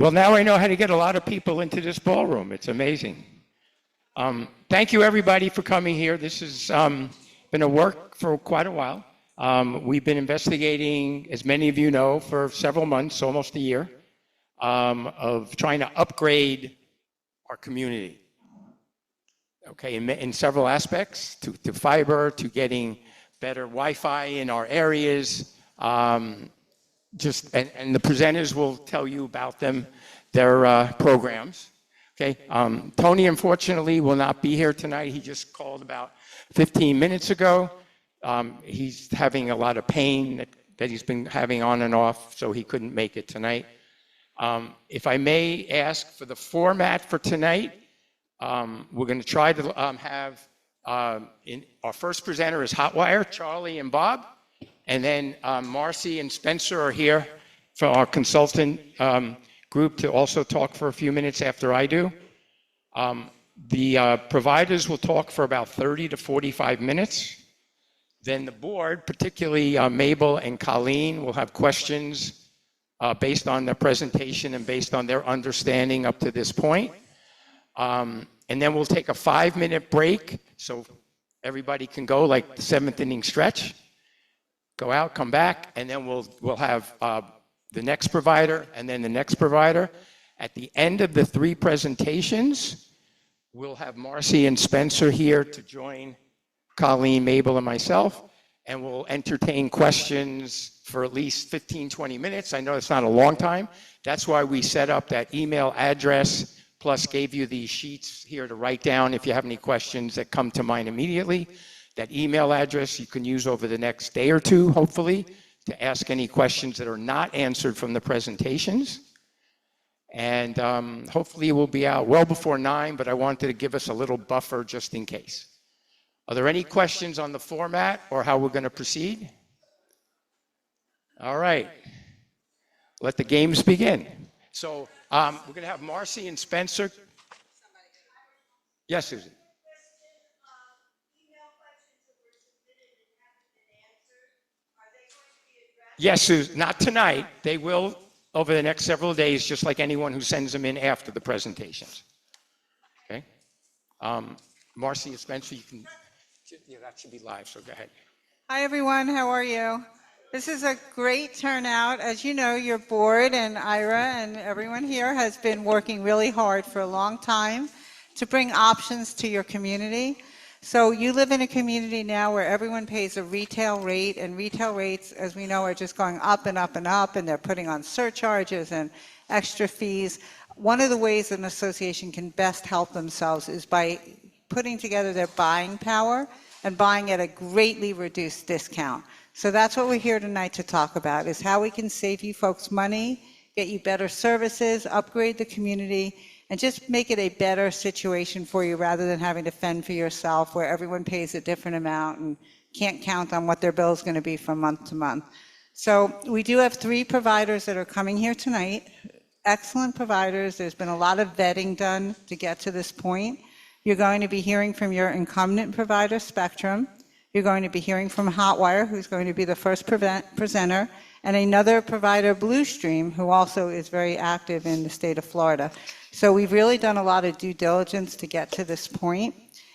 Well, now I know how to get a lot of people into this ballroom. It's amazing. Thank you, everybody, for coming here. This has been a work for quite a while. We've been investigating, as many of you know, for several months, almost a year, of trying to upgrade our community. Okay, in several aspects, to fiber, to getting better Wi-Fi in our areas. And the presenters will tell you about them, their programs. Okay, Tony unfortunately will not be here tonight. He just called about 15 minutes ago. He's having a lot of pain that he's been having on and off, so he couldn't make it tonight. If I may ask for the format for tonight, we're going to try to have our first presenter is Hotwire, Charlie and Bob, and then Marcy and Spencer are here for our consultant group to also talk for a few minutes after I do. The providers will talk for about 30 to 45 minutes. Then the board, particularly Mabel and Colleen, will have questions based on their presentation and based on their understanding up to this point. And then we'll take a 5-minute break so everybody can go, like the 7th inning stretch. Go out, come back, and then we'll have the next provider and then the next provider. At the end of the 3 presentations, we'll have Marcy and Spencer here to join Colleen, Mabel, and myself, and we'll entertain questions for at least 15, 20 minutes. I know it's not a long time. That's why we set up that email address, plus gave you these sheets here to write down if you have any questions that come to mind immediately. That email address you can use over the next day or two, hopefully, to ask any questions that are not answered from the presentations. And hopefully we'll be out well before 9, but I wanted to give us a little buffer just in case. Are there any questions on the format or how we're going to proceed? All right. Let the games begin. So we're going to have Marcy and Spencer. Yes, Susan. Yes, Susan. Not tonight. They will over the next several days, just like anyone who sends them in after the presentations. Okay. Marcy and Spencer, you can. Yeah, that should be live, so go ahead. Hi, everyone. How are you? This is a great turnout. As you know, your board and Ira and everyone here has been working really hard for a long time to bring options to your community. So you live in a community now where everyone pays a retail rate, and retail rates, as we know, are just going up and up and up, and they're putting on surcharges and extra fees. One of the ways an association can best help themselves is by putting together their buying power and buying at a greatly reduced discount. So that's what we're here tonight to talk about, is how we can save you folks money, get you better services, upgrade the community, and just make it a better situation for you rather than having to fend for yourself where everyone pays a different amount and can't count on what their bill is going to be from month to month. So we do have 3 providers that are coming here tonight, excellent providers. There's been a lot of vetting done to get to this point. You're going to be hearing from your incumbent provider, Spectrum. You're going to be hearing from Hotwire, who's going to be the first presenter, and another provider, Bluestream, who also is very active in the state of Florida. So we've really done a lot of due diligence to get to this point,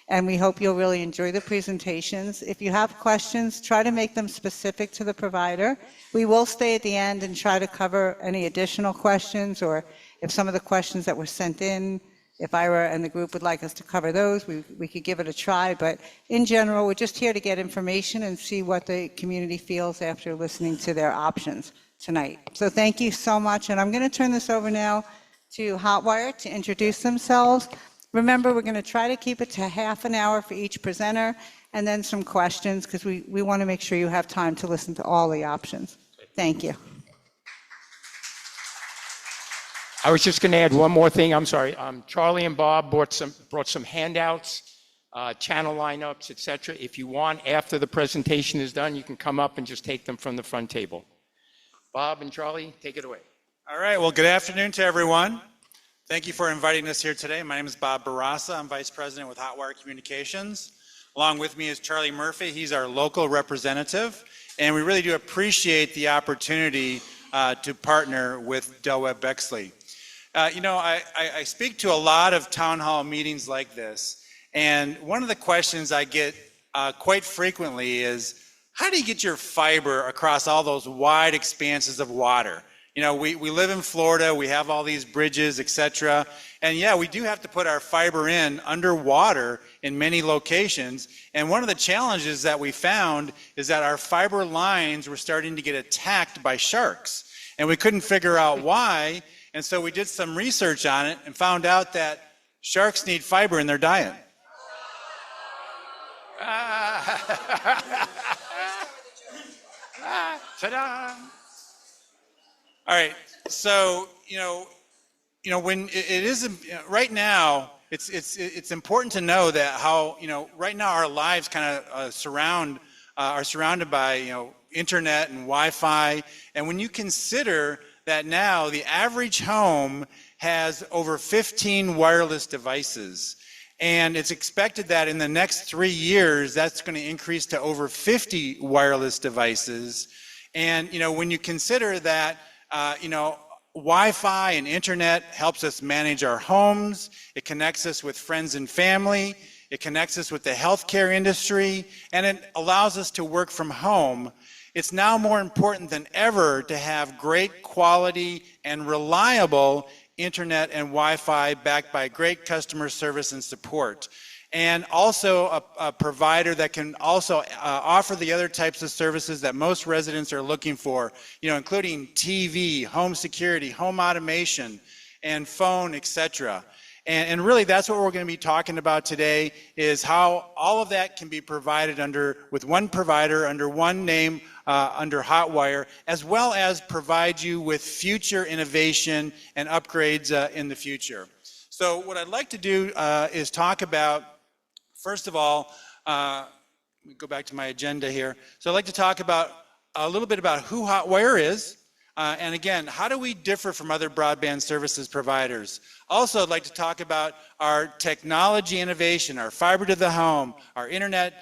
and we hope you'll really enjoy the presentations. If you have questions, try to make them specific to the provider. We will stay at the end and try to cover any additional questions, or if some of the questions that were sent in, if Ira and the group would like us to cover those, we could give it a try. But in general, we're just here to get information and see what the community feels after listening to their options tonight. So thank you so much. And I'm going to turn this over now to Hotwire to introduce themselves. Remember, we're going to try to keep it to half an hour for each presenter and then some questions, because we want to make sure you have time to listen to all the options. Thank you. I was just going to add one more thing. I'm sorry. Charlie and Bob brought some handouts, channel lineups, etc. If you want, after the presentation is done, you can come up and just take them from the front table. Bob and Charlie, take it away. All right. Well, good afternoon to everyone. Thank you for inviting us here today. My name is Bob Barassa. I'm Vice President with Hotwire Communications. Along with me is Charlie Murphy. He's our local representative. And we really do appreciate the opportunity to partner with Webb Bexley. I speak to a lot of town hall meetings like this, and one of the questions I get quite frequently is, how do you get your fiber across all those wide expanses of water? We live in Florida, we have all these bridges, etc. And yeah, we do have to put our fiber in underwater in many locations. And one of the challenges that we found is that our fiber lines were starting to get attacked by sharks. And we couldn't figure out why. And so we did some research on it and found out that sharks need fiber in their diet. Ta-da! All right, so when it is right now, it's important to know that how right now our lives kind of are surrounded by internet and Wi-Fi, and when you consider that now the average home has over 15 wireless devices. And it's expected that in the next 3 years, that's going to increase to over 50 wireless devices. And, when you consider that, Wi-Fi and internet helps us manage our homes, it connects us with friends and family, it connects us with the healthcare industry, and it allows us to work from home. It's now more important than ever to have great quality and reliable internet and Wi-Fi backed by great customer service and support. And also a provider that can also offer the other types of services that most residents are looking for, including TV, home security, home automation, and phone, etc. And really that's what we're going to be talking about today, is how all of that can be provided with one provider, under one name, under Hotwire, as well as provide you with future innovation and upgrades in the future. So what I'd like to do is talk about, first of all, let me go back to my agenda here. So I'd like to talk about a little bit about who Hotwire is, and again, how do we differ from other broadband services providers? Also, I'd like to talk about our technology innovation, our fiber to the home, our internet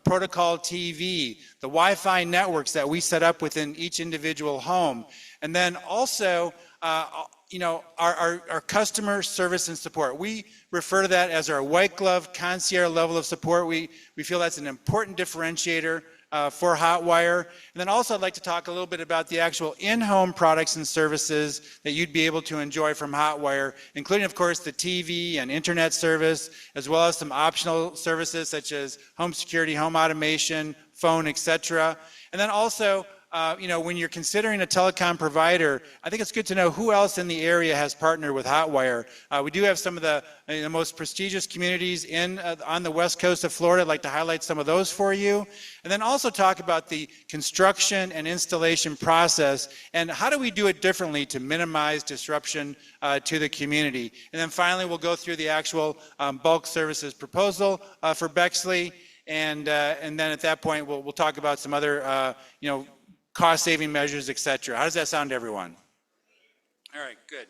protocol TV, the Wi-Fi networks that we set up within each individual home, and then also our customer service and support. We refer to that as our white glove concierge level of support. We feel that's an important differentiator for Hotwire. And then also I'd like to talk a little bit about the actual in-home products and services that you'd be able to enjoy from Hotwire, including of course the TV and internet service, as well as some optional services such as home security, home automation, phone, etc. And then also when you're considering a telecom provider, I think it's good to know who else in the area has partnered with Hotwire. We do have some of the most prestigious communities on the west coast of Florida. I'd like to highlight some of those for you. And then also talk about the construction and installation process and how do we do it differently to minimize disruption to the community. And then finally, we'll go through the actual bulk services proposal for Bexley. And then at that point, we'll talk about some other, cost-saving measures, etc. How does that sound to everyone? All right, good.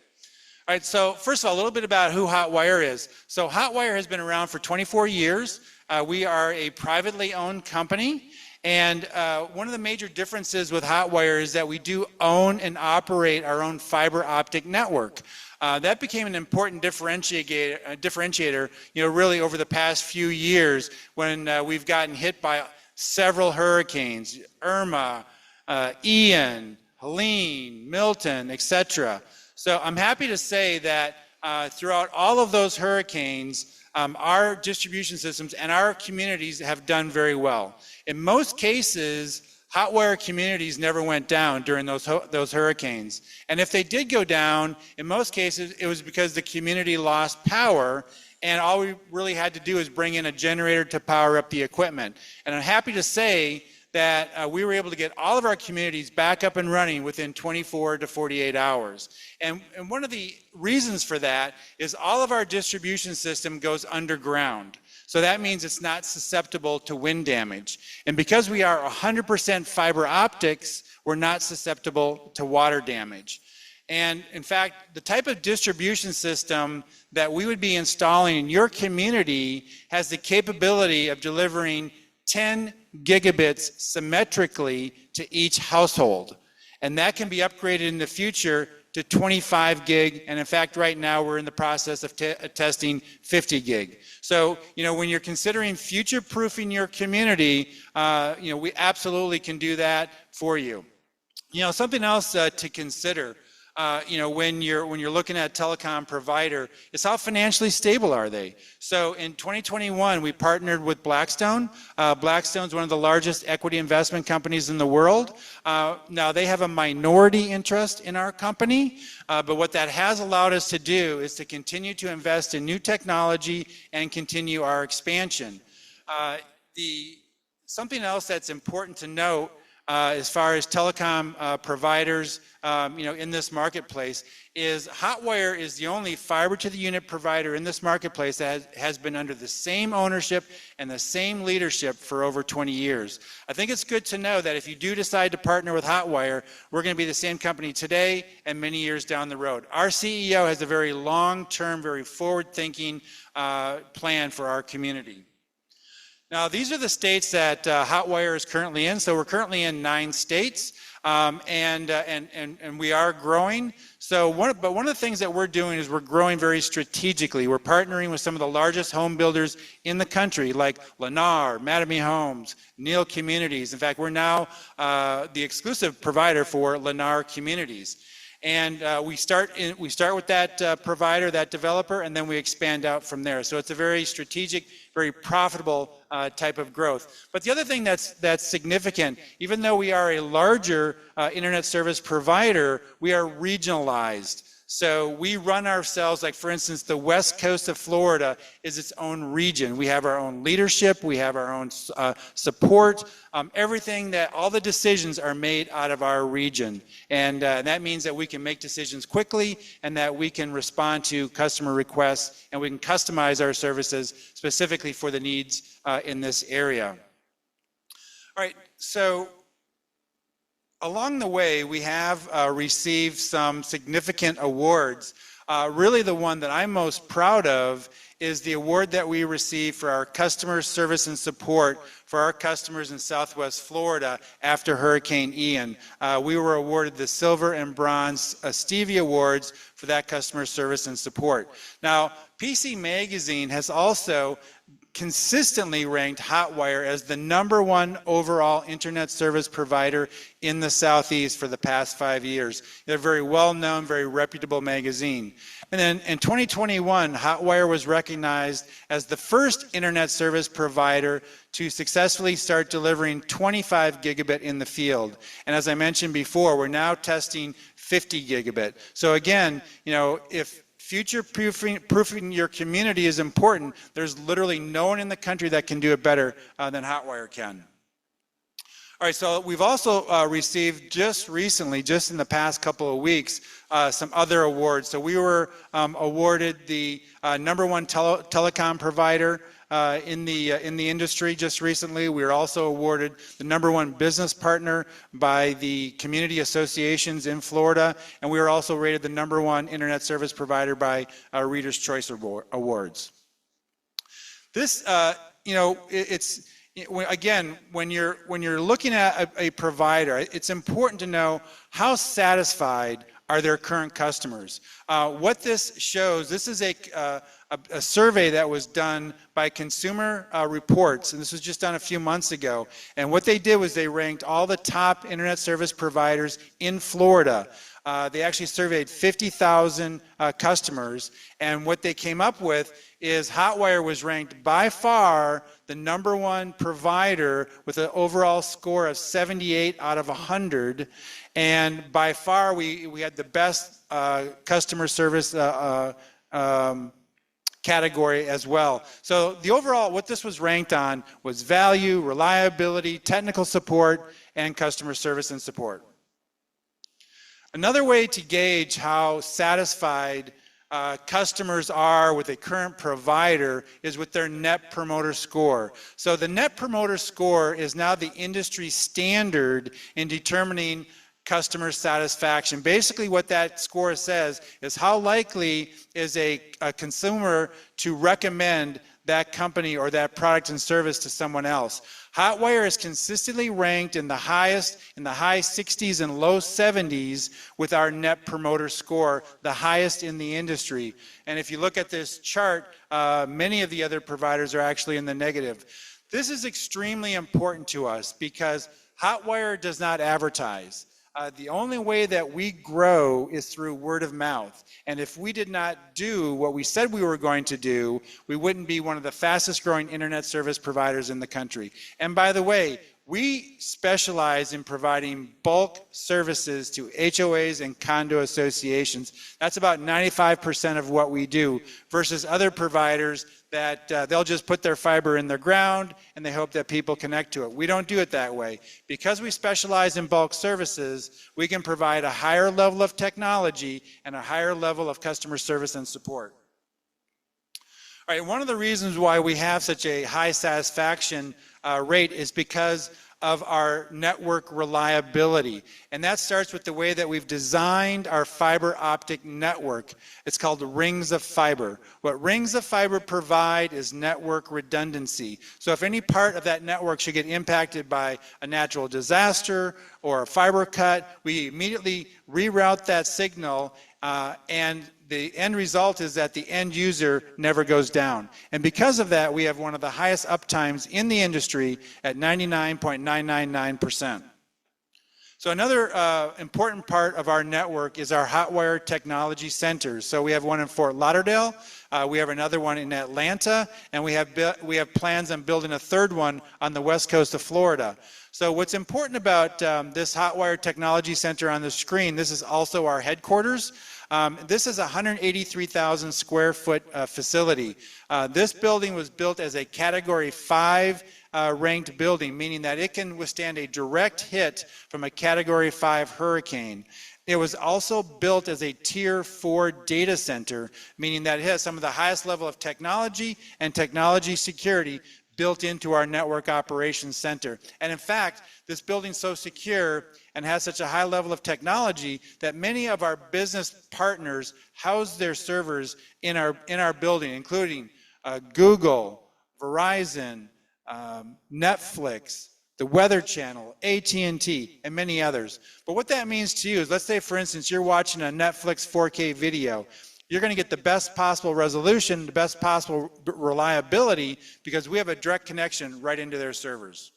All right, so first of all, a little bit about who Hotwire is. So Hotwire has been around for 24 years. We are a privately owned company, and one of the major differences with Hotwire is that we do own and operate our own fiber optic network. That became an important differentiator, really over the past few years when we've gotten hit by several hurricanes, Irma, Ian, Helene, Milton, etc. So I'm happy to say that throughout all of those hurricanes, our distribution systems and our communities have done very well. In most cases, Hotwire communities never went down during those hurricanes. And if they did go down, in most cases, it was because the community lost power, and all we really had to do is bring in a generator to power up the equipment. And I'm happy to say that we were able to get all of our communities back up and running within 24 to 48 hours. And one of the reasons for that is all of our distribution system goes underground. So that means it's not susceptible to wind damage. And because we are 100% fiber optics, we're not susceptible to water damage. And in fact, the type of distribution system that we would be installing in your community has the capability of delivering 10 gigabits symmetrically to each household. And that can be upgraded in the future to 25 gig, and in fact, right now we're in the process of testing 50 gig. So, when you're considering future-proofing your community, we absolutely can do that for you. Something else to consider, when you're looking at a telecom provider, is how financially stable are they? So in 2021, we partnered with Blackstone. Blackstone's one of the largest equity investment companies in the world. Now they have a minority interest in our company, but what that has allowed us to do is to continue to invest in new technology and continue our expansion. Something else that's important to note as far as telecom providers, in this marketplace, is Hotwire is the only fiber to the unit provider in this marketplace that has been under the same ownership and the same leadership for over 20 years. I think it's good to know that if you do decide to partner with Hotwire, we're going to be the same company today and many years down the road. Our CEO has a very long-term, very forward-thinking plan for our community. Now, these are the states that Hotwire is currently in. So we're currently in 9 states, and we are growing. So one of the things that we're doing is we're growing very strategically. We're partnering with some of the largest home builders in the country, like Lennar, Mattamy Homes, Neal Communities. In fact, we're now the exclusive provider for Lennar Communities. And we start with that provider, that developer, and then we expand out from there. So it's a very strategic, very profitable type of growth. But the other thing that's significant, even though we are a larger internet service provider, we are regionalized. So we run ourselves, like for instance, the west coast of Florida is its own region. We have our own leadership, we have our own support, all the decisions are made out of our region. And that means that we can make decisions quickly and that we can respond to customer requests and we can customize our services specifically for the needs in this area. All right, so along the way, we have received some significant awards. Really the one that I'm most proud of is the award that we received for our customer service and support for our customers in Southwest Florida after Hurricane Ian. We were awarded the Silver and Bronze Stevie Awards for that customer service and support. Now, PC Magazine has also consistently ranked Hotwire as the #1 overall internet service provider in the Southeast for the past 5 years. They're a very well-known, very reputable magazine. And then in 2021, Hotwire was recognized as the first internet service provider to successfully start delivering 25 gigabit in the field. And as I mentioned before, we're now testing 50 gigabit. So again, if future-proofing your community is important, there's literally no one in the country that can do it better than Hotwire can. All right, so we've also received just recently, just in the past couple of weeks, some other awards. So we were awarded the #1 telecom provider in the industry just recently. We were also awarded the #1 business partner by the community associations in Florida, and we were also rated the #1 internet service provider by Reader's Choice Awards. This, again, when you're looking at a provider, it's important to know how satisfied are their current customers. What this shows, this is a survey that was done by Consumer Reports, and this was just done a few months ago. And what they did was they ranked all the top internet service providers in Florida. They actually surveyed 50,000 customers, and what they came up with is Hotwire was ranked by far the #1 provider with an overall score of 78 out of 100, and by far we had the best customer service category as well. So the overall, what this was ranked on was value, reliability, technical support, and customer service and support. Another way to gauge how satisfied customers are with a current provider is with their Net Promoter Score. So the Net Promoter Score is now the industry standard in determining customer satisfaction. Basically what that score says is how likely is a consumer to recommend that company or that product and service to someone else. Hotwire is consistently ranked in the high 60s and low 70s with our Net Promoter Score, the highest in the industry. And if you look at this chart, many of the other providers are actually in the negative. This is extremely important to us because Hotwire does not advertise. The only way that we grow is through word of mouth. And if we did not do what we said we were going to do, we wouldn't be one of the fastest growing internet service providers in the country. And by the way, we specialize in providing bulk services to HOAs and condo associations. That's about 95% of what we do versus other providers that they'll just put their fiber in the ground and they hope that people connect to it. We don't do it that way. Because we specialize in bulk services, we can provide a higher level of technology and a higher level of customer service and support. All right, one of the reasons why we have such a high satisfaction rate is because of our network reliability. And that starts with the way that we've designed our fiber optic network. It's called rings of fiber. What rings of fiber provide is network redundancy. So if any part of that network should get impacted by a natural disaster or a fiber cut, we immediately reroute that signal and the end result is that the end user never goes down. And because of that, we have one of the highest uptimes in the industry at 99.999%. So another important part of our network is our Hotwire Technology Centers. So we have one in Fort Lauderdale, we have another one in Atlanta, and we have plans on building a third one on the west coast of Florida. So what's important about this Hotwire Technology Center on the screen, this is also our headquarters. This is a 183,000 square foot facility. This building was built as a Category 5 ranked building, meaning that it can withstand a direct hit from a Category 5 hurricane. It was also built as a Tier 4 data center, meaning that it has some of the highest level of technology and technology security built into our network operations center. And in fact, this building's so secure and has such a high level of technology that many of our business partners house their servers in our building, including Google, Verizon, Netflix, the Weather Channel, AT&T, and many others. But what that means to you is, let's say, for instance, you're watching a Netflix 4K video. You're going to get the best possible resolution, the best possible reliability, because we have a direct connection right into their servers.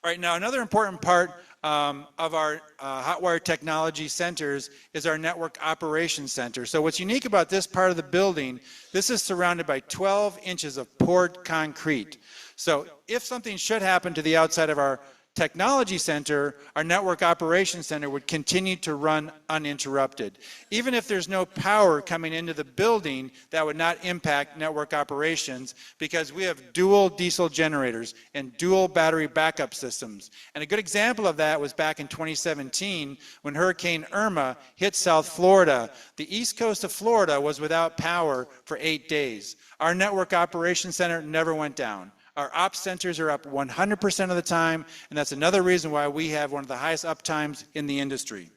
All right, now another important part of our Hotwire Technology Centers is our Network Operations Center. So what's unique about this part of the building, this is surrounded by 12 inches of poured concrete. So if something should happen to the outside of our Technology Center, our Network Operations Center would continue to run uninterrupted. Even if there's no power coming into the building, that would not impact network operations because we have dual diesel generators and dual battery backup systems. And a good example of that was back in 2017 when Hurricane Irma hit South Florida. The east coast of Florida was without power for 8 days. Our Network Operations Center never went down. Our ops centers are up 100% of the time, and that's another reason why we have one of the highest uptimes in the industry.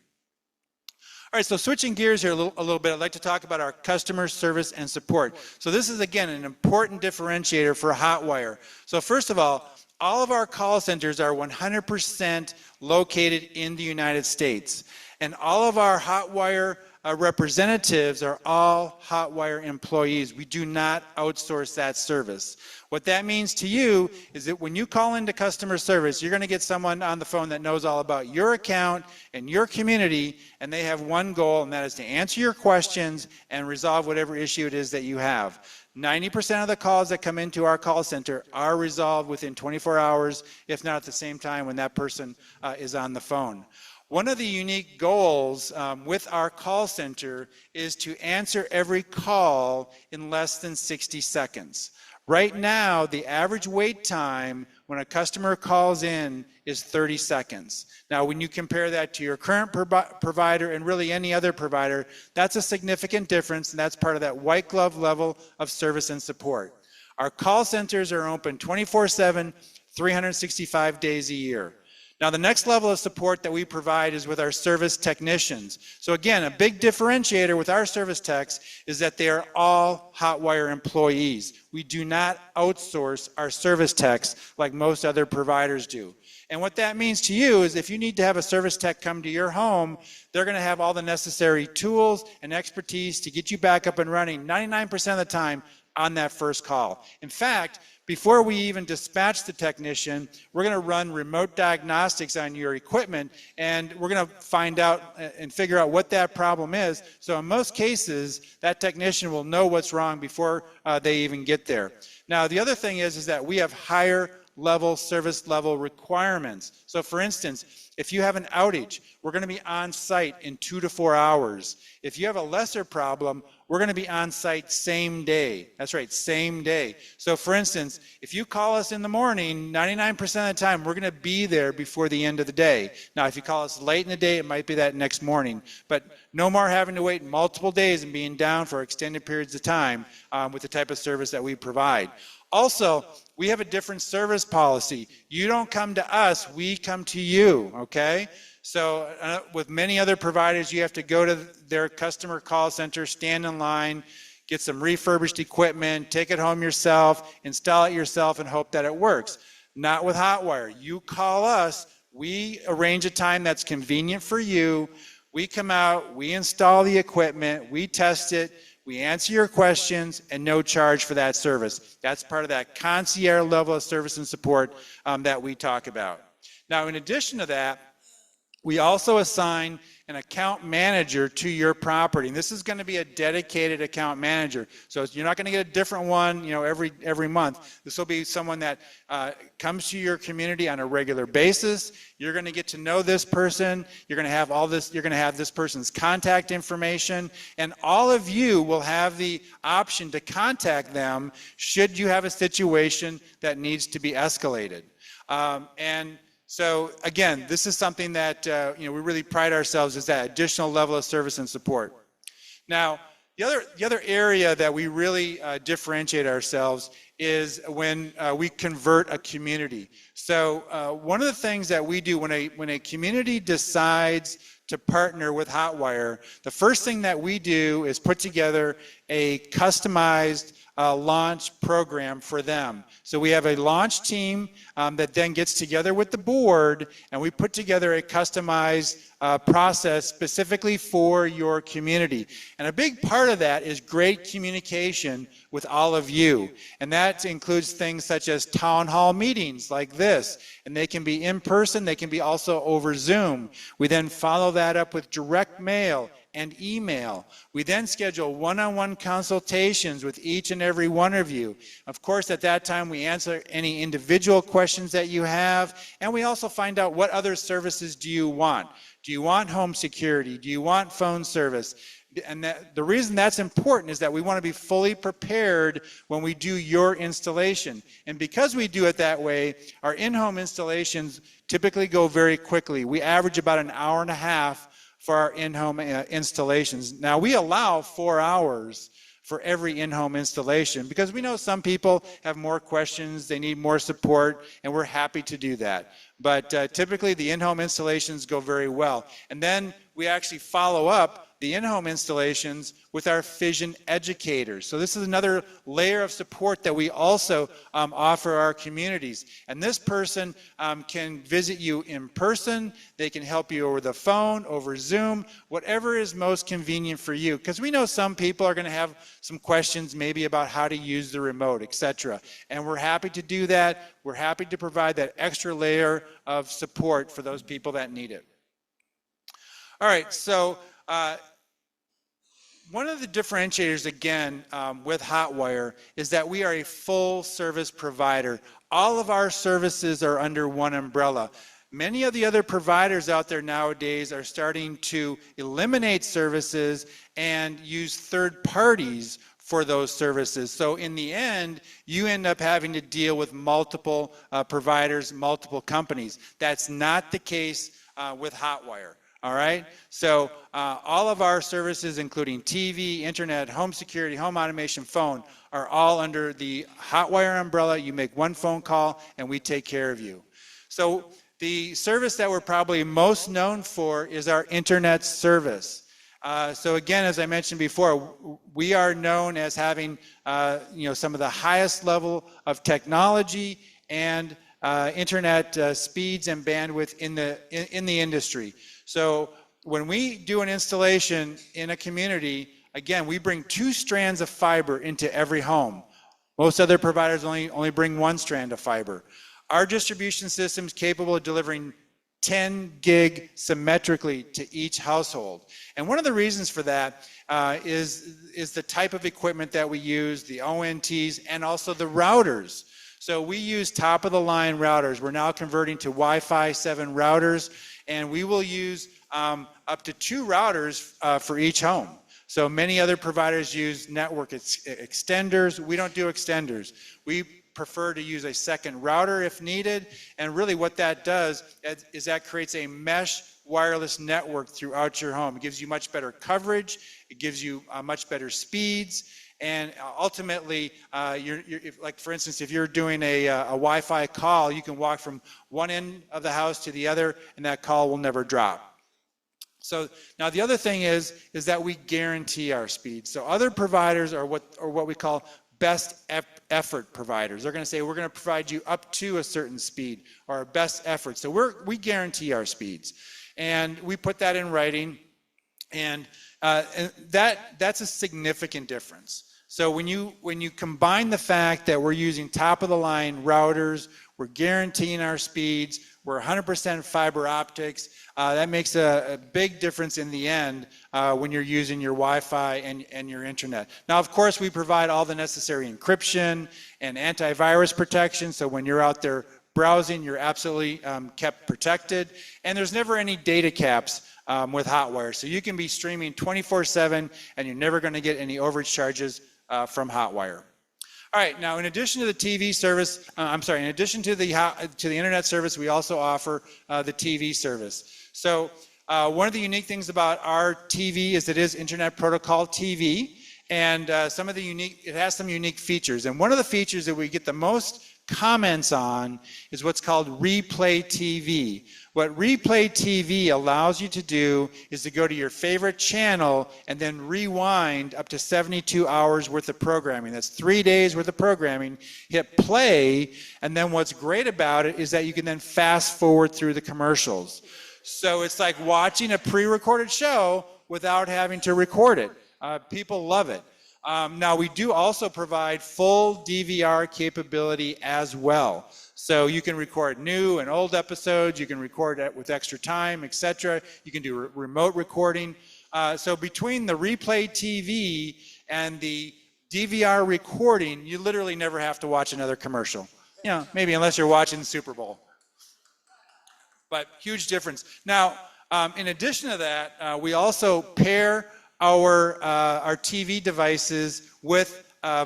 All right, so switching gears here a little bit, I'd like to talk about our customer service and support. So this is, again, an important differentiator for Hotwire. So first of all of our call centers are 100% located in the United States, and all of our Hotwire representatives are all Hotwire employees. We do not outsource that service. What that means to you is that when you call into customer service, you're going to get someone on the phone that knows all about your account and your community, and they have one goal, and that is to answer your questions and resolve whatever issue it is that you have. 90% of the calls that come into our call center are resolved within 24 hours, if not at the same time when that person is on the phone. One of the unique goals with our call center is to answer every call in less than 60 seconds. Right now, the average wait time when a customer calls in is 30 seconds. Now, when you compare that to your current provider and really any other provider, that's a significant difference, and that's part of that white glove level of service and support. Our call centers are open 24/7, 365 days a year. Now, the next level of support that we provide is with our service technicians. So again, a big differentiator with our service techs is that they are all Hotwire employees. We do not outsource our service techs like most other providers do. And what that means to you is if you need to have a service tech come to your home, they're going to have all the necessary tools and expertise to get you back up and running 99% of the time on that first call. In fact, before we even dispatch the technician, we're going to run remote diagnostics on your equipment, and we're going to find out and figure out what that problem is. So in most cases, that technician will know what's wrong before they even get there. Now, the other thing is that we have higher level service level requirements. So for instance, if you have an outage, we're going to be on site in 2 to 4 hours. If you have a lesser problem, we're going to be on site same day. That's right, same day. So for instance, if you call us in the morning, 99% of the time, we're going to be there before the end of the day. Now, if you call us late in the day, it might be that next morning. But no more having to wait multiple days and being down for extended periods of time with the type of service that we provide. Also, we have a different service policy. You don't come to us, we come to you, okay? So with many other providers, you have to go to their customer call center, stand in line, get some refurbished equipment, take it home yourself, install it yourself, and hope that it works. Not with Hotwire. You call us, we arrange a time that's convenient for you, we come out, we install the equipment, we test it, we answer your questions, and no charge for that service. That's part of that concierge level of service and support that we talk about. Now, in addition to that, we also assign an account manager to your property. And this is going to be a dedicated account manager. So you're not going to get a different one, every month. This will be someone that comes to your community on a regular basis. You're going to get to know this person. You're going to have all this. You're going to have this person's contact information, and all of you will have the option to contact them should you have a situation that needs to be escalated. So again, this is something that we really pride ourselves is that additional level of service and support. Now, the other area that we really differentiate ourselves is when we convert a community. So one of the things that we do when a community decides to partner with Hotwire, the first thing that we do is put together a customized launch program for them. So we have a launch team that then gets together with the board, and we put together a customized process specifically for your community. And a big part of that is great communication with all of you. And that includes things such as town hall meetings like this. And they can be in person, they can be also over Zoom. We then follow that up with direct mail and email. We then schedule one-on-one consultations with each and every one of you. Of course, at that time, we answer any individual questions that you have, and we also find out what other services do you want. Do you want home security? Do you want phone service? And the reason that's important is that we want to be fully prepared when we do your installation. And because we do it that way, our in-home installations typically go very quickly. We average about an hour and a half for our in-home installations. Now, we allow 4 hours for every in-home installation because we know some people have more questions, they need more support, and we're happy to do that. But typically, the in-home installations go very well. And then we actually follow up the in-home installations with our Fission educators. So this is another layer of support that we also offer our communities. And this person can visit you in person, they can help you over the phone, over Zoom, whatever is most convenient for you. Because we know some people are going to have some questions maybe about how to use the remote, etc. And we're happy to do that. We're happy to provide that extra layer of support for those people that need it. All right, so one of the differentiators, again, with Hotwire is that we are a full service provider. All of our services are under one umbrella. Many of the other providers out there nowadays are starting to eliminate services and use third parties for those services. So in the end, you end up having to deal with multiple providers, multiple companies. That's not the case with Hotwire. All right, so all of our services, including TV, internet, home security, home automation, phone, are all under the Hotwire umbrella. You make one phone call and we take care of you. So The service that we're probably most known for is our internet service. So again, as I mentioned before, we are known as having some of the highest level of technology and internet speeds and bandwidth in the industry. So when we do an installation in a community, again, we bring 2 strands of fiber into every home. Most other providers only bring 1 strand of fiber. Our distribution system is capable of delivering 10 gig symmetrically to each household. And one of the reasons for that is the type of equipment that we use, the ONTs, and also the routers. So we use top-of-the-line routers. We're now converting to Wi-Fi 7 routers, and we will use up to 2 routers for each home. So many other providers use network extenders. We don't do extenders. We prefer to use a second router if needed, and really what that does is that creates a mesh wireless network throughout your home. It gives you much better coverage, it gives you much better speeds, and ultimately, like for instance, if you're doing a Wi-Fi call, you can walk from one end of the house to the other, and that call will never drop. So now the other thing is that we guarantee our speed. So other providers are what we call best effort providers. They're going to say, we're going to provide you up to a certain speed, or our best effort. So we guarantee our speeds. And we put that in writing, and that's a significant difference. So when you combine the fact that we're using top-of-the-line routers, we're guaranteeing our speeds, we're 100% fiber optics, that makes a big difference in the end when you're using your Wi-Fi and your internet. Now, of course, we provide all the necessary encryption and antivirus protection, so when you're out there browsing, you're absolutely kept protected. And there's never any data caps with Hotwire, so you can be streaming 24/7 and you're never going to get any overage charges from Hotwire. All right, now in addition to the TV service, in addition to the internet service, we also offer the TV service. So one of the unique things about our TV is it is Internet Protocol TV, and it has some unique features. And one of the features that we get the most comments on is what's called Replay TV. What Replay TV allows you to do is to go to your favorite channel and then rewind up to 72 hours worth of programming. That's 3 days worth of programming. Hit play, and then what's great about it is that you can then fast forward through the commercials. So it's like watching a pre-recorded show without having to record it. People love it. Now we do also provide full DVR capability as well. So you can record new and old episodes, you can record it with extra time, etc. You can do remote recording. So between the Replay TV and the DVR recording, you literally never have to watch another commercial. You know, maybe unless you're watching the Super Bowl. But huge difference. Now, in addition to that, we also pair our TV devices with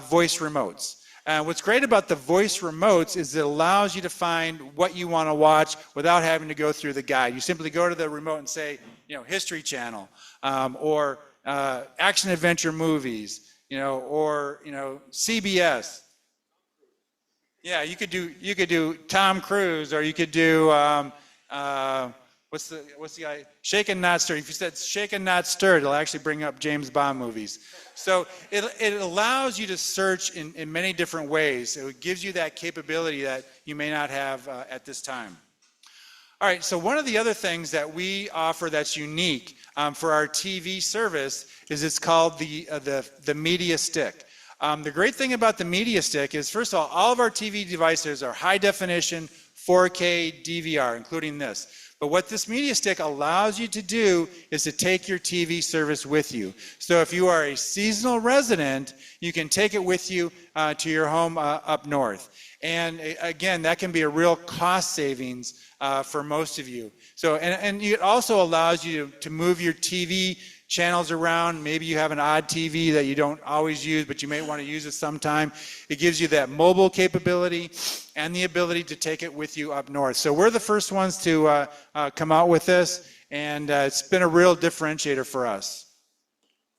voice remotes. What's great about the voice remotes is it allows you to find what you want to watch without having to go through the guide. You simply go to the remote and say, History Channel, or action adventure movies, or CBS. Yeah, you could do Tom Cruise, or you could do what's the guy? Shaken Not Stirred. If you said Shaken Not Stirred, it'll actually bring up James Bond movies. So it allows you to search in many different ways. So it gives you that capability that you may not have at this time. All right, so one of the other things that we offer that's unique for our TV service is it's called the Media Stick. The great thing about the Media Stick is, first of all of our TV devices are high definition 4K DVR, including this. But what this Media Stick allows you to do is to take your TV service with you. So if you are a seasonal resident, you can take it with you to your home up north. And again, that can be a real cost savings for most of you. So, and it also allows you to move your TV channels around. Maybe you have an odd TV that you don't always use, but you may want to use it sometime. It gives you that mobile capability and the ability to take it with you up north. So we're the first ones to come out with this, and it's been a real differentiator for us.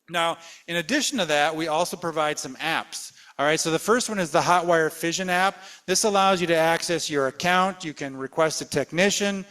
Now, in addition to that, we also provide some apps. All right, so the first one is the Hotwire Fission app. This allows you to access your account. You can request a technician.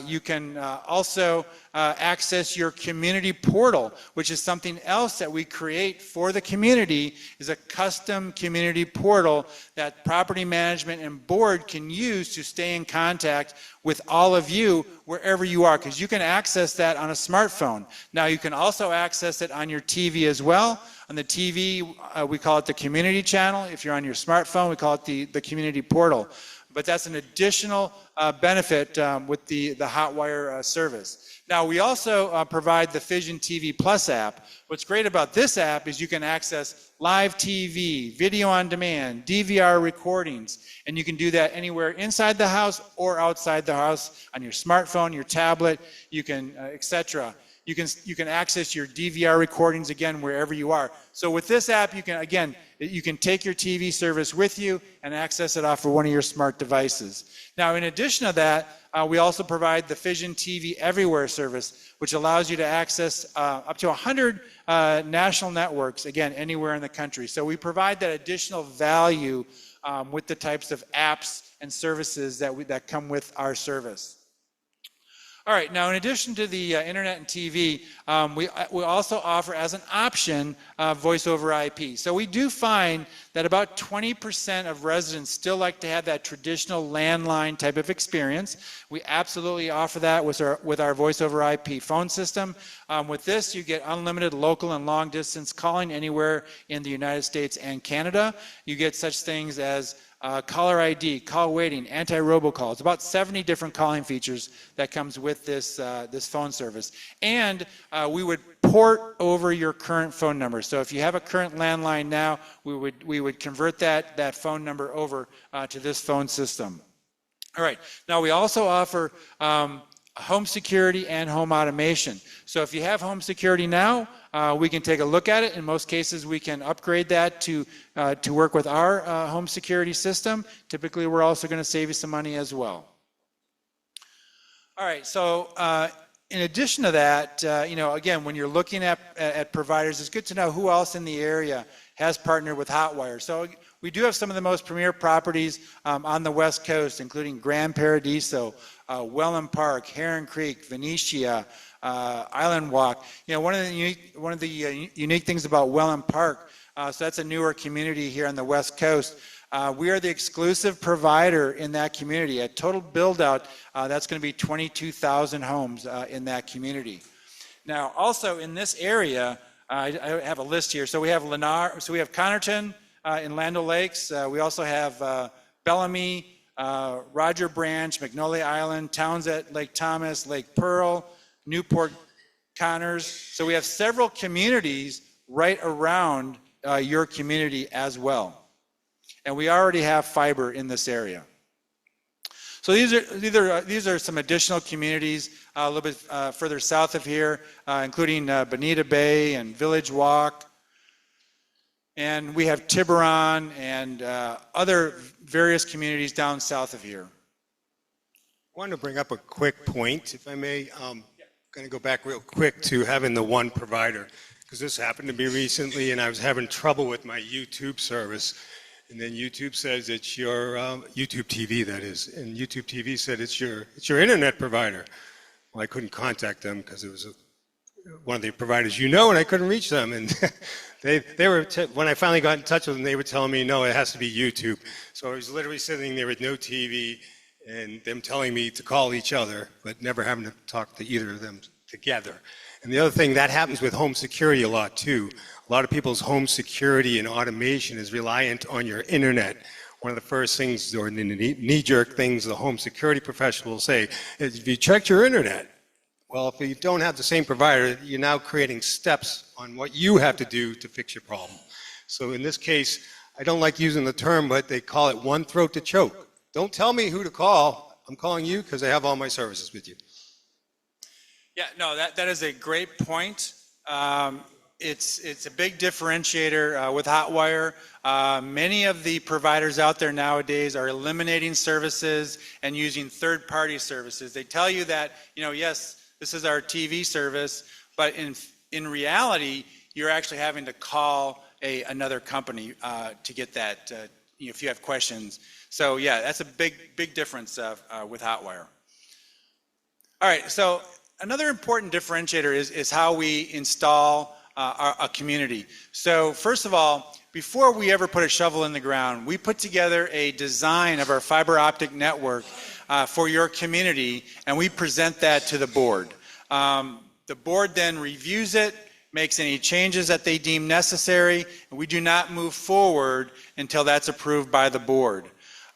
You can also access your community portal, which is something else that we create for the community, is a custom community portal that property management and board can use to stay in contact with all of you wherever you are, because you can access that on a smartphone. Now you can also access it on your TV as well. On the TV, we call it the community channel. If you're on your smartphone, we call it the community portal. But that's an additional benefit with the Hotwire service. Now, we also provide the Fission TV Plus app. What's great about this app is you can access live TV, video on demand, DVR recordings, and you can do that anywhere inside the house or outside the house on your smartphone, your tablet, you can, etc. You can access your DVR recordings again wherever you are. So with this app, you can take your TV service with you and access it off of one of your smart devices. Now, in addition to that, we also provide the Fission TV Everywhere service, which allows you to access up to 100 national networks, again, anywhere in the country. So we provide that additional value with the types of apps and services that come with our service. All right, now in addition to the internet and TV, we also offer as an option voice over IP. So we do find that about 20% of residents still like to have that traditional landline type of experience. We absolutely offer that with our voice over IP phone system. With this, you get unlimited local and long distance calling anywhere in the United States and Canada. You get such things as caller ID, call waiting, anti-robocalls, about 70 different calling features that comes with this phone service. And we would port over your current phone number. So if you have a current landline now, we would convert that phone number over to this phone system. All right, now we also offer home security and home automation. So if you have home security now, we can take a look at it. In most cases, we can upgrade that to work with our home security system. Typically, we're also going to save you some money as well. All right, so in addition to that, again, when you're looking at providers, it's good to know who else in the area has partnered with Hotwire. So we do have some of the most premier properties on the West Coast, including Grand Paradiso, Welland Park, Heron Creek, Venetia, Island Walk. One of the unique things about Welland Park, so that's a newer community here on the West Coast. We are the exclusive provider in that community. A total build out, that's going to be 22,000 homes in that community. Now, also in this area, I have a list here. So we have Connerton in Land O'Lakes. We also have Bellamy, Roger Branch, Magnolia Island, Townsend, Lake Thomas, Lake Pearl, Newport Connors. So we have several communities right around your community as well. And we already have fiber in this area. So these are some additional communities a little bit further south of here, including Bonita Bay and Village Walk. And we have Tiburon and other various communities down south of here. I wanted to bring up a quick point, if I may. I'm going to go back real quick to having the one provider, because this happened to me recently, and I was having trouble with my YouTube service. And then YouTube says it's your YouTube TV, that is, and YouTube TV said it's your internet provider. Well, I couldn't contact them because it was one of the providers and I couldn't reach them. And they were when I finally got in touch with them, they were telling me no, it has to be YouTube. So I was literally sitting there with no TV, and them telling me to call each other, but never having to talk to either of them together. And the other thing that happens with home security a lot too. A lot of people's home security and automation is reliant on your internet. One of the first things, or the knee-jerk things, the home security professional will say is, "Have you checked your internet?" Well, if you don't have the same provider, you're now creating steps on what you have to do to fix your problem. So in this case, I don't like using the term, but they call it one throat to choke. Don't tell me who to call. I'm calling you because I have all my services with you. Yeah, no, that is a great point. It's a big differentiator with Hotwire. Many of the providers out there nowadays are eliminating services and using third-party services. They tell you that, yes, this is our TV service, but in reality, you're actually having to call another company to get that, if you have questions. So yeah, that's a big difference with Hotwire. All right, so another important differentiator is how we install a community. So first of all, before we ever put a shovel in the ground, we put together a design of our fiber optic network for your community, and we present that to the board. The board then reviews it, makes any changes that they deem necessary, and we do not move forward until that's approved by the board.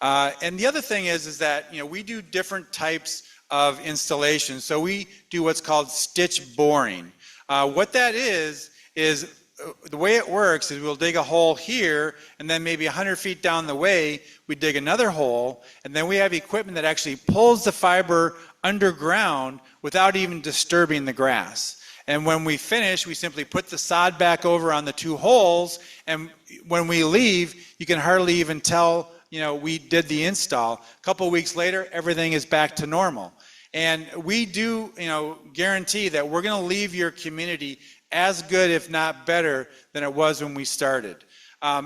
And the other thing is that we do different types of installations. So we do what's called stitch boring. What that is the way it works is we'll dig a hole here, and then maybe 100 feet down the way, we dig another hole, and then we have equipment that actually pulls the fiber underground without even disturbing the grass. And when we finish, we simply put the sod back over on the 2 holes, and when we leave, you can hardly even tell, we did the install. A couple of weeks later, everything is back to normal. And we do, guarantee that we're going to leave your community as good, if not better, than it was when we started.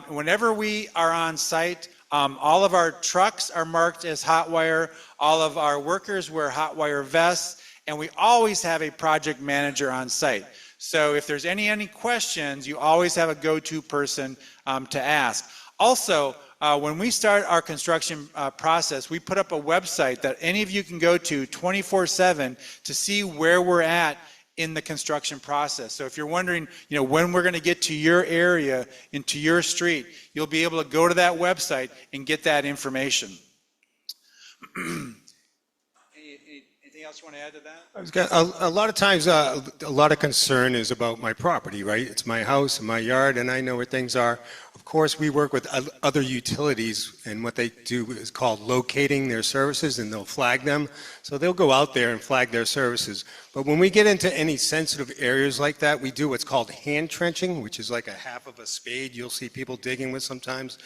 Whenever we are on site, all of our trucks are marked as Hotwire, all of our workers wear Hotwire vests, and we always have a project manager on site. So if there's any questions, you always have a go-to person to ask. Also, when we start our construction process, we put up a website that any of you can go to 24/7 to see where we're at in the construction process. So if you're wondering, when we're going to get to your area, into your street, you'll be able to go to that website and get that information. Anything else you want to add to that? A lot of times, a lot of concern is about my property, right? It's my house and my yard, and I know where things are. Of course, we work with other utilities, and what they do is called locating their services, and they'll flag them. So they'll go out there and flag their services. But when we get into any sensitive areas like that, we do what's called hand trenching, which is like a half of a spade you'll see people digging with sometimes.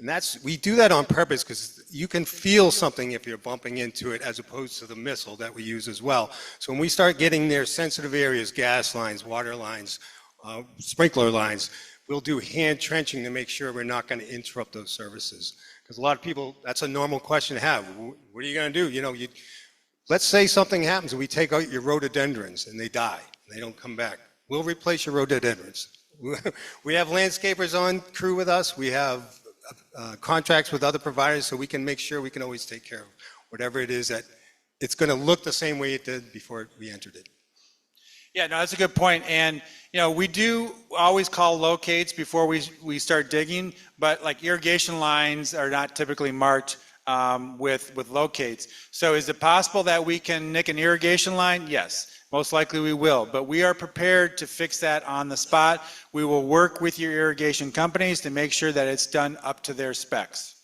And we do that on purpose because you can feel something if you're bumping into it, as opposed to the missile that we use as well. So when we start getting near sensitive areas, gas lines, water lines, sprinkler lines, we'll do hand trenching to make sure we're not going to interrupt those services. Because a lot of people, that's a normal question to have. What are you going to do? Let's say something happens and we take out your rhododendrons and they die, and they don't come back. We'll replace your rhododendrons. We have landscapers on crew with us. We have contracts with other providers, so we can make sure we can always take care of whatever it is that it's going to look the same way it did before we entered it. Yeah, no, that's a good point. And we do always call locates before we start digging, but like irrigation lines are not typically marked with locates. So is it possible that we can nick an irrigation line? Yes, most likely we will, but we are prepared to fix that on the spot. We will work with your irrigation companies to make sure that it's done up to their specs.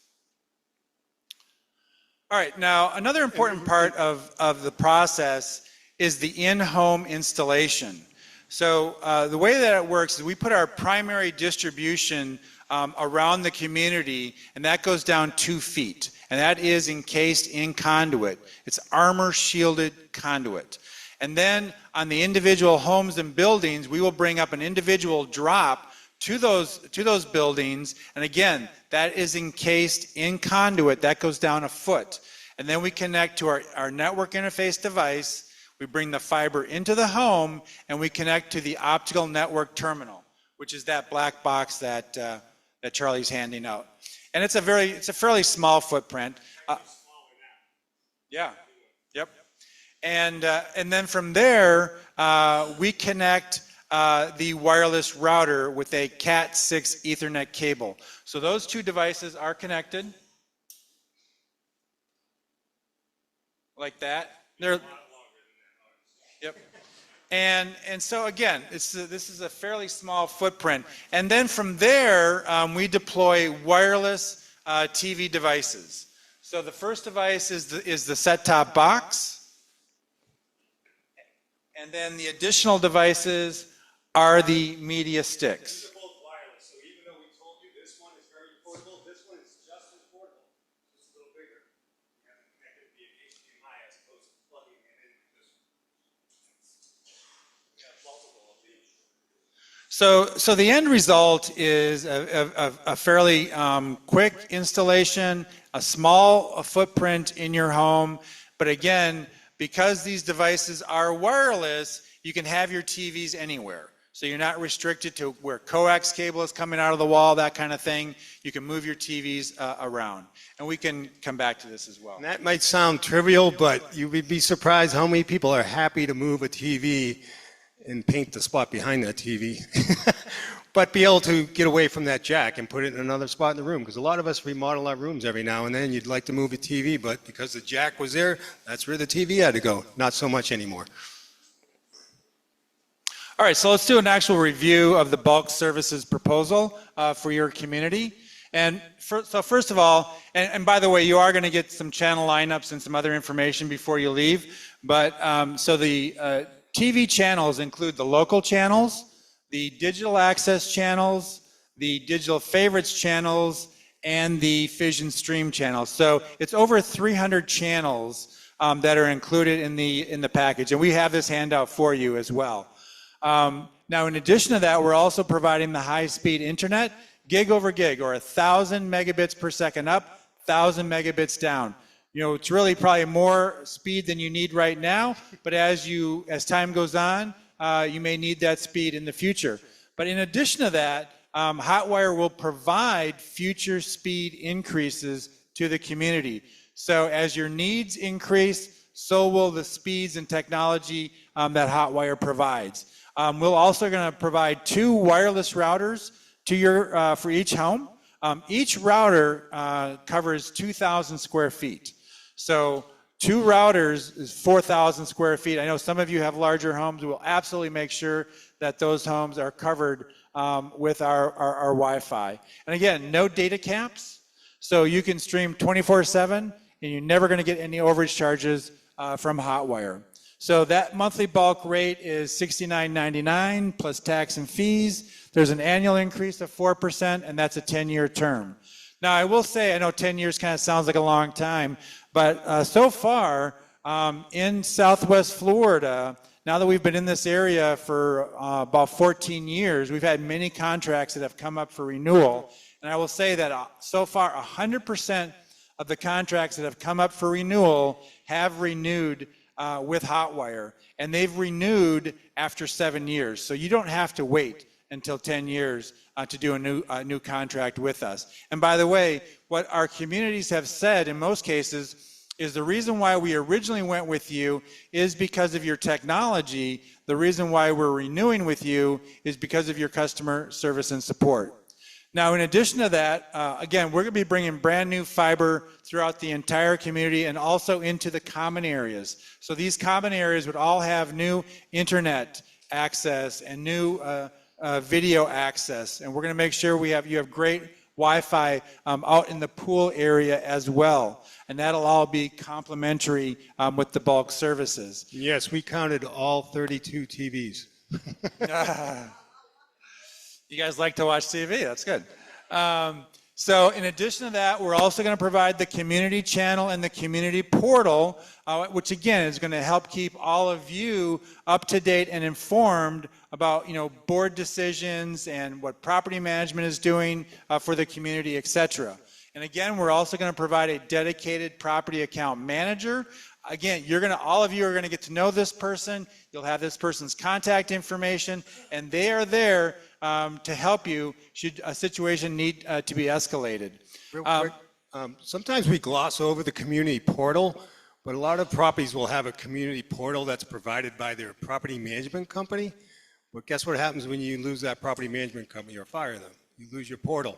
All right, now another important part of the process is the in-home installation. So the way that it works is we put our primary distribution around the community, and that goes down 2 feet, and that is encased in conduit. It's armor shielded conduit. And then on the individual homes and buildings, we will bring up an individual drop to those buildings, and again, that is encased in conduit. That goes down 1 foot. And then we connect to our network interface device. We bring the fiber into the home, and we connect to the optical network terminal, which is that black box that Charlie's handing out. And it's a fairly small footprint. Yeah. Yep. And then from there, we connect the wireless router with a Cat6 Ethernet cable. So those 2 devices are connected like that. Yep. And so again, this is a fairly small footprint. And then from there, we deploy wireless TV devices. So the first device is the set-top box. And then the additional devices are the media sticks. These are both wireless, so even though we told you this one is very portable, this one is just as portable, just a little bigger. You have it connected via HDMI as opposed to plugging it in with this one. We have multiple of these. So the end result is a fairly quick installation, a small footprint in your home. But again, because these devices are wireless, you can have your TVs anywhere. So you're not restricted to where coax cable is coming out of the wall, that kind of thing. You can move your TVs around. And we can come back to this as well. And that might sound trivial, but you would be surprised how many people are happy to move a TV and paint the spot behind that TV. But be able to get away from that jack and put it in another spot in the room. Because a lot of us remodel our rooms every now and then. You'd like to move a TV, but because the jack was there, that's where the TV had to go. Not so much anymore. All right, so let's do an actual review of the bulk services proposal for your community. And so first of all, and by the way, you are going to get some channel lineups and some other information before you leave. But so the TV channels include the local channels, the digital access channels, the digital favorites channels, and the Fission Stream channels. So it's over 300 channels that are included in the package, and we have this handout for you as well. Now, in addition to that, we're also providing the high-speed internet, gig over gig, or 1,000 megabits per second up, 1,000 megabits down. You know, it's really probably more speed than you need right now, but as time goes on, you may need that speed in the future. But in addition to that, Hotwire will provide future speed increases to the community. So as your needs increase, so will the speeds and technology that Hotwire provides. We're also going to provide 2 wireless routers to for each home. Each router covers 2,000 square feet. So 2 routers is 4,000 square feet. I know some of you have larger homes. We'll absolutely make sure that those homes are covered with our Wi-Fi. And again, no data caps. So you can stream 24/7, and you're never going to get any overage charges from Hotwire. So that monthly bulk rate is $69.99 plus tax and fees. There's an annual increase of 4%, and that's a 10-year term. Now, I will say, I know 10 years kind of sounds like a long time, but so far in Southwest Florida, now that we've been in this area for about 14 years, we've had many contracts that have come up for renewal. And I will say that so far, 100% of the contracts that have come up for renewal have renewed with Hotwire, and they've renewed after 7 years. So you don't have to wait until 10 years to do a new contract with us. And by the way, what our communities have said in most cases is the reason why we originally went with you is because of your technology. The reason why we're renewing with you is because of your customer service and support. Now, in addition to that, again, we're going to be bringing brand new fiber throughout the entire community and also into the common areas. So these common areas would all have new internet access and new video access. And we're going to make sure you have great Wi-Fi out in the pool area as well. And that'll all be complementary with the bulk services. Yes, we counted all 32 TVs. You guys like to watch TV, that's good. So in addition to that, we're also going to provide the community channel and the community portal, which again is going to help keep all of you up to date and informed about board decisions and what property management is doing for the community, etc. And again, we're also going to provide a dedicated property account manager. Again, all of you are going to get to know this person. You'll have this person's contact information, and they are there to help you should a situation need to be escalated. Real quick, sometimes we gloss over the community portal, but a lot of properties will have a community portal that's provided by their property management company. But guess what happens when you lose that property management company or fire them? You lose your portal.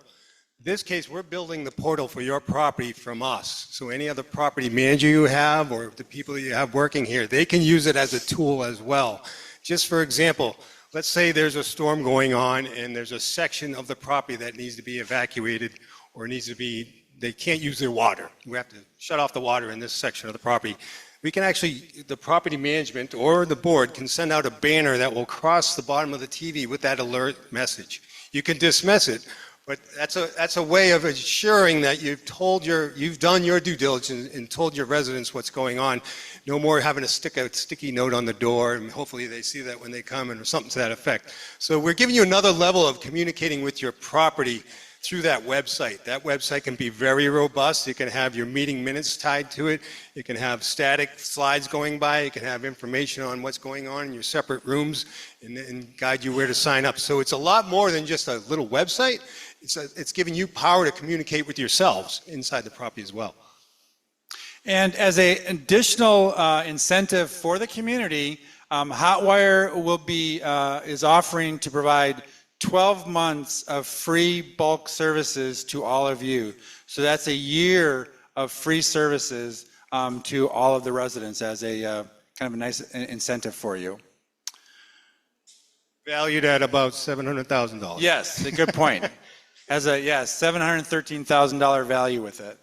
In this case, we're building the portal for your property from us. So any other property manager you have or the people you have working here, they can use it as a tool as well. Just for example, let's say there's a storm going on and there's a section of the property that needs to be evacuated or they can't use their water. We have to shut off the water in this section of the property. We can the property management or the board can send out a banner that will cross the bottom of the TV with that alert message. You can dismiss it, But that's a way of assuring that you've done your due diligence and told your residents what's going on. No more having to stick a sticky note on the door, and hopefully they see that when they come, or something to that effect. So we're giving you another level of communicating with your property through that website. That website can be very robust. You can have your meeting minutes tied to it. You can have static slides going by. You can have information on what's going on in your separate rooms and guide you where to sign up. So it's a lot more than just a little website. It's giving you power to communicate with yourselves inside the property as well. And as an additional incentive for the community, Hotwire is offering to provide 12 months of free bulk services to all of you. So that's a year of free services to all of the residents as a kind of a nice incentive for you. Valued at about $700,000. Yes, a good point. Has a $713,000 value with it.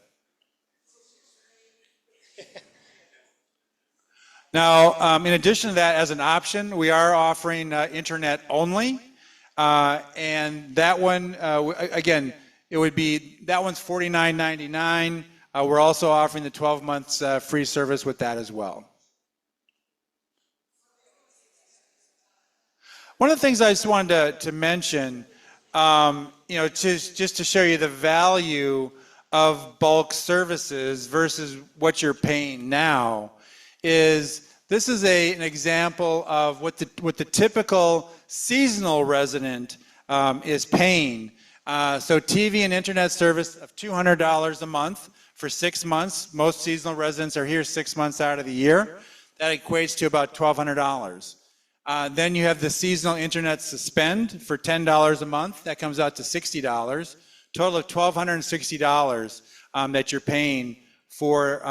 Now, in addition to that, as an option, we are offering internet only. And that one, again, that one's $49.99. We're also offering the 12 months free service with that as well. One of the things I just wanted to mention, just to show you the value of bulk services versus what you're paying now, is this is an example of what the typical seasonal resident is paying. So TV and internet service of $200 a month for 6 months. Most seasonal residents are here 6 months out of the year. That equates to about $1,200. Then you have the seasonal internet suspend for $10 a month. That comes out to $60. Total of $1,260 that you're paying for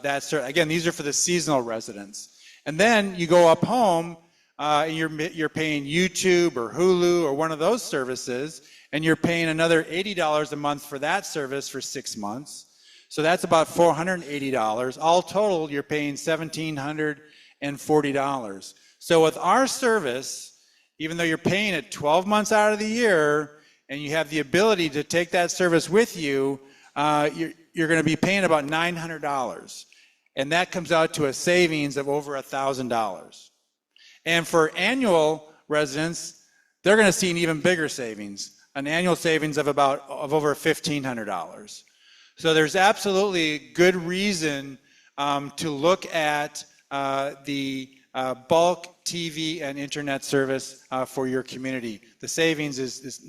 that. Again, these are for the seasonal residents. And then you go up home, and you're paying YouTube or Hulu or one of those services, and you're paying another $80 a month for that service for 6 months. So that's about $480. All total, you're paying $1,740. So with our service, even though you're paying it 12 months out of the year, and you have the ability to take that service with you, you're going to be paying about $900. And that comes out to a savings of over $1,000. And for annual residents, they're going to see an even bigger savings, an annual savings of over $1,500. So there's absolutely good reason to look at the bulk TV and internet service for your community. The savings is it's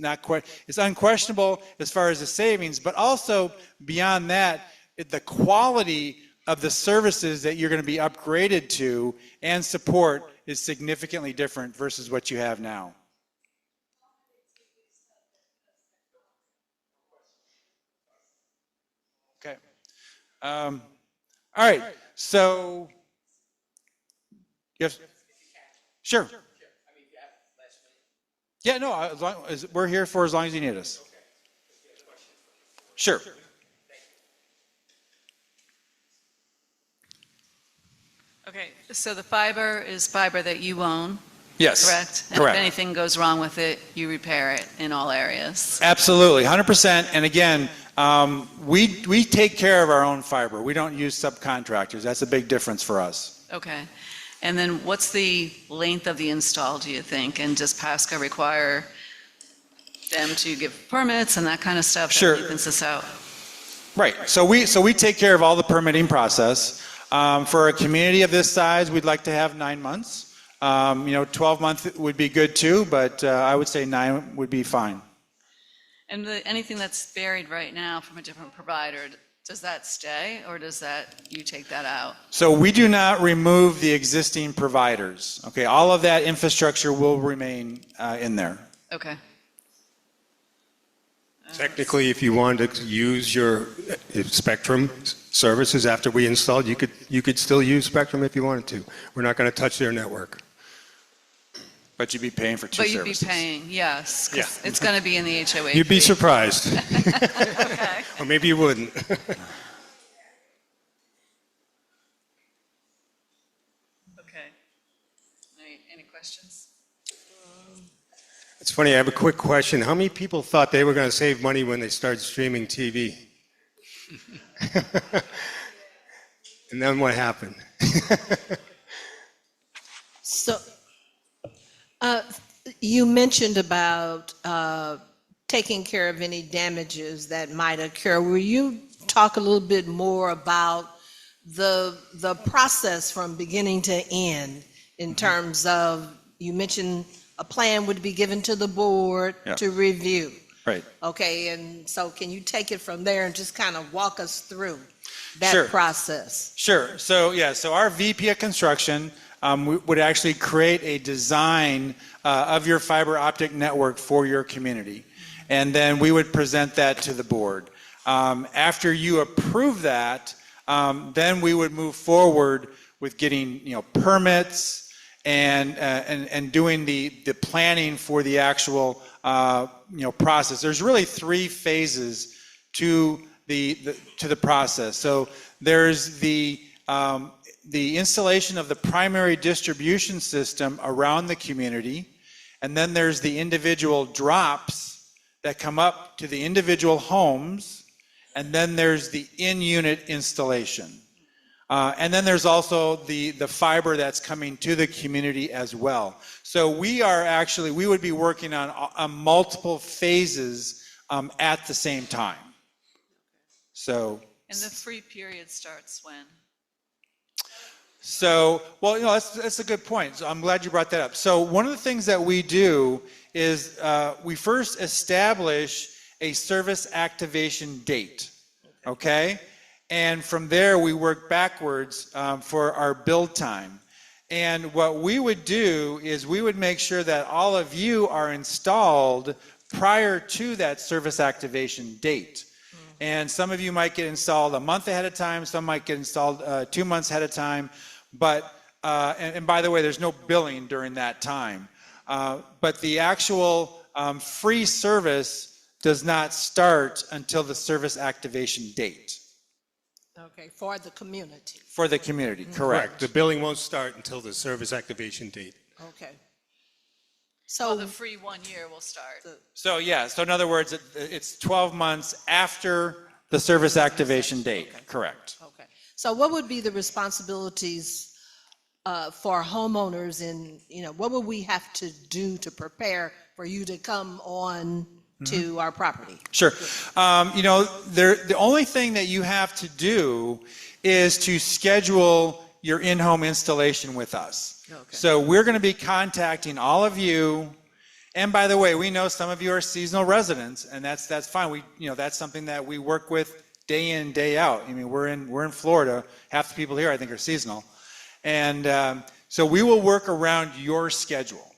unquestionable as far as the savings, but also beyond that, the quality of the services that you're going to be upgraded to and support is significantly different versus what you have now. Okay. All right. So, yes. Sure. Yeah, no, as long as we're here for as long as you need us. Sure. Okay, so the fiber is fiber that you own, Yes. correct? And Correct. if anything goes wrong with it, you repair it in all areas. Absolutely, 100%. And again, we take care of our own fiber. We don't use subcontractors. That's a big difference for us. Okay. And then what's the length of the install, do you think? And does PASCA require them to give permits and that kind of stuff? Sure. That evens this out? Right. So we take care of all the permitting process. For a community of this size, we'd like to have 9 months. 12 months would be good too, but I would say 9 would be fine. And anything that's buried right now from a different provider, does that stay or does you take that out? So we do not remove the existing providers. Okay, all of that infrastructure will remain in there. Okay. Technically, if you wanted to use your Spectrum services after we installed, you could still use Spectrum if you wanted to. We're not going to touch their network. But you'd be paying for two But services. you'd be paying, yes, 'cause Yeah. it's going to be in the HOA. You'd be fee. surprised. Okay. Or maybe you wouldn't. Okay. Any questions? It's funny, I have a quick question. How many people thought they were going to save money when they started streaming TV? And then what happened? So, you mentioned about taking care of any damages that might occur. Will you talk a little bit more about the process from beginning to end in terms of, you mentioned a plan would be given to the board Yeah. to review. Right. Okay, and so can you take it from there and just kind of walk us through that Sure. process? Sure. So our VP of construction would actually create a design of your fiber optic network for your community. And then we would present that to the board. After you approve that, then we would move forward with getting, permits and doing the planning for the actual, process. There's really 3 phases to the process. So there's the installation of the primary distribution system around the community, and then there's the individual drops that come up to the individual homes, and then there's the in-unit installation. And then there's also the fiber that's coming to the community as well. So we would be working on multiple phases at the same time. So. And the free period starts when? So, well, that's a good point. So I'm glad you brought that up. So one of the things that we do is we first establish a service activation date, okay? And from there, we work backwards for our build time. And what we would do is we would make sure that all of you are installed prior to that service activation date. And some of you might get installed a month ahead of time, some might get installed 2 months ahead of time. But, and by the way, there's no billing during that time. But the actual free service does not start until the service activation date. Okay, for the community. For the community, correct. The billing won't start until the service activation date. Okay. So So the free 1 year will start. So in other words, it's 12 months after the service activation date, correct. Okay. So what would be the responsibilities for homeowners, and, what would we have to do to prepare for you to come on to our property? Sure. The only thing that you have to do is to schedule your in-home installation with us. Okay. So we're going to be contacting all of you. And by the way, we know some of you are seasonal residents, and that's fine. That's something that we work with day in, day out. I mean, we're in Florida. Half the people here, I think, are seasonal. And so we will work around your schedule.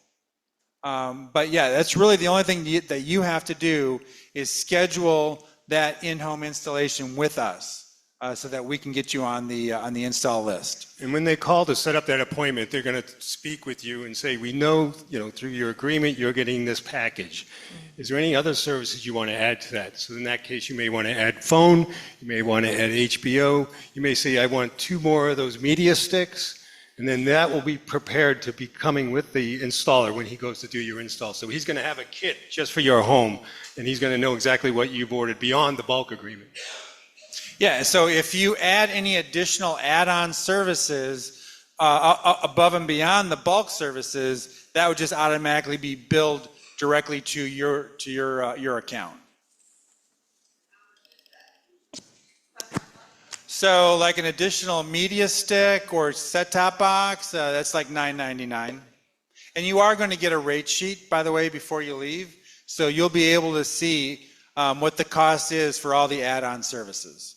But that's really the only thing that you have to do is schedule that in-home installation with us so that we can get you on the install list. And when they call to set up that appointment, they're going to speak with you and say, we know, through your agreement, you're getting this package. Is there any other services you want to add to that? So in that case, you may want to add phone, you may want to add HBO, you may say, I want 2 more of those media sticks, and then that will be prepared to be coming with the installer when he goes to do your install. So he's going to have a kit just for your home, and he's going to know exactly what you've ordered beyond the bulk agreement. Yeah, so if you add any additional add-on services above and beyond the bulk services, that would just automatically be billed directly to your account. So like an additional media stick or set-top box, that's like $9.99. And you are going to get a rate sheet, by the way, before you leave. So you'll be able to see what the cost is for all the add-on services.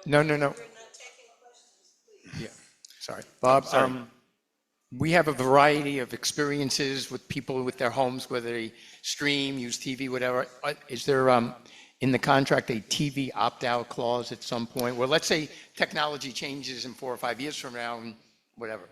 No. Yeah, sorry. Bob, we have a variety of experiences with people with their homes, whether they stream, use TV, whatever. Is there in the contract a TV opt-out clause at some point? Well, let's say technology changes in 4 or 5 years from now and whatever.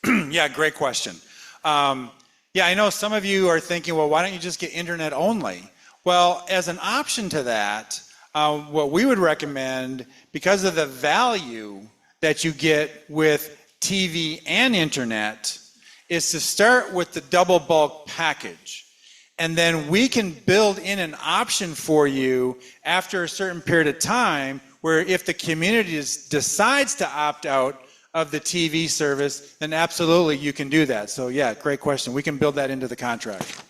Yeah, great question. I know some of you are thinking, well, why don't you just get internet only? Well, as an option to that, what we would recommend, because of the value that you get with TV and internet, is to start with the double bulk package. And then we can build in an option for you after a certain period of time where if the community decides to opt out of the TV service, then absolutely you can do that. So yeah, great question. We can build that into the contract.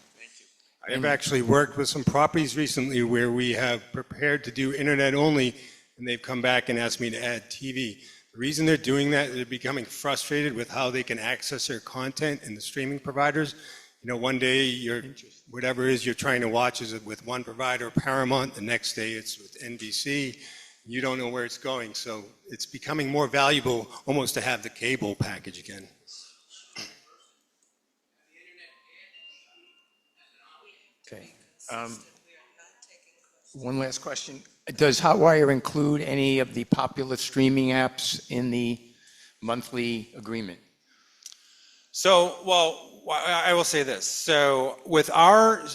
I have actually worked with some properties recently where we have prepared to do internet only, and they've come back and asked me to add TV. The reason they're doing that is they're becoming frustrated with how they can access their content and the streaming providers. You know, one day whatever it is you're trying to watch is with one provider, Paramount, the next day it's with NBC. You don't know where it's going, so it's becoming more valuable almost to have the cable package again. Okay. One last question. Does Hotwire include any of the popular streaming apps in the monthly agreement? So, well, I will say this. So with our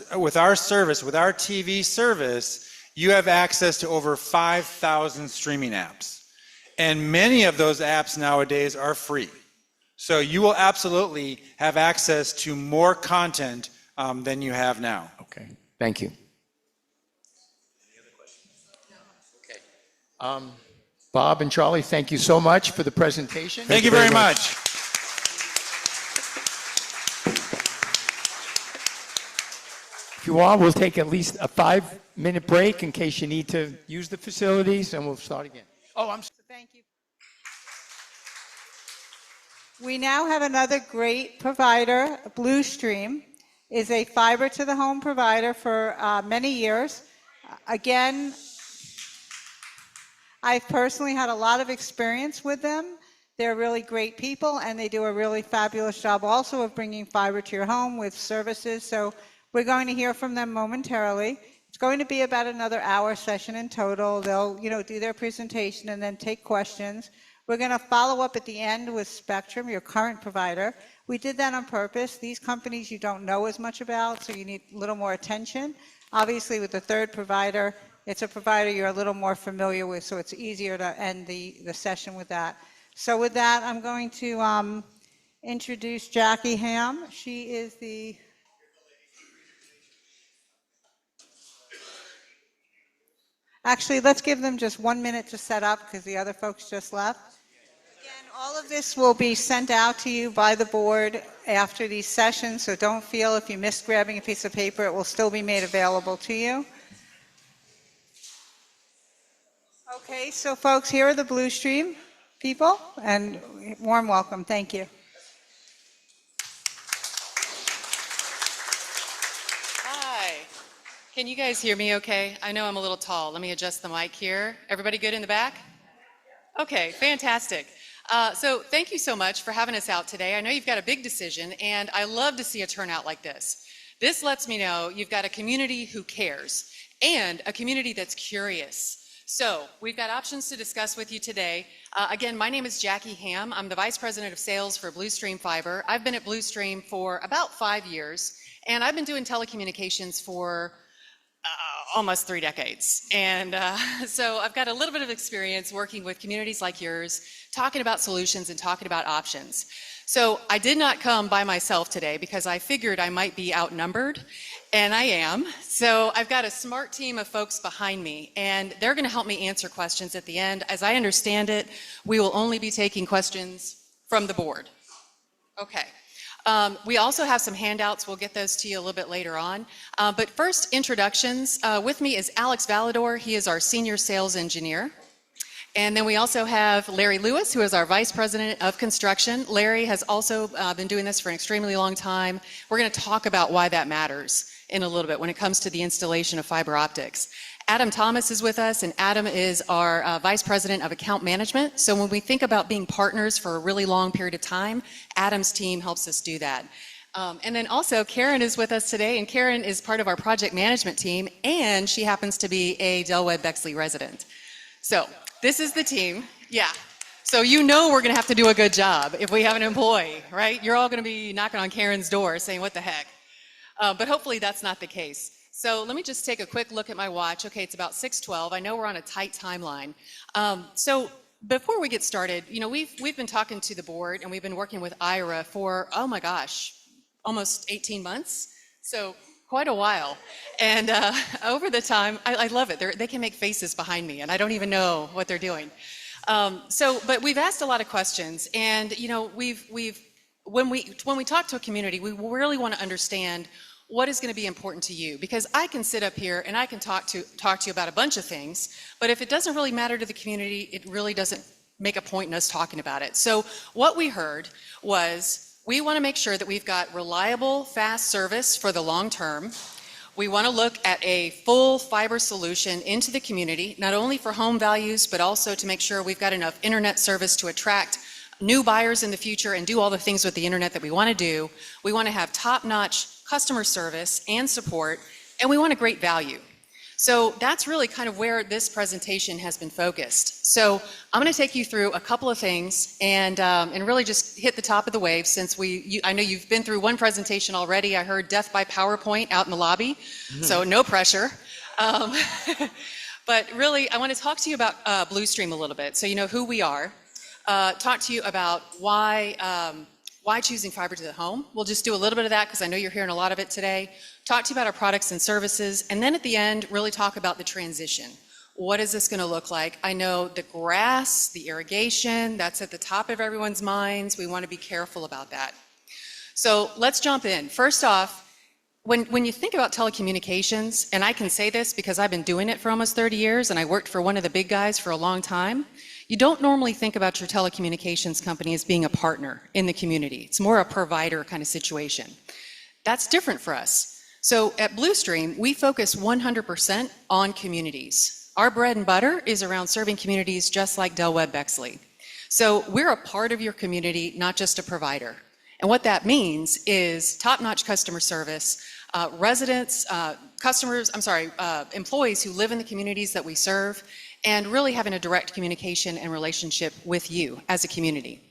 service, with our TV service, you have access to over 5,000 streaming apps. And many of those apps nowadays are free. So you will absolutely have access to more content than you have now. Okay, thank you. Any other questions? Okay. Bob and Charlie, thank you so much for the presentation. Thank you very much. If you want, we'll take at least a 5-minute break in case you need to use the facilities, and we'll start again. Oh, I'm sorry. Thank you. We now have another great provider. Blue Stream is a fiber to the home provider for many years. Again, I've personally had a lot of experience with them. They're really great people, and they do a really fabulous job also of bringing fiber to your home with services. So we're going to hear from them momentarily. It's going to be about another hour session in total. They'll, do their presentation and then take questions. We're going to follow up at the end with Spectrum, your current provider. We did that on purpose. These companies you don't know as much about, so you need a little more attention. Obviously, with the third provider, it's a provider you're a little more familiar with, so it's easier to end the session with that. So with that, I'm going to introduce Jackie Ham. She is the... Actually, let's give them just 1 minute to set up because the other folks just left. Again, all of this will be sent out to you by the board after these sessions, so don't feel if you missed grabbing a piece of paper, it will still be made available to you. Okay, so folks, here are the Blue Stream people, and warm welcome. Thank you. Hi. Can you guys hear me okay? I know I'm a little tall. Let me adjust the mic here. Everybody good in the back? Okay, fantastic. So thank you so much for having us out today. I know you've got a big decision, and I love to see a turnout like this. This lets me know you've got a community who cares and a community that's curious. So we've got options to discuss with you today. Again, my name is Jackie Ham. I'm the Vice President of Sales for Blue Stream Fiber. I've been at Blue Stream for about 5 years, and I've been doing telecommunications for almost 3 decades. And so I've got a little bit of experience working with communities like yours, talking about solutions and talking about options. So I did not come by myself today because I figured I might be outnumbered, and I am. So I've got a smart team of folks behind me, and they're going to help me answer questions at the end. As I understand it, we will only be taking questions from the board. Okay. We also have some handouts. We'll get those to you a little bit later on. But first, introductions. With me is Alex Valador. He is our Senior Sales Engineer. And then we also have Larry Lewis, who is our Vice President of Construction. Larry has also been doing this for an extremely long time. We're going to talk about why that matters in a little bit when it comes to the installation of fiber optics. Adam Thomas is with us, and Adam is our Vice President of Account Management. So when we think about being partners for a really long period of time, Adam's team helps us do that. And then also Karen is with us today, and Karen is part of our project management team, and she happens to be a Webb Bexley resident. So this is the team. Yeah. So you know we're going to have to do a good job if we have an employee, right? You're all going to be knocking on Karen's door saying, what the heck? But hopefully that's not the case. So let me just take a quick look at my watch. Okay, it's about 6:12. I know we're on a tight timeline. So before we get started, we've been talking to the board and we've been working with IRA for, oh my gosh, almost 18 months. So quite a while. And over the time, I love it. They can make faces behind me and I don't even know what they're doing. But we've asked a lot of questions and, when we talk to a community, we really want to understand what is going to be important to you, because I can sit up here and I can talk to you about a bunch of things, but if it doesn't really matter to the community, it really doesn't make a point in us talking about it. So what we heard was we want to make sure that we've got reliable, fast service for the long term. We want to look at a full fiber solution into the community, not only for home values, but also to make sure we've got enough internet service to attract new buyers in the future and do all the things with the internet that we want to do. We want to have top-notch customer service and support, and we want a great value. So that's really kind of where this presentation has been focused. So I'm going to take you through a couple of things and really just hit the top of the wave, since I know you've been through one presentation already. I heard death by PowerPoint out in the lobby, so no pressure. But really, I want to talk to you about Bluestream a little bit, so you know who we are. Talk to you about why choosing fiber to the home. We'll just do a little bit of that because I know you're hearing a lot of it today. Talk to you about our products and services, and then at the end, really talk about the transition. What is this going to look like? I know the grass, the irrigation, that's at the top of everyone's minds. We want to be careful about that. So let's jump in. First off, when you think about telecommunications, and I can say this because I've been doing it for almost 30 years and I worked for one of the big guys for a long time, you don't normally think about your telecommunications company as being a partner in the community. It's more a provider kind of situation. That's different for us. So at Bluestream, we focus 100% on communities. Our bread and butter is around serving communities just like Webb Bexley. So we're a part of your community, not just a provider. And what that means is top-notch customer service, employees who live in the communities that we serve, and really having a direct communication and relationship with you as a community.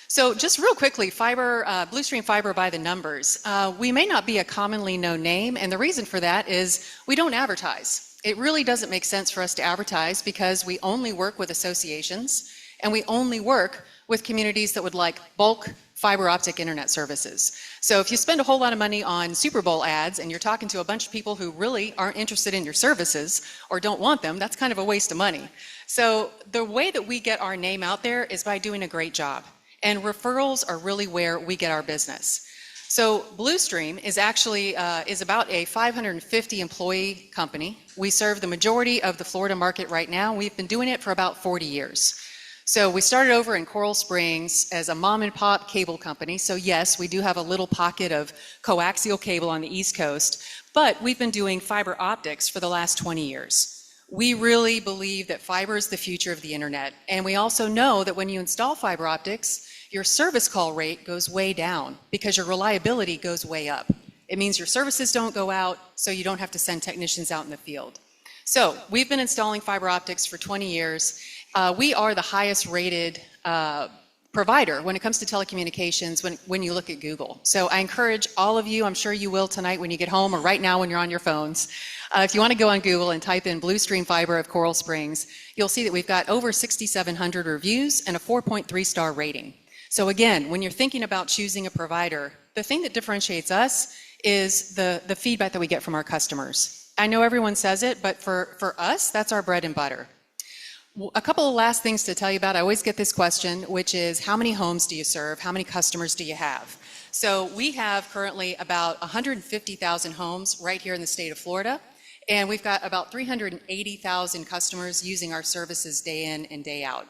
So just real quickly, Bluestream Fiber by the numbers. We may not be a commonly known name, and the reason for that is we don't advertise. It really doesn't make sense for us to advertise because we only work with associations, and we only work with communities that would like bulk fiber optic internet services. So if you spend a whole lot of money on Super Bowl ads and you're talking to a bunch of people who really aren't interested in your services or don't want them, that's kind of a waste of money. So the way that we get our name out there is by doing a great job. And referrals are really where we get our business. So Bluestream is actually is about a 550 employee company. We serve the majority of the Florida market right now. We've been doing it for about 40 years. So we started over in Coral Springs as a mom and pop cable company. So yes, we do have a little pocket of coaxial cable on the East Coast, but we've been doing fiber optics for the last 20 years. We really believe that fiber is the future of the internet. And we also know that when you install fiber optics, your service call rate goes way down because your reliability goes way up. It means your services don't go out, so you don't have to send technicians out in the field. So we've been installing fiber optics for 20 years. We are the highest rated provider when it comes to telecommunications when you look at Google. So I encourage all of you, I'm sure you will tonight when you get home or right now when you're on your phones, if you want to go on Google and type in Bluestream Fiber of Coral Springs, you'll see that we've got over 6,700 reviews and a 4.3 star rating. So again, when you're thinking about choosing a provider, the thing that differentiates us is the feedback that we get from our customers. I know everyone says it, but for us, that's our bread and butter. A couple of last things to tell you about. I always get this question, which is how many homes do you serve? How many customers do you have? So we have currently about 150,000 homes right here in the state of Florida, and we've got about 380,000 customers using our services day in and day out.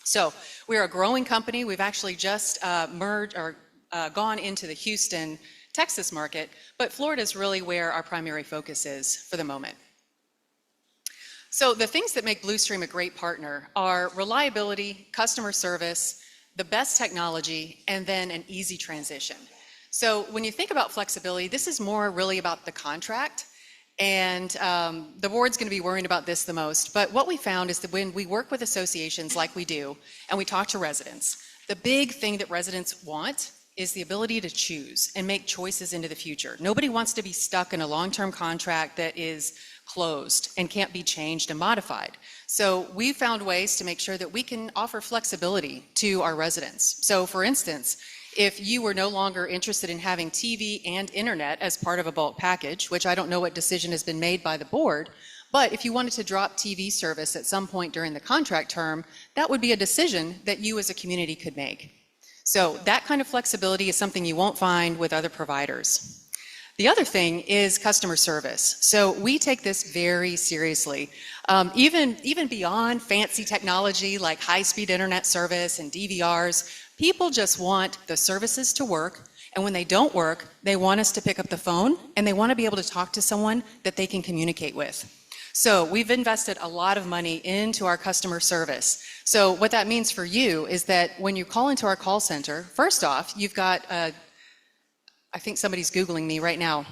So we're a growing company. We've actually just gone into the Houston, Texas market, but Florida is really where our primary focus is for the moment. So the things that make Bluestream a great partner are reliability, customer service, the best technology, and then an easy transition. So when you think about flexibility, this is more really about the contract, and the board's going to be worrying about this the most. But what we found is that when we work with associations like we do, and we talk to residents, the big thing that residents want is the ability to choose and make choices into the future. Nobody wants to be stuck in a long-term contract that is closed and can't be changed and modified. So we found ways to make sure that we can offer flexibility to our residents. So for instance, if you were no longer interested in having TV and internet as part of a bulk package, which I don't know what decision has been made by the board, but if you wanted to drop TV service at some point during the contract term, that would be a decision that you as a community could make. So that kind of flexibility is something you won't find with other providers. The other thing is customer service. So we take this very seriously. Even beyond fancy technology like high-speed internet service and DVRs, people just want the services to work, and when they don't work, they want us to pick up the phone, and they want to be able to talk to someone that they can communicate with. So we've invested a lot of money into our customer service. So what that means for you is that when you call into our call center, first off, you've got I think somebody's Googling me right now.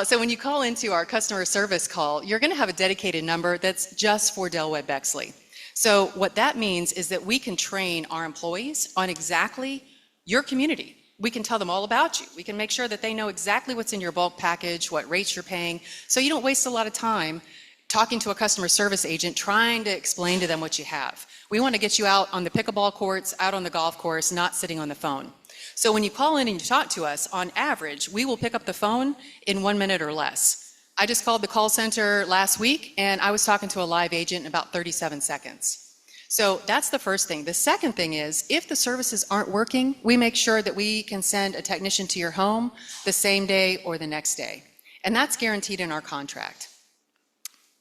So when you call into our customer service call, you're going to have a dedicated number that's just for Dell Webb Bexley. So what that means is that we can train our employees on exactly your community. We can tell them all about you. We can make sure that they know exactly what's in your bulk package, what rates you're paying, so you don't waste a lot of time talking to a customer service agent trying to explain to them what you have. We want to get you out on the pickleball courts, out on the golf course, not sitting on the phone. So when you call in and you talk to us, on average, we will pick up the phone in 1 minute or less. I just called the call center last week, and I was talking to a live agent in about 37 seconds. So that's the first thing. The second thing is, if the services aren't working, we make sure that we can send a technician to your home the same day or the next day. And that's guaranteed in our contract.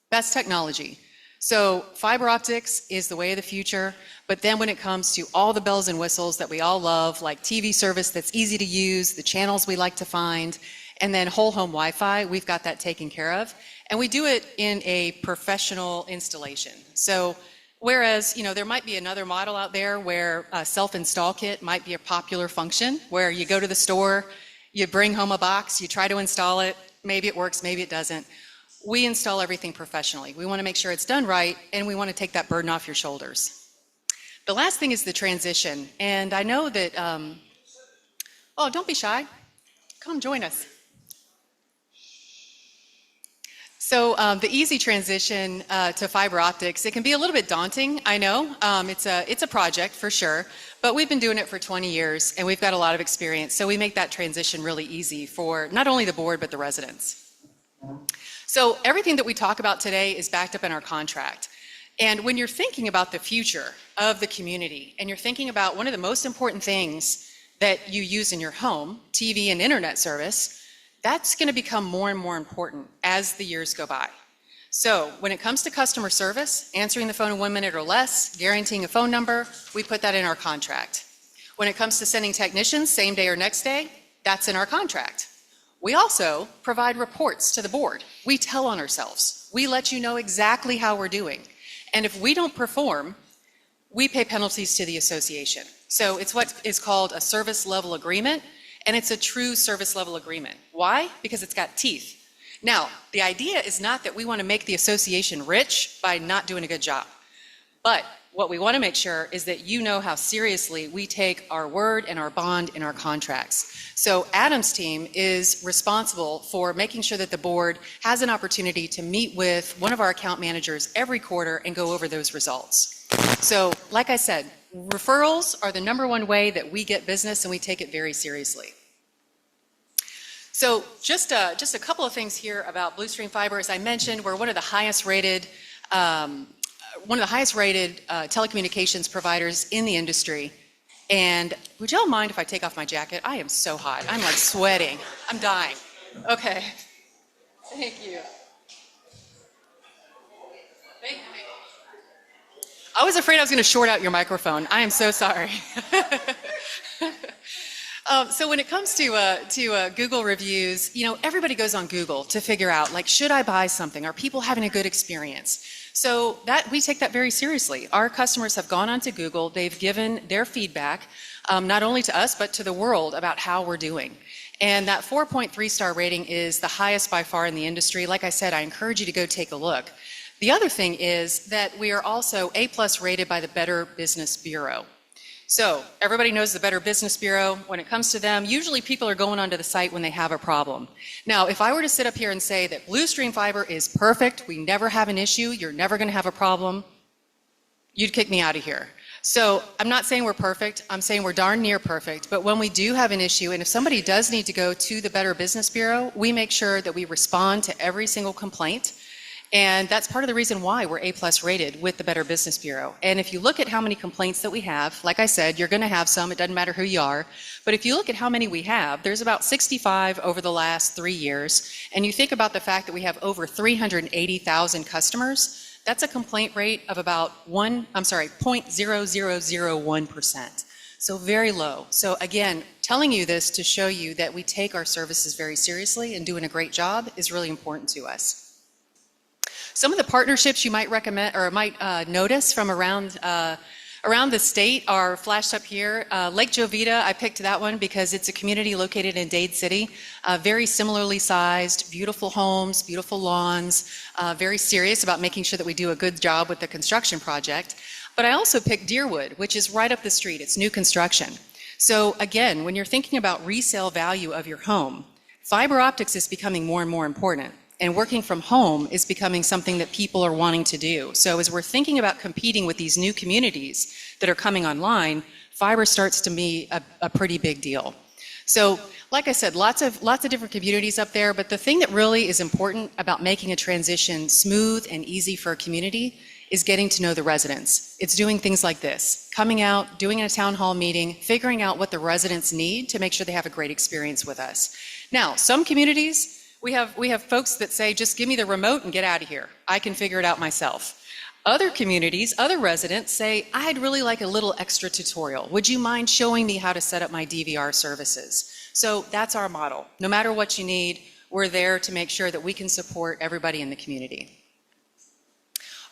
Best technology. So fiber optics is the way of the future, but then when it comes to all the bells and whistles that we all love, like TV service that's easy to use, the channels we like to find, and then whole home Wi-Fi, we've got that taken care of. And we do it in a professional installation. So whereas, there might be another model out there where a self-install kit might be a popular function, where you go to the store, you bring home a box, you try to install it, maybe it works, maybe it doesn't. We install everything professionally. We want to make sure it's done right, and we want to take that burden off your shoulders. The last thing is the transition. And I know that, don't be shy. Come join us. So the easy transition to fiber optics, it can be a little bit daunting, I know. It's a project for sure, but we've been doing it for 20 years, and we've got a lot of experience. So we make that transition really easy for not only the board, but the residents. So everything that we talk about today is backed up in our contract. And when you're thinking about the future of the community, and you're thinking about one of the most important things that you use in your home, TV and internet service, that's going to become more and more important as the years go by. So when it comes to customer service, answering the phone in 1 minute or less, guaranteeing a phone number, we put that in our contract. When it comes to sending technicians same day or next day, that's in our contract. We also provide reports to the board. We tell on ourselves. We let you know exactly how we're doing. And if we don't perform, we pay penalties to the association. So it's what is called a service level agreement, and it's a true service level agreement. Why? Because it's got teeth. Now, the idea is not that we want to make the association rich by not doing a good job. But what we want to make sure is that you know how seriously we take our word and our bond in our contracts. So Adam's team is responsible for making sure that the board has an opportunity to meet with one of our account managers every quarter and go over those results. So like I said, referrals are the number one way that we get business, and we take it very seriously. So just a couple of things here about Blue Stream Fiber. As I mentioned, we're one of the highest rated telecommunications providers in the industry. And would y'all mind if I take off my jacket? I am so hot. I'm like sweating. I'm dying. Okay. Thank you. I was afraid I was going to short out your microphone. I am so sorry. So when it comes to Google reviews, everybody goes on Google to figure out, like, should I buy something? Are people having a good experience? So we take that very seriously. Our customers have gone onto Google. They've given their feedback, not only to us, but to the world about how we're doing. And that 4.3 star rating is the highest by far in the industry. Like I said, I encourage you to go take a look. The other thing is that we are also A+ rated by the Better Business Bureau. So everybody knows the Better Business Bureau. When it comes to them, usually people are going onto the site when they have a problem. Now, if I were to sit up here and say that Blue Stream Fiber is perfect, we never have an issue, you're never going to have a problem, you'd kick me out of here. So I'm not saying we're perfect, I'm saying we're darn near perfect, but when we do have an issue, and if somebody does need to go to the Better Business Bureau, we make sure that we respond to every single complaint. And that's part of the reason why we're A+ rated with the Better Business Bureau. And if you look at how many complaints that we have, like I said, you're going to have some, it doesn't matter who you are. But if you look at how many we have, there's about 65 over the last 3 years. And you think about the fact that we have over 380,000 customers, that's a complaint rate of about 0.0001%. So very low. So again, telling you this to show you that we take our services very seriously and doing a great job is really important to us. Some of the partnerships you might recommend or might notice from around the state are flashed up here. Lake Jovita, I picked that one because it's a community located in Dade City, very similarly sized, beautiful homes, beautiful lawns, very serious about making sure that we do a good job with the construction project. But I also picked Deerwood, which is right up the street. It's new construction. So again, when you're thinking about resale value of your home, fiber optics is becoming more and more important. And working from home is becoming something that people are wanting to do. So as we're thinking about competing with these new communities that are coming online, fiber starts to be a pretty big deal. So like I said, lots of different communities up there, but the thing that really is important about making a transition smooth and easy for a community is getting to know the residents. It's doing things like this, coming out, doing a town hall meeting, figuring out what the residents need to make sure they have a great experience with us. Now, some communities, we have folks that say, just give me the remote and get out of here. I can figure it out myself. Other communities, other residents say, I'd really like a little extra tutorial. Would you mind showing me how to set up my DVR services? So that's our model. No matter what you need, we're there to make sure that we can support everybody in the community.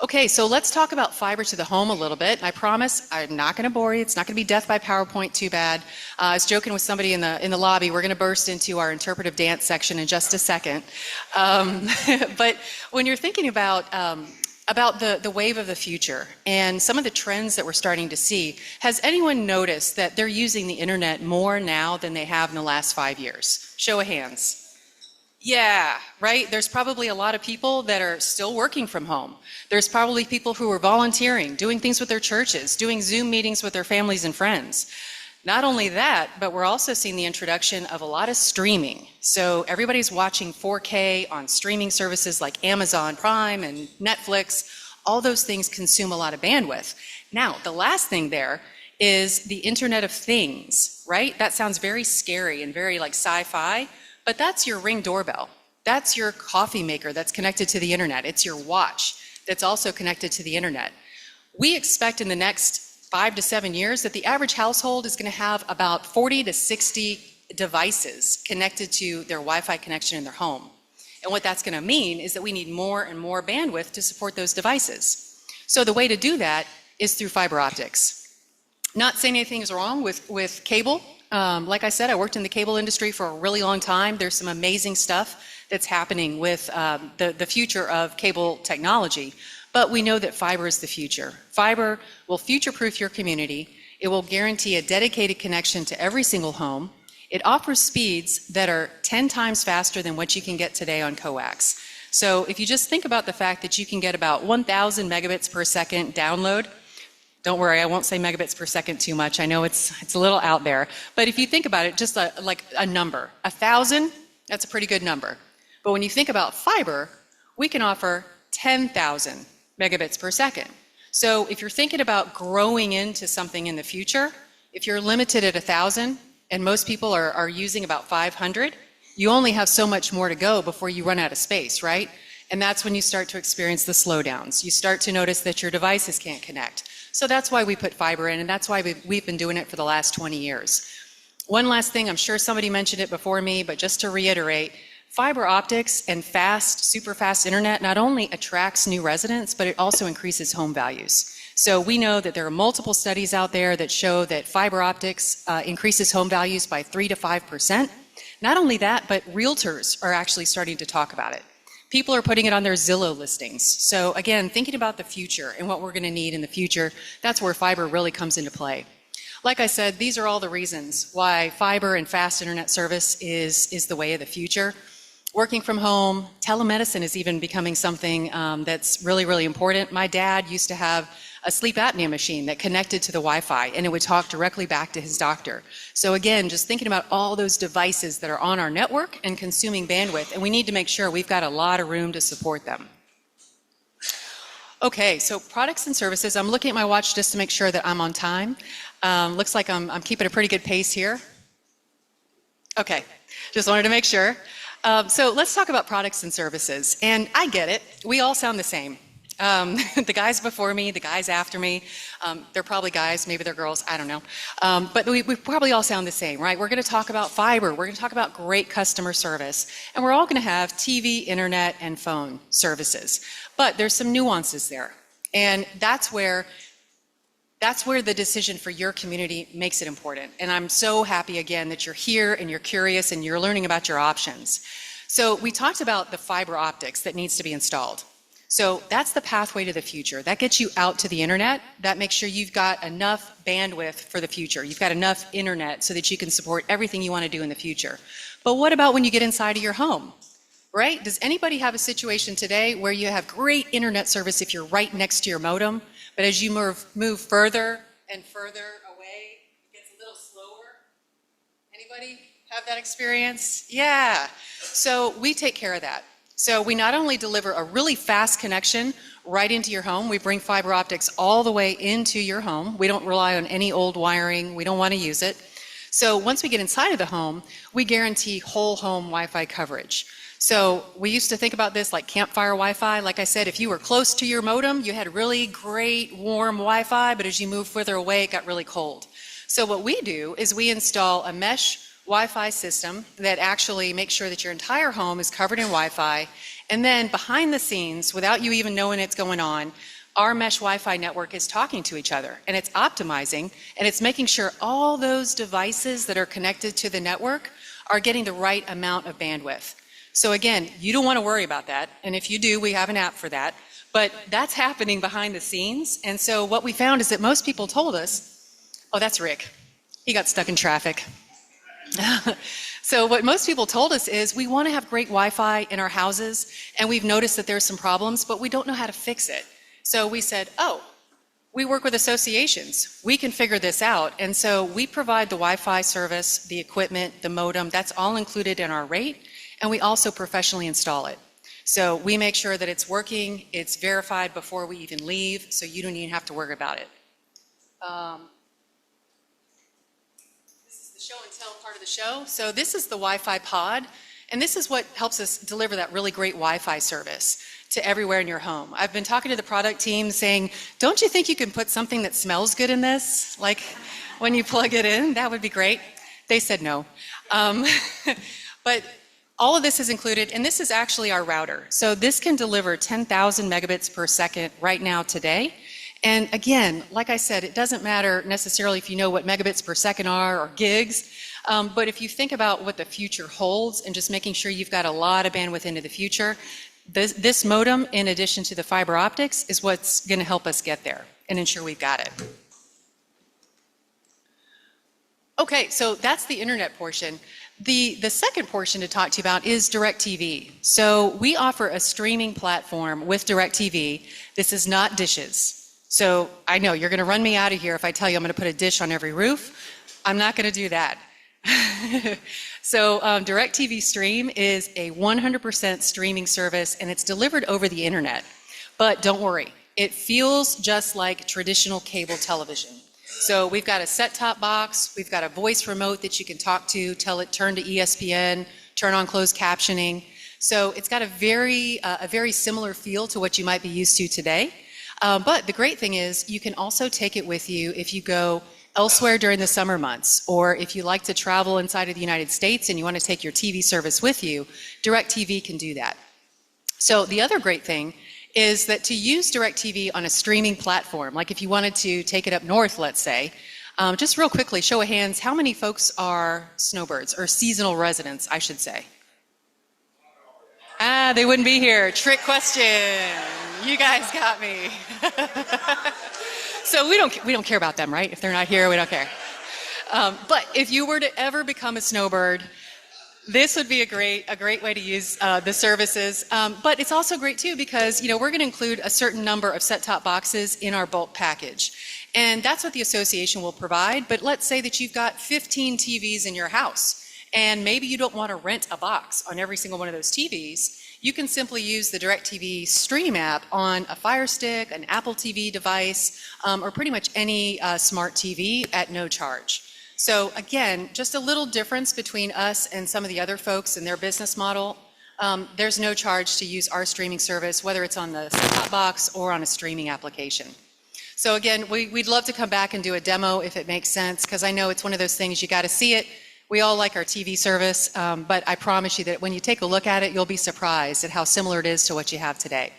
Okay, so let's talk about fiber to the home a little bit. I promise I'm not going to bore you. It's not going to be death by PowerPoint too bad. I was joking with somebody in the lobby. We're going to burst into our interpretive dance section in just a second. But when you're thinking about the wave of the future and some of the trends that we're starting to see, has anyone noticed that they're using the internet more now than they have in the last 5 years? Show of hands. Yeah, right? There's probably a lot of people that are still working from home. There's probably people who are volunteering, doing things with their churches, doing Zoom meetings with their families and friends. Not only that, but we're also seeing the introduction of a lot of streaming. So everybody's watching 4K on streaming services like Amazon Prime and Netflix. All those things consume a lot of bandwidth. Now, the last thing there is the Internet of Things, right? That sounds very scary and very like sci-fi. But that's your Ring doorbell. That's your coffee maker that's connected to the internet. It's your watch that's also connected to the internet. We expect in the next 5 to 7 years that the average household is going to have about 40 to 60 devices connected to their Wi-Fi connection in their home. And what that's going to mean is that we need more and more bandwidth to support those devices. So the way to do that is through fiber optics. Not saying anything is wrong with cable. Like I said, I worked in the cable industry for a really long time. There's some amazing stuff that's happening with the future of cable technology. But we know that fiber is the future. Fiber will future-proof your community. It will guarantee a dedicated connection to every single home. It offers speeds that are 10 times faster than what you can get today on coax. So if you just think about the fact that you can get about 1,000 megabits per second download, don't worry, I won't say megabits per second too much. I know it's a little out there. But if you think about it, just like a number, 1,000, that's a pretty good number. But when you think about fiber, we can offer 10,000 megabits per second. So if you're thinking about growing into something in the future, if you're limited at 1,000 and most people are using about 500, you only have so much more to go before you run out of space, right? And that's when you start to experience the slowdowns. You start to notice that your devices can't connect. So that's why we put fiber in, and that's why we've been doing it for the last 20 years. One last thing, I'm sure somebody mentioned it before me, but just to reiterate, fiber optics and fast, super fast internet not only attracts new residents, but it also increases home values. So we know that there are multiple studies out there that show that fiber optics increases home values by 3 to 5%. Not only that, but realtors are actually starting to talk about it. People are putting it on their Zillow listings. So again, thinking about the future and what we're going to need in the future, that's where fiber really comes into play. Like I said, these are all the reasons why fiber and fast internet service is the way of the future. Working from home, telemedicine is even becoming something that's really, really important. My dad used to have a sleep apnea machine that connected to the Wi-Fi, and it would talk directly back to his doctor. So again, just thinking about all those devices that are on our network and consuming bandwidth, and we need to make sure we've got a lot of room to support them. Okay, so products and services. I'm looking at my watch just to make sure that I'm on time. Looks like I'm keeping a pretty good pace here. Okay, just wanted to make sure. So let's talk about products and services. And I get it. We all sound the same. The guys before me, the guys after me, they're probably guys, maybe they're girls, I don't know. But we probably all sound the same, right? We're going to talk about fiber. We're going to talk about great customer service. And we're all going to have TV, internet, and phone services. But there's some nuances there. And that's where the decision for your community makes it important. And I'm so happy again that you're here and you're curious and you're learning about your options. So we talked about the fiber optics that needs to be installed. So that's the pathway to the future. That gets you out to the internet. That makes sure you've got enough bandwidth for the future. You've got enough internet so that you can support everything you want to do in the future. But what about when you get inside of your home? Right? Does anybody have a situation today where you have great internet service if you're right next to your modem, but as you move further and further away, it gets a little slower? Anybody have that experience? Yeah. So we take care of that. So we not only deliver a really fast connection right into your home, we bring fiber optics all the way into your home. We don't rely on any old wiring. We don't want to use it. So once we get inside of the home, we guarantee whole home Wi-Fi coverage. So we used to think about this like campfire Wi-Fi. Like I said, if you were close to your modem, you had really great warm Wi-Fi, but as you move further away, it got really cold. So what we do is we install a mesh Wi-Fi system that actually makes sure that your entire home is covered in Wi-Fi. And then behind the scenes, without you even knowing it's going on, our mesh Wi-Fi network is talking to each other and it's optimizing and it's making sure all those devices that are connected to the network are getting the right amount of bandwidth. So again, you don't want to worry about that. And if you do, we have an app for that. But that's happening behind the scenes. And so what we found is that most people told us, oh, that's Rick. He got stuck in traffic. So what most people told us is we want to have great Wi-Fi in our houses, and we've noticed that there's some problems, but we don't know how to fix it. So we said, oh, we work with associations. We can figure this out. And so we provide the Wi-Fi service, the equipment, the modem. That's all included in our rate, and we also professionally install it. So we make sure that it's working, it's verified before we even leave, so you don't even have to worry about it. Show and tell part of the show. So this is the Wi-Fi pod, and this is what helps us deliver that really great Wi-Fi service to everywhere in your home. I've been talking to the product team saying, don't you think you can put something that smells good in this? Like when you plug it in, that would be great. They said no. But all of this is included, and this is actually our router. So this can deliver 10,000 megabits per second right now today. And again, like I said, it doesn't matter necessarily if you know what megabits per second are or gigs, but if you think about what the future holds and just making sure you've got a lot of bandwidth into the future, this modem, in addition to the fiber optics, is what's going to help us get there and ensure we've got it. Okay, so that's the internet portion. The second portion to talk to you about is DirecTV. So we offer a streaming platform with DirecTV. This is not dishes. So I know you're going to run me out of here if I tell you I'm going to put a dish on every roof. I'm not going to do that. So DirecTV Stream is a 100% streaming service, and it's delivered over the internet. But don't worry, it feels just like traditional cable television. So we've got a set-top box, we've got a voice remote that you can talk to, tell it turn to ESPN, turn on closed captioning. So it's got a very similar feel to what you might be used to today. But the great thing is you can also take it with you if you go elsewhere during the summer months, or if you like to travel inside of the United States and you want to take your TV service with you, DirecTV can do that. So the other great thing is that to use DirecTV on a streaming platform, like if you wanted to take it up north, let's say, just real quickly, show of hands, how many folks are snowbirds, or seasonal residents, I should say? They wouldn't be here. Trick question. You guys got me. So we don't care about them, right? If they're not here, we don't care. But if you were to ever become a snowbird, this would be a great way to use the services. But it's also great too because we're going to include a certain number of set-top boxes in our bulk package. And that's what the association will provide. But let's say that you've got 15 TVs in your house, and maybe you don't want to rent a box on every single one of those TVs. You can simply use the DirecTV Stream app on a Fire Stick, an Apple TV device, or pretty much any smart TV at no charge. So again, just a little difference between us and some of the other folks in their business model. There's no charge to use our streaming service, whether it's on the set-top box or on a streaming application. So again, we'd love to come back and do a demo if it makes sense, because I know it's one of those things you got to see it. We all like our TV service, but I promise you that when you take a look at it, you'll be surprised at how similar it is to what you have today.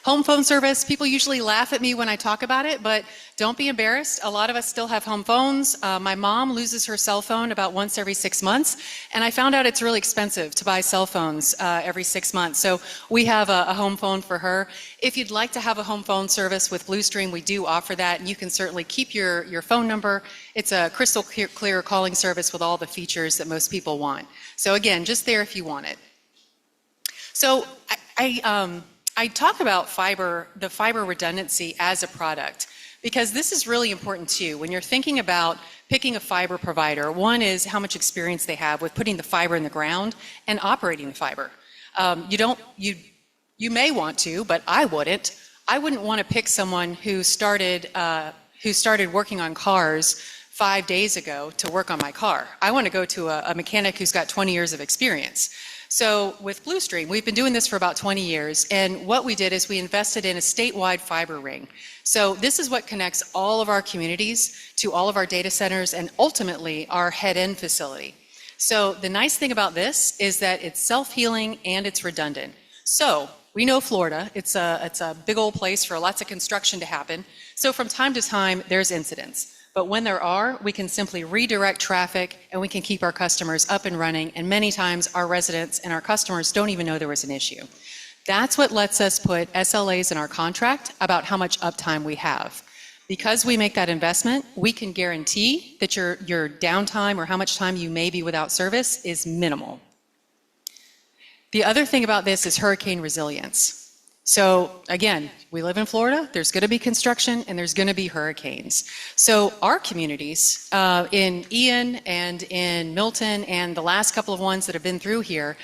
Home phone service, people usually laugh at me when I talk about it, but don't be embarrassed. A lot of us still have home phones. My mom loses her cell phone about once every 6 months, and I found out it's really expensive to buy cell phones every 6 months. So we have a home phone for her. If you'd like to have a home phone service with Bluestream, we do offer that, and you can certainly keep your phone number. It's a crystal clear calling service with all the features that most people want. So again, just there if you want it. So I talk about the fiber redundancy as a product, because this is really important too. When you're thinking about picking a fiber provider, one is how much experience they have with putting the fiber in the ground and operating the fiber. You may want to, but I wouldn't. I wouldn't want to pick someone who started working on cars 5 days ago to work on my car. I want to go to a mechanic who's got 20 years of experience. So with Bluestream, we've been doing this for about 20 years, and what we did is we invested in a statewide fiber ring. So this is what connects all of our communities to all of our data centers and ultimately our head-end facility. So the nice thing about this is that it's self-healing and it's redundant. So we know Florida, it's a big old place for lots of construction to happen. So from time to time, there's incidents. But when there are, we can simply redirect traffic and we can keep our customers up and running. And many times our residents and our customers don't even know there was an issue. That's what lets us put SLAs in our contract about how much uptime we have. Because we make that investment, we can guarantee that your downtime or how much time you may be without service is minimal. The other thing about this is hurricane resilience. So again, we live in Florida, there's going to be construction and there's going to be hurricanes. So our communities in Ian and in Milton and the last couple of ones that have been through here,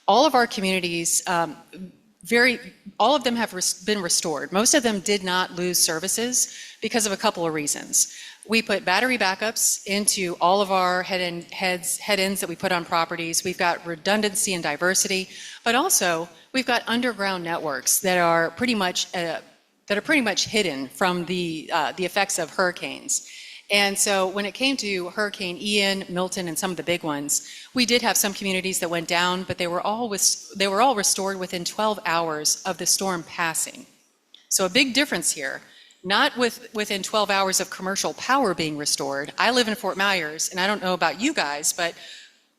all of our communities, all of them have been restored. Most of them did not lose services because of a couple of reasons. We put battery backups into all of our head-ends that we put on properties. We've got redundancy and diversity, but also we've got underground networks that are pretty much hidden from the effects of hurricanes. And so when it came to Hurricane Ian, Milton, and some of the big ones, we did have some communities that went down, but they were all restored within 12 hours of the storm passing. So a big difference here. Not within 12 hours of commercial power being restored. I live in Fort Myers, and I don't know about you guys, but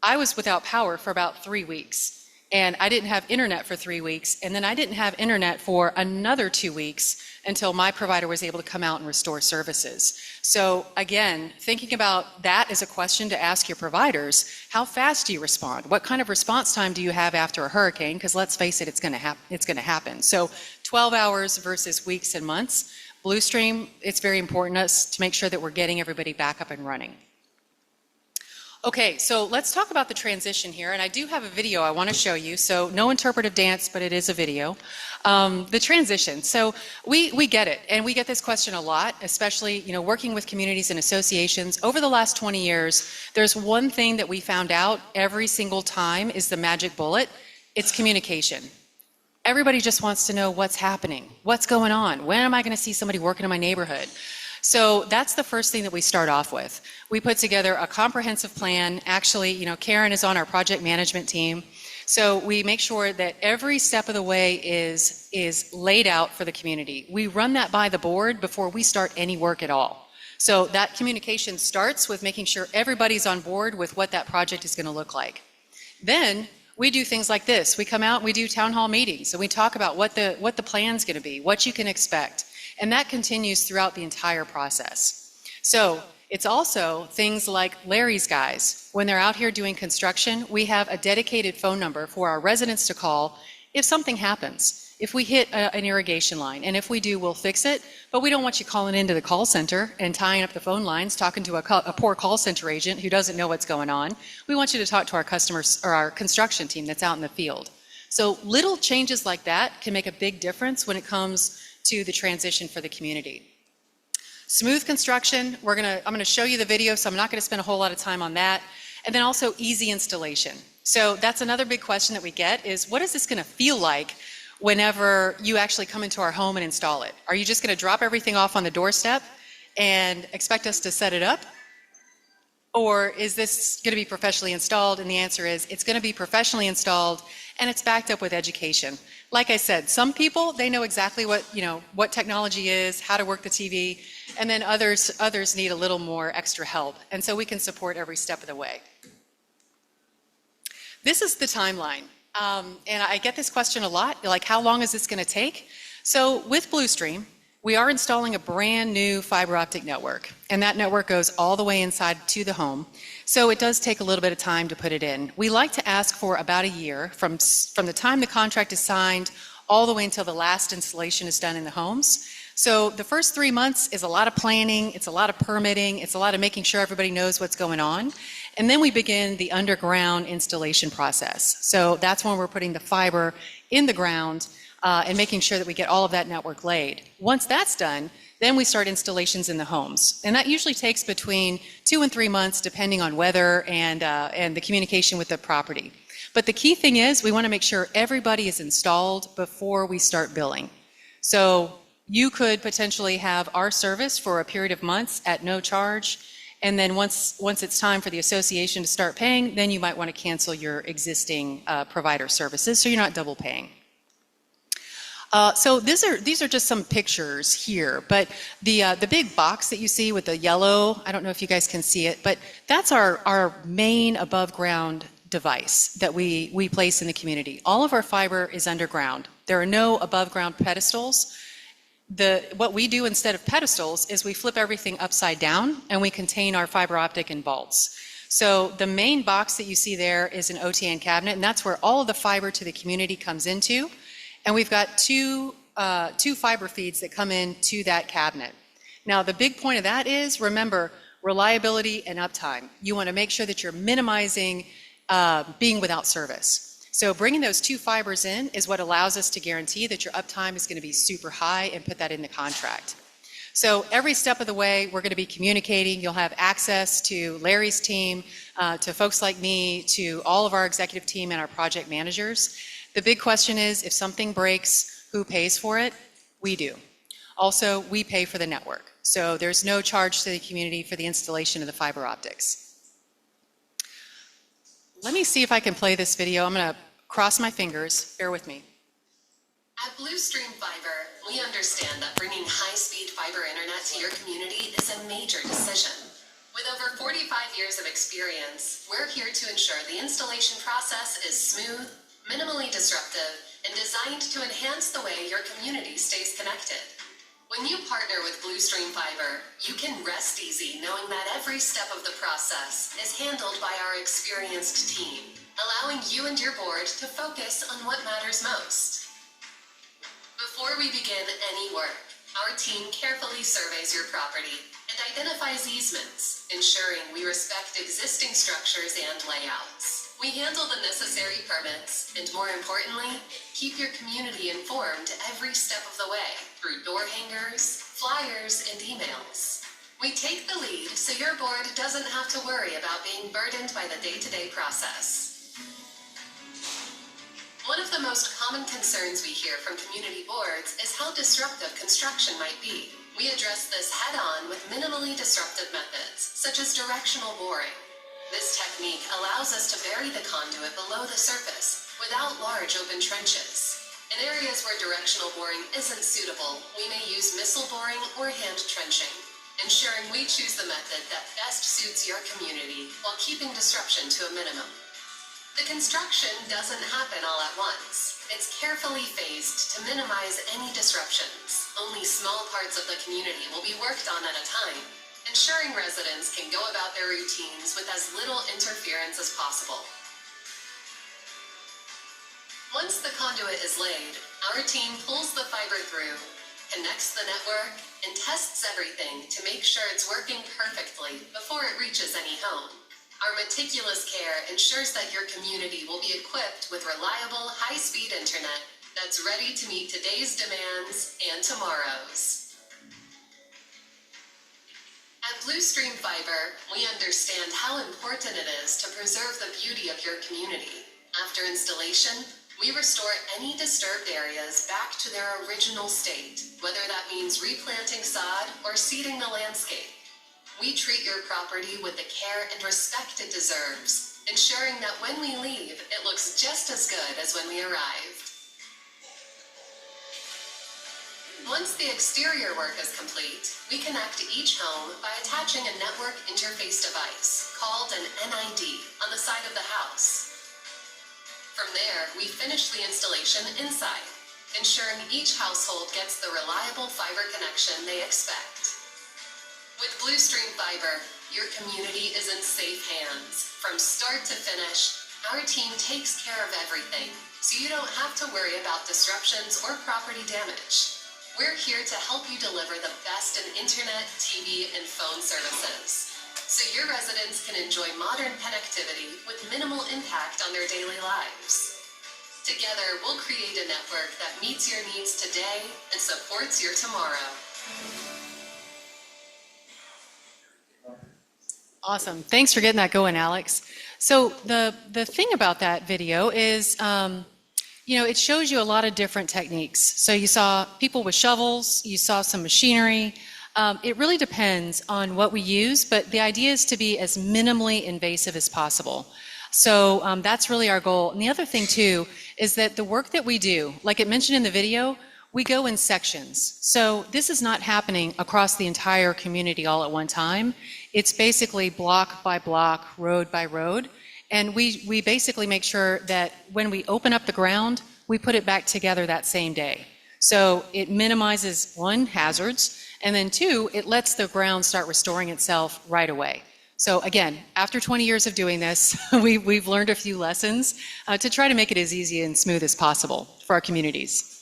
I was without power for about 3 weeks. And I didn't have internet for 3 weeks, and then I didn't have internet for another 2 weeks until my provider was able to come out and restore services. So again, thinking about that as a question to ask your providers, how fast do you respond? What kind of response time do you have after a hurricane? Because let's face it, it's going to happen. So 12 hours versus weeks and months. Bluestream, it's very important to us to make sure that we're getting everybody back up and running. Okay, so let's talk about the transition here, and I do have a video I want to show you, so no interpretive dance, but it is a video. The transition, so we get it, and we get this question a lot, especially working with communities and associations. Over the last 20 years, there's one thing that we found out every single time is the magic bullet. It's communication. Everybody just wants to know what's happening, what's going on, when am I going to see somebody working in my neighborhood? So that's the first thing that we start off with. We put together a comprehensive plan. Actually, Karen is on our project management team. So we make sure that every step of the way is laid out for the community. We run that by the board before we start any work at all. So that communication starts with making sure everybody's on board with what that project is going to look like. Then we do things like this. We come out and we do town hall meetings, and we talk about what the plan's going to be, what you can expect. And that continues throughout the entire process. So It's also things like Larry's guys. When they're out here doing construction, we have a dedicated phone number for our residents to call if something happens. If we hit an irrigation line, and if we do, we'll fix it, but we don't want you calling into the call center and tying up the phone lines, talking to a poor call center agent who doesn't know what's going on. We want you to talk to our customers or our construction team that's out in the field. So little changes like that can make a big difference when it comes to the transition for the community. Smooth construction, I'm gonna show you the video, so I'm not gonna spend a whole lot of time on that. And then also easy installation. So that's another big question that we get is, what is this gonna feel like whenever you actually come into our home and install it? Are you just gonna drop everything off on the doorstep and expect us to set it up? Or is this gonna be professionally installed? And the answer is, it's gonna be professionally installed and it's backed up with education. Like I said, some people, they know exactly what technology is, how to work the TV, and then others need a little more extra help. And so we can support every step of the way. This is the timeline. And I get this question a lot, like how long is this going to take? So with Bluestream, we are installing a brand new fiber optic network, and that network goes all the way inside to the home. So it does take a little bit of time to put it in. We like to ask for about a year from the time the contract is signed all the way until the last installation is done in the homes. So the first 3 months is a lot of planning, it's a lot of permitting, it's a lot of making sure everybody knows what's going on. And then we begin the underground installation process. So that's when we're putting the fiber in the ground and making sure that we get all of that network laid. Once that's done, then we start installations in the homes. And that usually takes between 2 and 3 months, depending on weather and the communication with the property. But the key thing is we want to make sure everybody is installed before we start billing. So you could potentially have our service for a period of months at no charge. And then once it's time for the association to start paying, then you might want to cancel your existing provider services so you're not double paying. So these are just some pictures here, but the big box that you see with the yellow, I don't know if you guys can see it, but that's our main above ground device that we place in the community. All of our fiber is underground. There are no above ground pedestals. What we do instead of pedestals is we flip everything upside down and we contain our fiber optic in vaults. So the main box that you see there is an OTN cabinet, and that's where all of the fiber to the community comes into. And we've got two fiber feeds that come into that cabinet. Now, the big point of that is, remember, reliability and uptime. You want to make sure that you're minimizing being without service. So bringing those 2 fibers in is what allows us to guarantee that your uptime is going to be super high and put that in the contract. So every step of the way, we're going to be communicating. You'll have access to Larry's team, to folks like me, to all of our executive team and our project managers. The big question is, if something breaks, who pays for it? We do. Also, we pay for the network. So there's no charge to the community for the installation of the fiber optics. Let me see if I can play this video. I'm going to cross my fingers. Bear with me. At Bluestream Fiber, we understand that bringing high-speed fiber internet to your community is a major decision. With over 45 years of experience, we're here to ensure the installation process is smooth, minimally disruptive, and designed to enhance the way your community stays connected. When you partner with Bluestream Fiber, you can rest easy knowing that every step of the process is handled by our experienced team, allowing you and your board to focus on what matters most. Before we begin any work, our team carefully surveys your property and identifies easements, ensuring we respect existing structures and layouts. We handle the necessary permits and, more importantly, keep your community informed every step of the way through door hangers, flyers, and emails. We take the lead so your board doesn't have to worry about being burdened by the day-to-day process. One of the most common concerns we hear from community boards is how disruptive construction might be. We address this head-on with minimally disruptive methods, such as directional boring. This technique allows us to bury the conduit below the surface without large open trenches. In areas where directional boring isn't suitable, we may use missile boring or hand trenching, ensuring we choose the method that best suits your community while keeping disruption to a minimum. The construction doesn't happen all at once. It's carefully phased to minimize any disruptions. Only small parts of the community will be worked on at a time, ensuring residents can go about their routines with as little interference as possible. Once the conduit is laid, our team pulls the fiber through, connects the network, and tests everything to make sure it's working perfectly before it reaches any home. Our meticulous care ensures that your community will be equipped with reliable, high-speed internet that's ready to meet today's demands and tomorrow's. At Blue Stream Fiber, we understand how important it is to preserve the beauty of your community. After installation, we restore any disturbed areas back to their original state, whether that means replanting sod or seeding the landscape. We treat your property with the care and respect it deserves, ensuring that when we leave, it looks just as good as when we arrived. Once the exterior work is complete, we connect each home by attaching a network interface device called an NID on the side of the house. From there, we finish the installation inside, ensuring each household gets the reliable fiber connection they expect. With Blue Stream Fiber, your community is in safe hands. From start to finish, our team takes care of everything, so you don't have to worry about disruptions or property damage. We're here to help you deliver the best in internet, TV, and phone services, so your residents can enjoy modern connectivity with minimal impact on their daily lives. Together, we'll create a network that meets your needs today and supports your tomorrow. Awesome. Thanks for getting that going, Alex. So the thing about that video is, it shows you a lot of different techniques. So you saw people with shovels, you saw some machinery. It really depends on what we use, but the idea is to be as minimally invasive as possible. So that's really our goal. And the other thing too is that the work that we do, like it mentioned in the video, we go in sections. So this is not happening across the entire community all at one time. It's basically block by block, road by road. And we basically make sure that when we open up the ground, we put it back together that same day. So it minimizes, one, hazards, and then two, it lets the ground start restoring itself right away. So again, after 20 years of doing this, we've learned a few lessons to try to make it as easy and smooth as possible for our communities.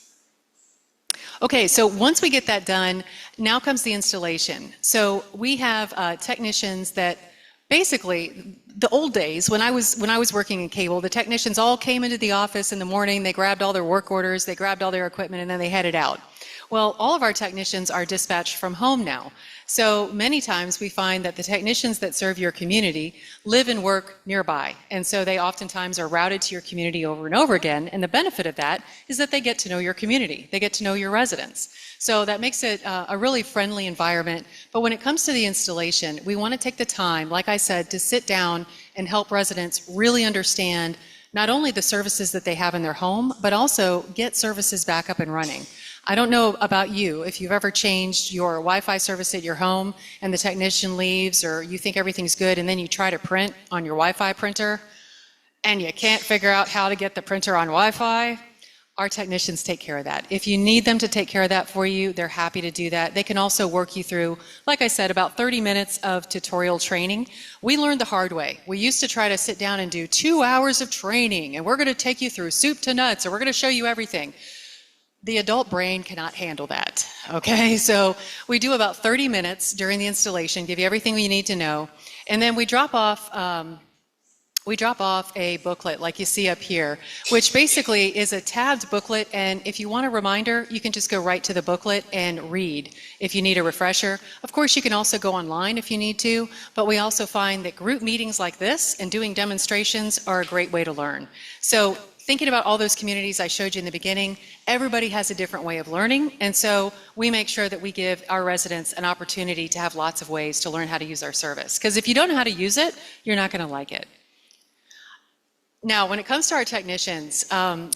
Okay, so once we get that done, now comes the installation. So we have technicians that basically, the old days, when I was working in cable, the technicians all came into the office in the morning, they grabbed all their work orders, they grabbed all their equipment, and then they headed out. Well, all of our technicians are dispatched from home now. So many times we find that the technicians that serve your community live and work nearby. And so they oftentimes are routed to your community over and over again. And the benefit of that is that they get to know your community. They get to know your residents. So that makes it a really friendly environment. But when it comes to the installation, we want to take the time, like I said, to sit down and help residents really understand not only the services that they have in their home, but also get services back up and running. I don't know about you, if you've ever changed your Wi-Fi service at your home and the technician leaves, or you think everything's good and then you try to print on your Wi-Fi printer and you can't figure out how to get the printer on Wi-Fi. Our technicians take care of that. If you need them to take care of that for you, they're happy to do that. They can also work you through, like I said, about 30 minutes of tutorial training. We learned the hard way. We used to try to sit down and do 2 hours of training, and we're going to take you through soup to nuts, or we're going to show you everything. The adult brain cannot handle that, okay? So we do about 30 minutes during the installation, give you everything you need to know, and then we drop off a booklet like you see up here, which basically is a tabbed booklet, and if you want a reminder, you can just go right to the booklet and read if you need a refresher. Of course, you can also go online if you need to, but we also find that group meetings like this and doing demonstrations are a great way to learn. So thinking about all those communities I showed you in the beginning, everybody has a different way of learning, and so we make sure that we give our residents an opportunity to have lots of ways to learn how to use our service. Because if you don't know how to use it, you're not going to like it. Now, when it comes to our technicians,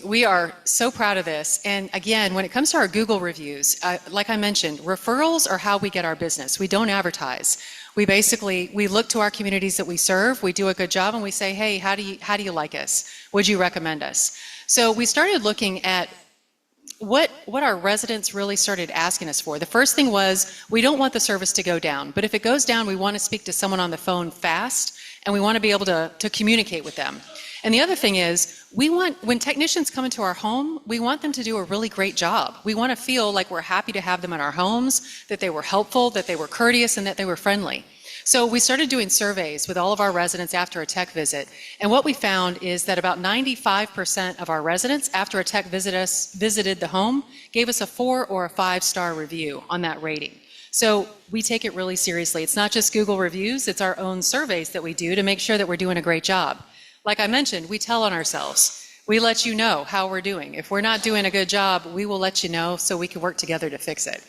we are so proud of this. And again, when it comes to our Google reviews, like I mentioned, referrals are how we get our business. We don't advertise. We look to our communities that we serve, we do a good job, and we say, hey, how do you like us? Would you recommend us? So we started looking at what our residents really started asking us for. The first thing was, we don't want the service to go down, but if it goes down, we want to speak to someone on the phone fast, and we want to be able to communicate with them. And the other thing is, when technicians come into our home, we want them to do a really great job. We want to feel like we're happy to have them in our homes, that they were helpful, that they were courteous, and that they were friendly. So we started doing surveys with all of our residents after a tech visit. And what we found is that about 95% of our residents, after a tech visited the home, gave us a 4 or a 5-star review on that rating. So we take it really seriously. It's not just Google reviews, it's our own surveys that we do to make sure that we're doing a great job. Like I mentioned, we tell on ourselves. We let you know how we're doing. If we're not doing a good job, we will let you know so we can work together to fix it.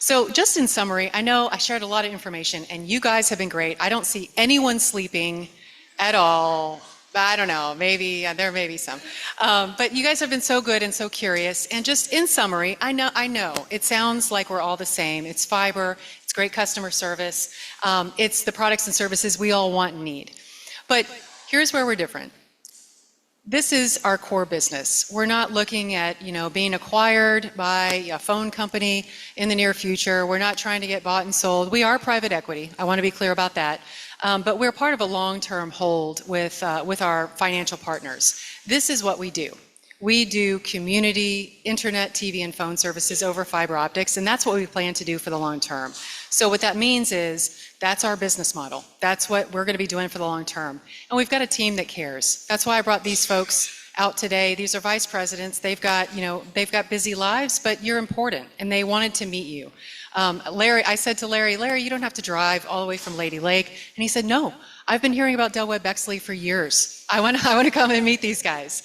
So just in summary, I know I shared a lot of information and you guys have been great. I don't see anyone sleeping at all. I don't know, maybe, there may be some. But you guys have been so good and so curious. And just in summary, I know, it sounds like we're all the same. It's fiber, it's great customer service, it's the products and services we all want and need. But here's where we're different. This is our core business. We're not looking at, being acquired by a phone company in the near future. We're not trying to get bought and sold. We are private equity. I want to be clear about that. But we're part of a long-term hold with our financial partners. This is what we do. We do community internet, TV, and phone services over fiber optics, and that's what we plan to do for the long term. So what that means is that's our business model. That's what we're going to be doing for the long term. And we've got a team that cares. That's why I brought these folks out today. These are vice presidents. They've got busy lives, but you're important, and they wanted to meet you. I said to Larry, you don't have to drive all the way from Lady Lake. And he said, no, I've been hearing about Webb Bexley for years. I want to come and meet these guys.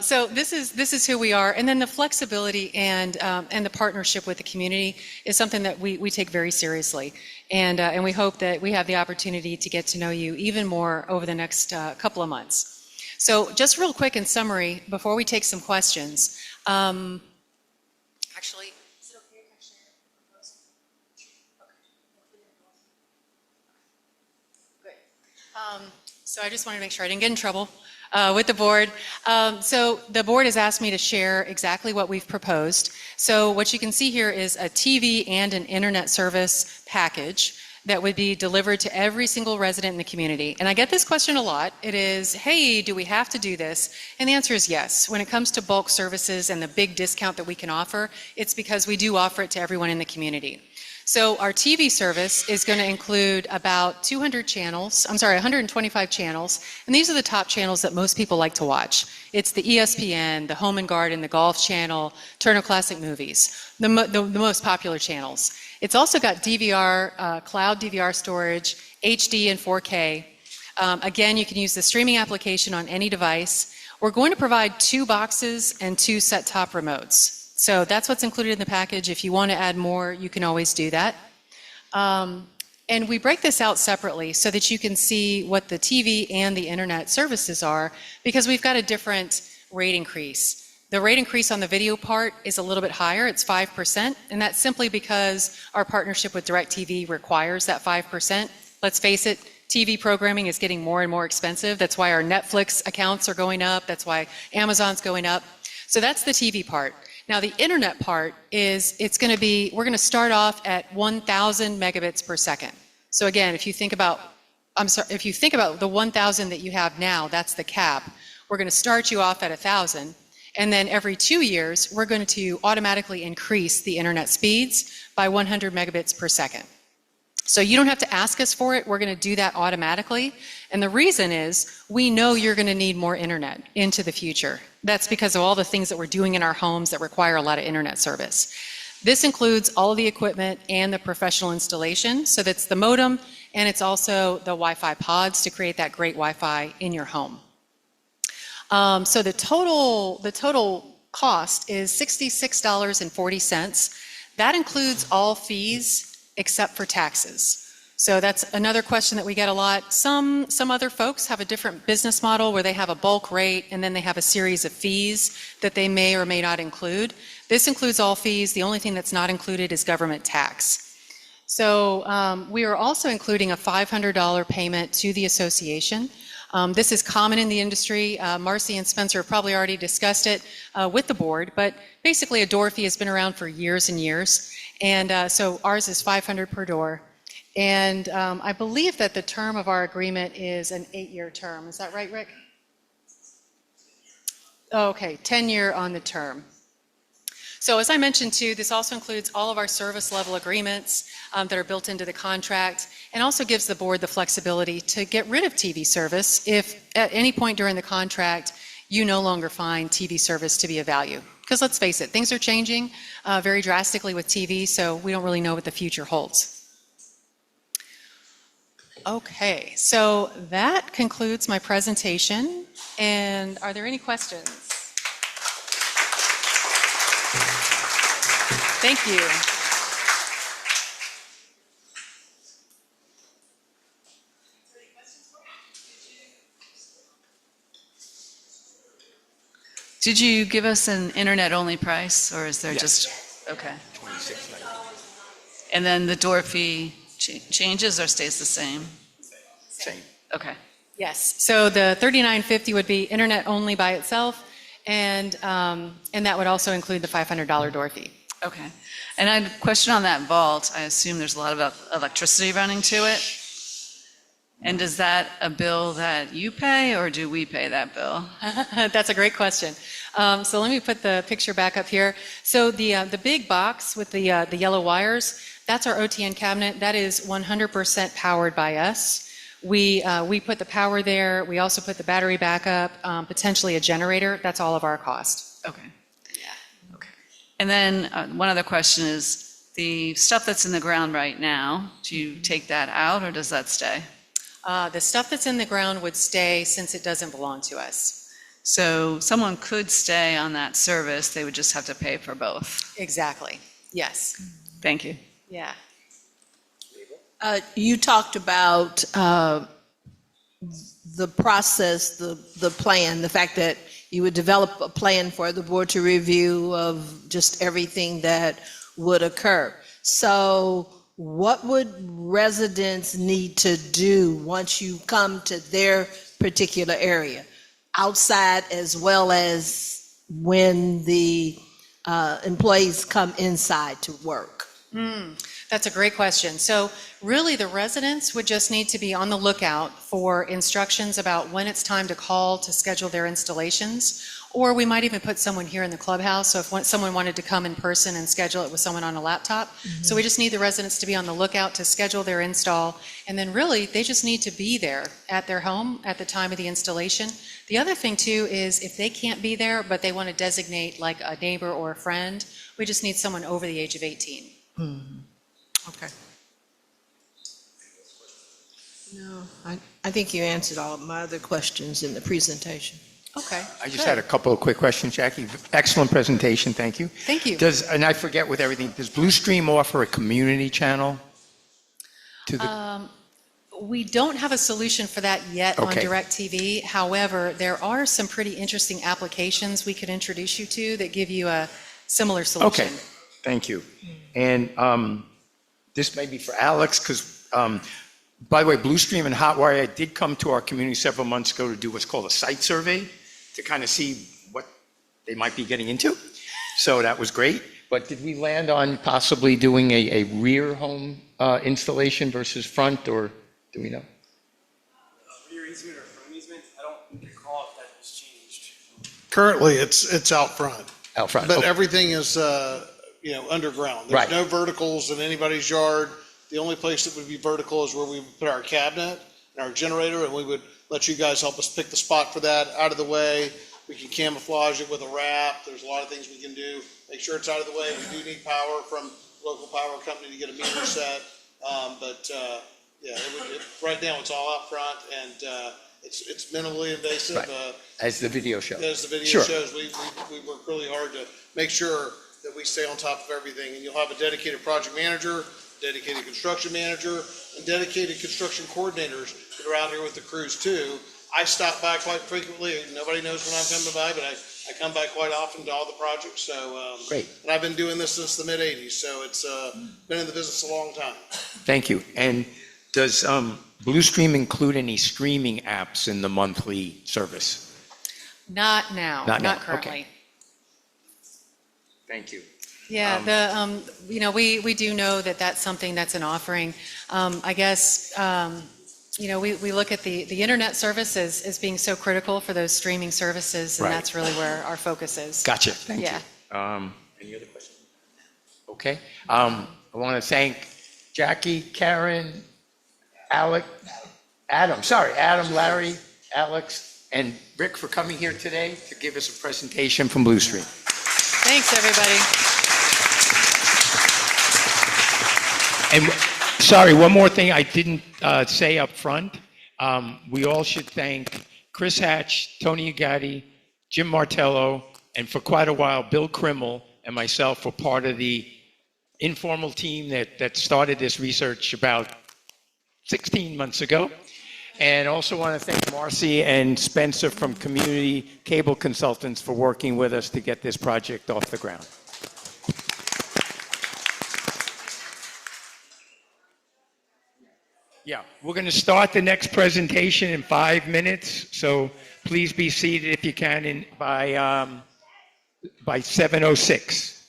So this is who we are. And then the flexibility and the partnership with the community is something that we take very seriously. And we hope that we have the opportunity to get to know you even more over the next couple of months. So just real quick in summary, before we take some questions, actually, so I just wanted to make sure I didn't get in trouble with the board. So the board has asked me to share exactly what we've proposed. So what you can see here is a TV and an internet service package that would be delivered to every single resident in the community. And I get this question a lot. It is, hey, do we have to do this? And the answer is yes. When it comes to bulk services and the big discount that we can offer, it's because we do offer it to everyone in the community. So our TV service is going to include about 125 channels, and these are the top channels that most people like to watch. It's the ESPN, the Home and Garden, the Golf Channel, Turner Classic Movies, the most popular channels. It's also got DVR, cloud DVR storage, HD and 4K. Again, you can use the streaming application on any device. We're going to provide 2 boxes and 2 set-top remotes. So that's what's included in the package. If you want to add more, you can always do that. And we break this out separately so that you can see what the TV and the internet services are, because we've got a different rate increase. The rate increase on the video part is a little bit higher. It's 5%, and that's simply because our partnership with DirecTV requires that 5%. Let's face it, TV programming is getting more and more expensive. That's why our Netflix accounts are going up. That's why Amazon's going up. So that's the TV part. Now the internet part is, we're going to start off at 1,000 megabits per second. So again, if you think about the 1,000 that you have now, that's the cap. We're going to start you off at 1,000, and then every 2 years, we're going to automatically increase the internet speeds by 100 megabits per second. So you don't have to ask us for it. We're going to do that automatically. And the reason is we know you're going to need more internet into the future. That's because of all the things that we're doing in our homes that require a lot of internet service. This includes all of the equipment and the professional installation. So that's the modem, and it's also the Wi-Fi pods to create that great Wi-Fi in your home. So the total cost is $66.40. That includes all fees except for taxes. So that's another question that we get a lot. Some other folks have a different business model where they have a bulk rate and then they have a series of fees that they may or may not include. This includes all fees. The only thing that's not included is government tax. So we are also including a $500 payment to the association. This is common in the industry. Marcy and Spencer have probably already discussed it with the board, but basically a door fee has been around for years and years. And so ours is $500 per door. And I believe that the term of our agreement is an 8-year term. Is that right, Rick? Okay, 10-year on the term. So as I mentioned too, this also includes all of our service level agreements that are built into the contract, and also gives the board the flexibility to get rid of TV service if at any point during the contract you no longer find TV service to be of value. Because let's face it, things are changing very drastically with TV, so we don't really know what the future holds. Okay, so that concludes my presentation. And are there any questions? Thank you. Did you give us an internet-only price, or is there just, okay. And then the door fee changes or stays the same? Same. Okay. Yes, so the $39.50 would be internet only by itself, and that would also include the $500 door fee. Okay. And I had a question on that vault. I assume there's a lot of electricity running to it. And is that a bill that you pay, or do we pay that bill? That's a great question. So let me put the picture back up here. So the big box with the yellow wires, that's our OTN cabinet. That is 100% powered by us. We put the power there. We also put the battery backup, potentially a generator. That's all of our cost. Okay. Yeah. Okay. And then one other question is, the stuff that's in the ground right now, do you take that out or does that stay? The stuff that's in the ground would stay since it doesn't belong to us. So someone could stay on that service, they would just have to pay for both. Exactly. Yes. Thank you. Yeah. You talked about the process, the plan, the fact that you would develop a plan for the board to review of just everything that would occur. So what would residents need to do once you come to their particular area, outside as well as when the employees come inside to work? That's a great question. So really the residents would just need to be on the lookout for instructions about when it's time to call to schedule their installations, or we might even put someone here in the clubhouse. So if someone wanted to come in person and schedule it with someone on a laptop. So we just need the residents to be on the lookout to schedule their install. And then really they just need to be there at their home at the time of the installation. The other thing too is if they can't be there, but they want to designate like a neighbor or a friend, we just need someone over the age of 18. Okay. No, I think you answered all of my other questions in the presentation. Okay. I just had a couple of quick questions, Jackie. Excellent presentation, thank you. Thank you. And I forget with everything, does Bluestream offer a community channel to the? We don't have a solution for that yet on Okay. DirecTV. However, there are some pretty interesting applications we could introduce you to that give you a similar solution. Okay, thank you. And this may be for Alex, because, by the way, Bluestream and Hotwire did come to our community several months ago to do what's called a site survey to kind of see what they might be getting into. So that was great. But did we land on possibly doing a rear home installation versus front, or do we know? Rear easement or front easement? I don't recall if that has changed. Currently, it's out front. Out front, But okay. everything is, underground. Right. There's no verticals in anybody's yard. The only place that would be vertical is where we would put our cabinet and our generator, and we would let you guys help us pick the spot for that out of the way. We can camouflage it with a wrap. There's a lot of things we can do. Make sure it's out of the way. We do need power from local power company to get a meter set. Right now it's all out front, and it's minimally invasive. Right. As the video shows. As the video Sure. shows, we work really hard to make sure that we stay on top of everything. And you'll have a dedicated project manager, dedicated construction manager, and dedicated construction coordinators that are out here with the crews too. I stop by quite frequently. Nobody knows when I'm coming by, but I come by quite often to all the projects. So Great. And I've been doing this since the mid-'80s, so it's been in the business a long time. Thank you. And does Bluestream include any streaming apps in the monthly service? Not now, Not now, not currently. okay. Thank you. Yeah, we do know that that's something that's an offering. I guess, we look at the internet service as being so critical for those streaming services, and Right. that's really where our focus is. Gotcha, thank you. Yeah. Any other questions? Okay, I want to thank Jackie, Karen, Adam, Larry, Alex, and Rick for coming here today to give us a presentation from Bluestream. Thanks, everybody. And sorry, one more thing I didn't say up front. We all should thank Chris Hatch, Tony Agatti, Jim Martello, and for quite a while, Bill Krimmel and myself were part of the informal team that started this research about 16 months ago. And also want to thank Marcy and Spencer from Community Cable Consultants for working with us to get this project off the ground. Yeah, we're going to start the next presentation in 5 minutes, so please be seated if you can by 7:06.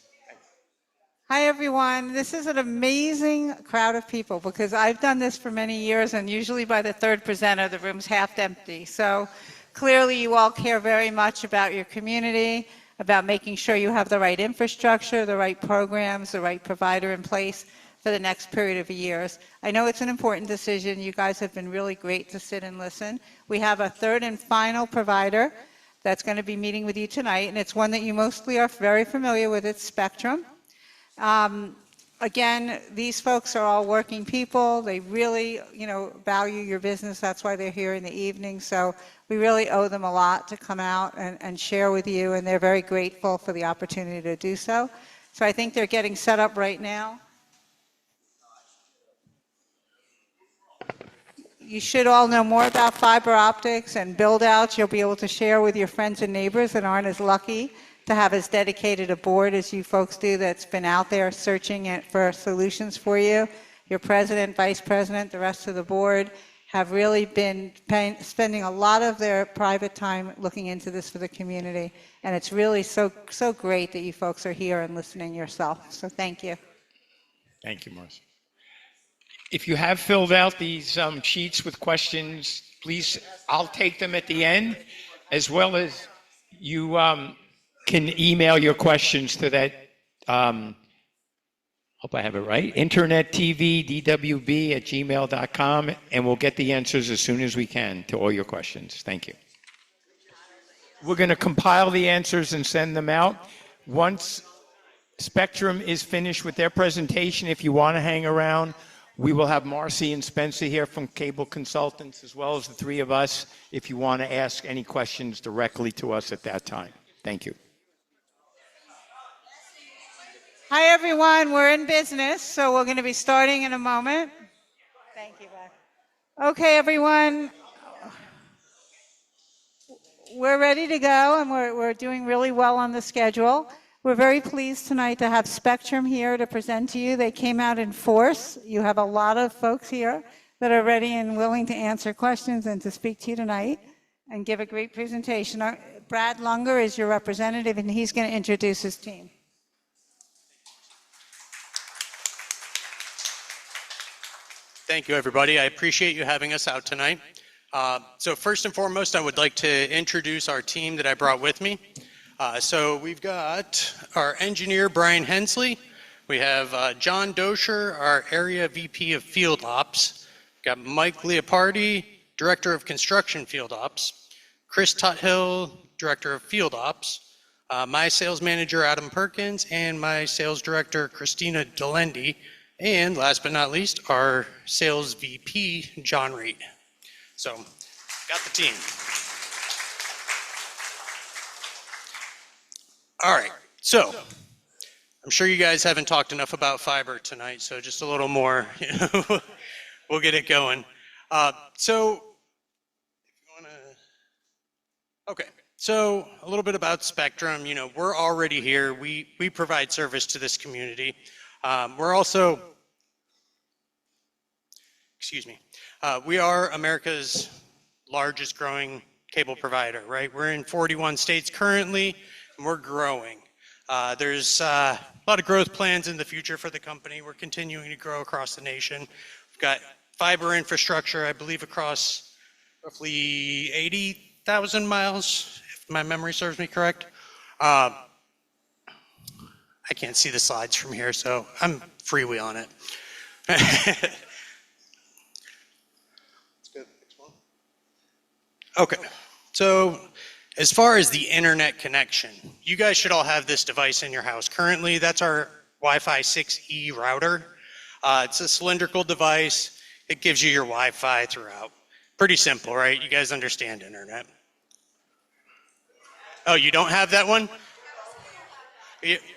Hi, everyone. This is an amazing crowd of people because I've done this for many years, and usually by the third presenter, the room's half empty. So clearly you all care very much about your community, about making sure you have the right infrastructure, the right programs, the right provider in place for the next period of years. I know it's an important decision. You guys have been really great to sit and listen. We have a third and final provider that's going to be meeting with you tonight, and it's one that you mostly are very familiar with. It's Spectrum. Again, these folks are all working people. They really, value your business. That's why they're here in the evening. So we really owe them a lot to come out and share with you, and they're very grateful for the opportunity to do so. So I think they're getting set up right now. You should all know more about fiber optics and build-outs. You'll be able to share with your friends and neighbors that aren't as lucky to have as dedicated a board as you folks do that's been out there searching for solutions for you. Your president, vice president, the rest of the board have really been spending a lot of their private time looking into this for the community. And it's really so great that you folks are here and listening yourself. So thank you. Thank you, Marcy. If you have filled out these sheets with questions, please, I'll take them at the end, as well as you can email your questions to that, hope I have it right, internettvdwb@gmail.com, and we'll get the answers as soon as we can to all your questions. Thank you. We're going to compile the answers and send them out. Once Spectrum is finished with their presentation, if you want to hang around, we will have Marcy and Spencer here from Cable Consultants, as well as the three of us, if you want to ask any questions directly to us at that time. Thank you. Hi, everyone. We're in business, so we're going to be starting in a moment. Thank you, Beth. Okay, everyone. We're ready to go, and we're doing really well on the schedule. We're very pleased tonight to have Spectrum here to present to you. They came out in force. You have a lot of folks here that are ready and willing to answer questions and to speak to you tonight and give a great presentation. Brad Lunger is your representative, and he's going to introduce his team. Thank you, everybody. I appreciate you having us out tonight. So first and foremost, I would like to introduce our team that I brought with me. So we've got our engineer, Brian Hensley. We have John Dosher, our area VP of Field Ops. We've got Mike Leopardi, Director of Construction Field Ops. Chris Tuthill, Director of Field Ops. My sales manager, Adam Perkins, and my sales director, Christina Delendi. And last but not least, our sales VP, John Reed. So, got the team. All right, so I'm sure you guys haven't talked enough about fiber tonight, so just a little more, we'll get it going. So a little bit about Spectrum. We're already here. We provide service to this community. We're also, We are America's largest growing cable provider, right? We're in 41 states currently, and we're growing. There's a lot of growth plans in the future for the company. We're continuing to grow across the nation. We've got fiber infrastructure, I believe, across roughly 80,000 miles, if my memory serves me correct. I can't see the slides from here, so I'm freewheeling it. Okay, so as far as the internet connection, you guys should all have this device in your house. Currently, that's our Wi-Fi 6E router. It's a cylindrical device. It gives you your Wi-Fi throughout. Pretty simple, right? You guys understand internet. Oh, you don't have that one?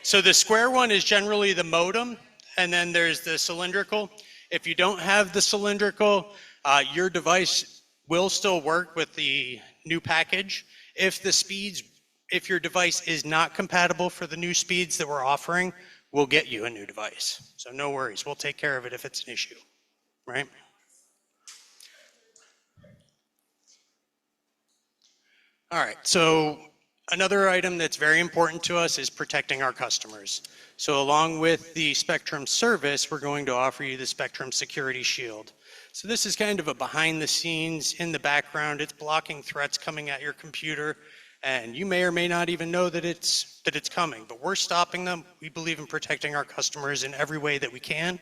So the square one is generally the modem, and then there's the cylindrical. If you don't have the cylindrical, your device will still work with the new package. If your device is not compatible for the new speeds that we're offering, we'll get you a new device. So no worries, we'll take care of it if it's an issue, right? All right, so another item that's very important to us is protecting our customers. So along with the Spectrum service, we're going to offer you the Spectrum Security Shield. So this is kind of a behind the scenes, in the background. It's blocking threats coming at your computer, and you may or may not even know that it's coming, but we're stopping them. We believe in protecting our customers in every way that we can.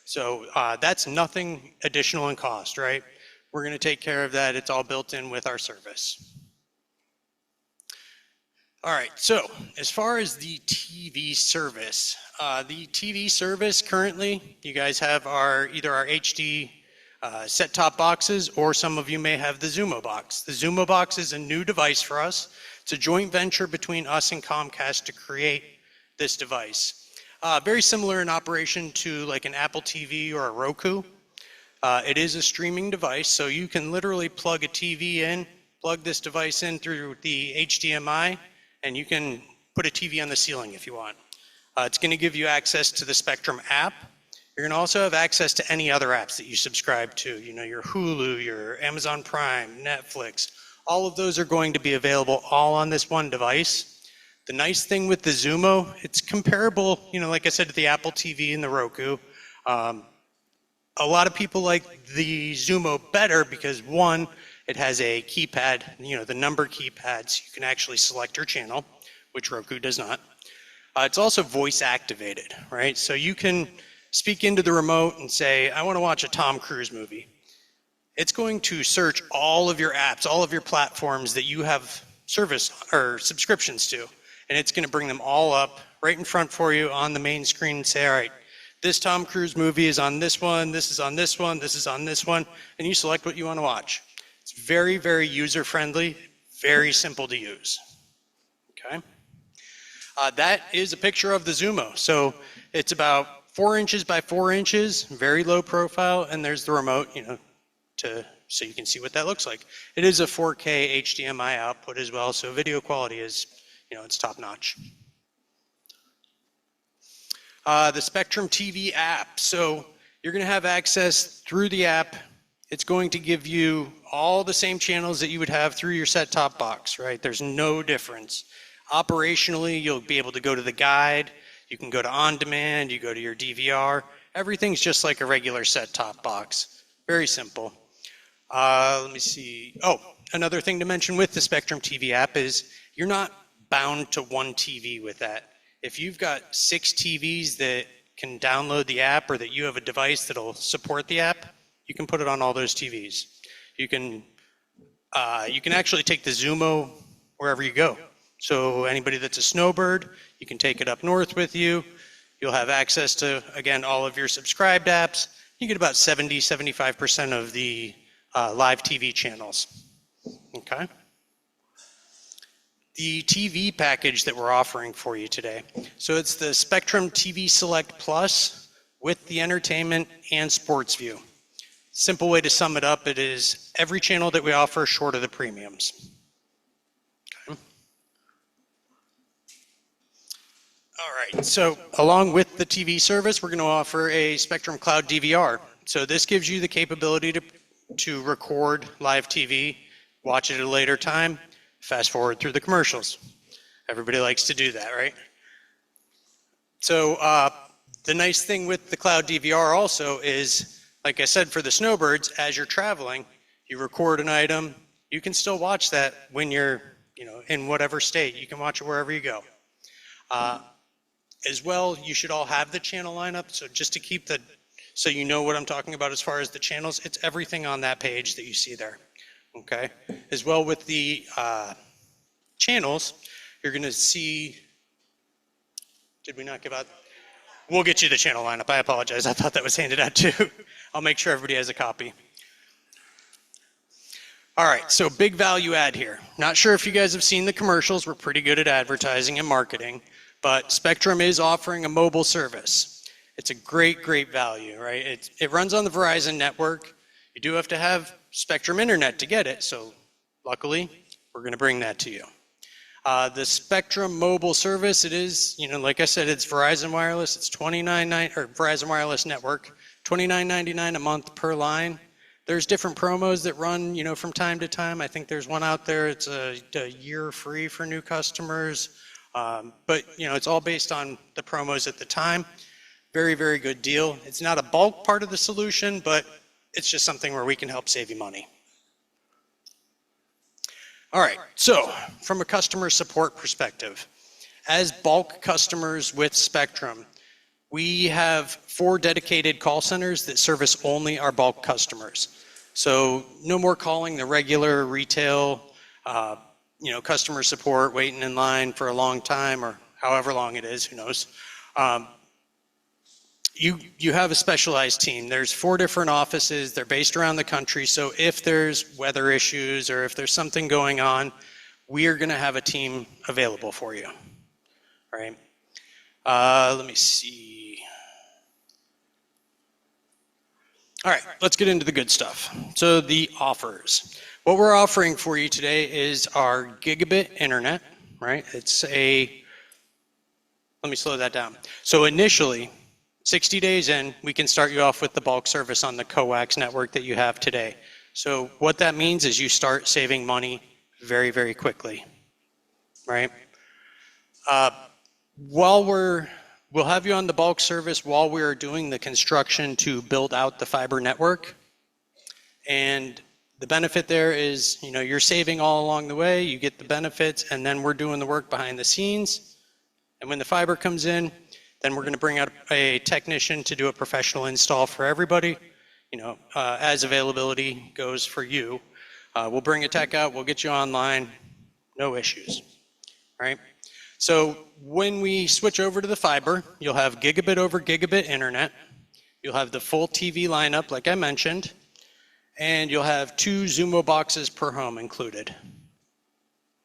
So that's nothing additional in cost, right? We're going to take care of that. It's all built in with our service. All right, so as far as the TV service currently, you guys have either our HD set-top boxes, or some of you may have the Zumo box. The Zumo box is a new device for us. It's a joint venture between us and Comcast to create this device. Very similar in operation to like an Apple TV or a Roku. It is a streaming device, so you can literally plug a TV in, plug this device in through the HDMI, and you can put a TV on the ceiling if you want. It's going to give you access to the Spectrum app. You're going to also have access to any other apps that you subscribe to, you know, your Hulu, your Amazon Prime, Netflix. All of those are going to be available all on this one device. The nice thing with the Zumo, it's comparable, you know, like I said, to the Apple TV and the Roku. A lot of people like the Zumo better because, one, it has a keypad, you know, the number keypad, so you can actually select your channel, which Roku does not. It's also voice activated, right? So you can speak into the remote and say, I want to watch a Tom Cruise movie. It's going to search all of your apps, all of your platforms that you have service or subscriptions to, and it's going to bring them all up right in front for you on the main screen and say, all right, this Tom Cruise movie is on this one, this is on this one, this is on this one, and you select what you want to watch. It's very, very user-friendly, very simple to use, okay? That is a picture of the Zumo. So it's about 4 inches by 4 inches, very low profile, and there's the remote, you know, so you can see what that looks like. It is a 4K HDMI output as well, so video quality is, you know, it's top notch. The Spectrum TV app. So you're going to have access through the app. It's going to give you all the same channels that you would have through your set-top box, right? There's no difference. Operationally, you'll be able to go to the guide. You can go to on demand, you go to your DVR. Everything's just like a regular set-top box. Very simple. Let me see. Oh, another thing to mention with the Spectrum TV app is you're not bound to one TV with that. If you've got 6 TVs that can download the app, or that you have a device that'll support the app, you can put it on all those TVs. You can actually take the Zumo wherever you go. So anybody that's a snowbird, you can take it up north with you. You'll have access to, again, all of your subscribed apps. You get about 70-75% of the live TV channels, okay? The TV package that we're offering for you today. So it's the Spectrum TV Select Plus with the entertainment and sports view. Simple way to sum it up, it is every channel that we offer short of the premiums. Okay. All right, so along with the TV service, we're going to offer a Spectrum Cloud DVR. So this gives you the capability to to record live TV, watch it at a later time, fast forward through the commercials. Everybody likes to do that, right? So the nice thing with the cloud DVR also is, like I said, for the snowbirds, as you're traveling, you record an item, you can still watch that when you're, in whatever state. You can watch it wherever you go. As well, you should all have the channel lineup. So just to keep so you know what I'm talking about as far as the channels, it's everything on that page that you see there. Okay. As well with the channels, you're going to see. Did we not give out? We'll get you the channel lineup. I apologize. I thought that was handed out too. I'll make sure everybody has a copy. All right, so big value add here. Not sure if you guys have seen the commercials. We're pretty good at advertising and marketing, but Spectrum is offering a mobile service. It's a great, great value, right? It runs on the Verizon network. You do have to have Spectrum internet to get it, so luckily, we're going to bring that to you. The Spectrum mobile service, it is, like I said, it's Verizon Wireless. It's Verizon Wireless Network, $29.99 a month per line. There's different promos that run, from time to time. I think there's one out there. It's a year free for new customers. But, it's all based on the promos at the time. Very, very good deal. It's not a bulk part of the solution, but it's just something where we can help save you money. All right, so from a customer support perspective, as bulk customers with Spectrum, we have 4 dedicated call centers that service only our bulk customers. So no more calling the regular retail, customer support, waiting in line for a long time or however long it is, who knows. You have a specialized team. There's 4 different offices. They're based around the country. So if there's weather issues or if there's something going on, we are going to have a team available for you. All right. Let me see. All right, let's get into the good stuff. So the offers. What we're offering for you today is our gigabit internet, right? Let me slow that down. So initially, 60 days in, we can start you off with the bulk service on the coax network that you have today. So what that means is you start saving money very, very quickly, right? We'll have you on the bulk service while we're doing the construction to build out the fiber network. And the benefit there is, you're saving all along the way, you get the benefits, and then we're doing the work behind the scenes. And when the fiber comes in, then we're going to bring out a technician to do a professional install for everybody, as availability goes for you. We'll bring a tech out, we'll get you online, no issues, right? So when we switch over to the fiber, you'll have gigabit over gigabit internet. You'll have the full TV lineup, like I mentioned, and you'll have 2 Zumo boxes per home included.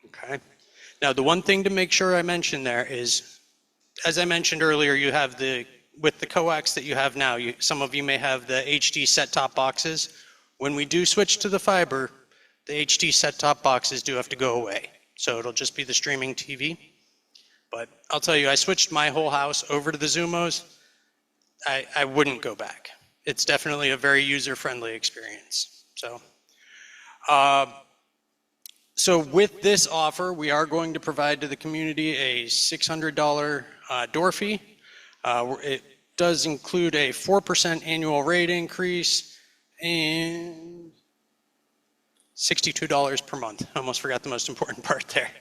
Okay. Now, the one thing to make sure I mention there is, as I mentioned earlier, you have with the coax that you have now, some of you may have the HD set-top boxes. When we do switch to the fiber, the HD set-top boxes do have to go away. So it'll just be the streaming TV. But I'll tell you, I switched my whole house over to the Zumos. I wouldn't go back. It's definitely a very user-friendly experience. So with this offer, we are going to provide to the community a $600 door fee. It does include a 4% annual rate increase and $62 per month. I almost forgot the most important part there.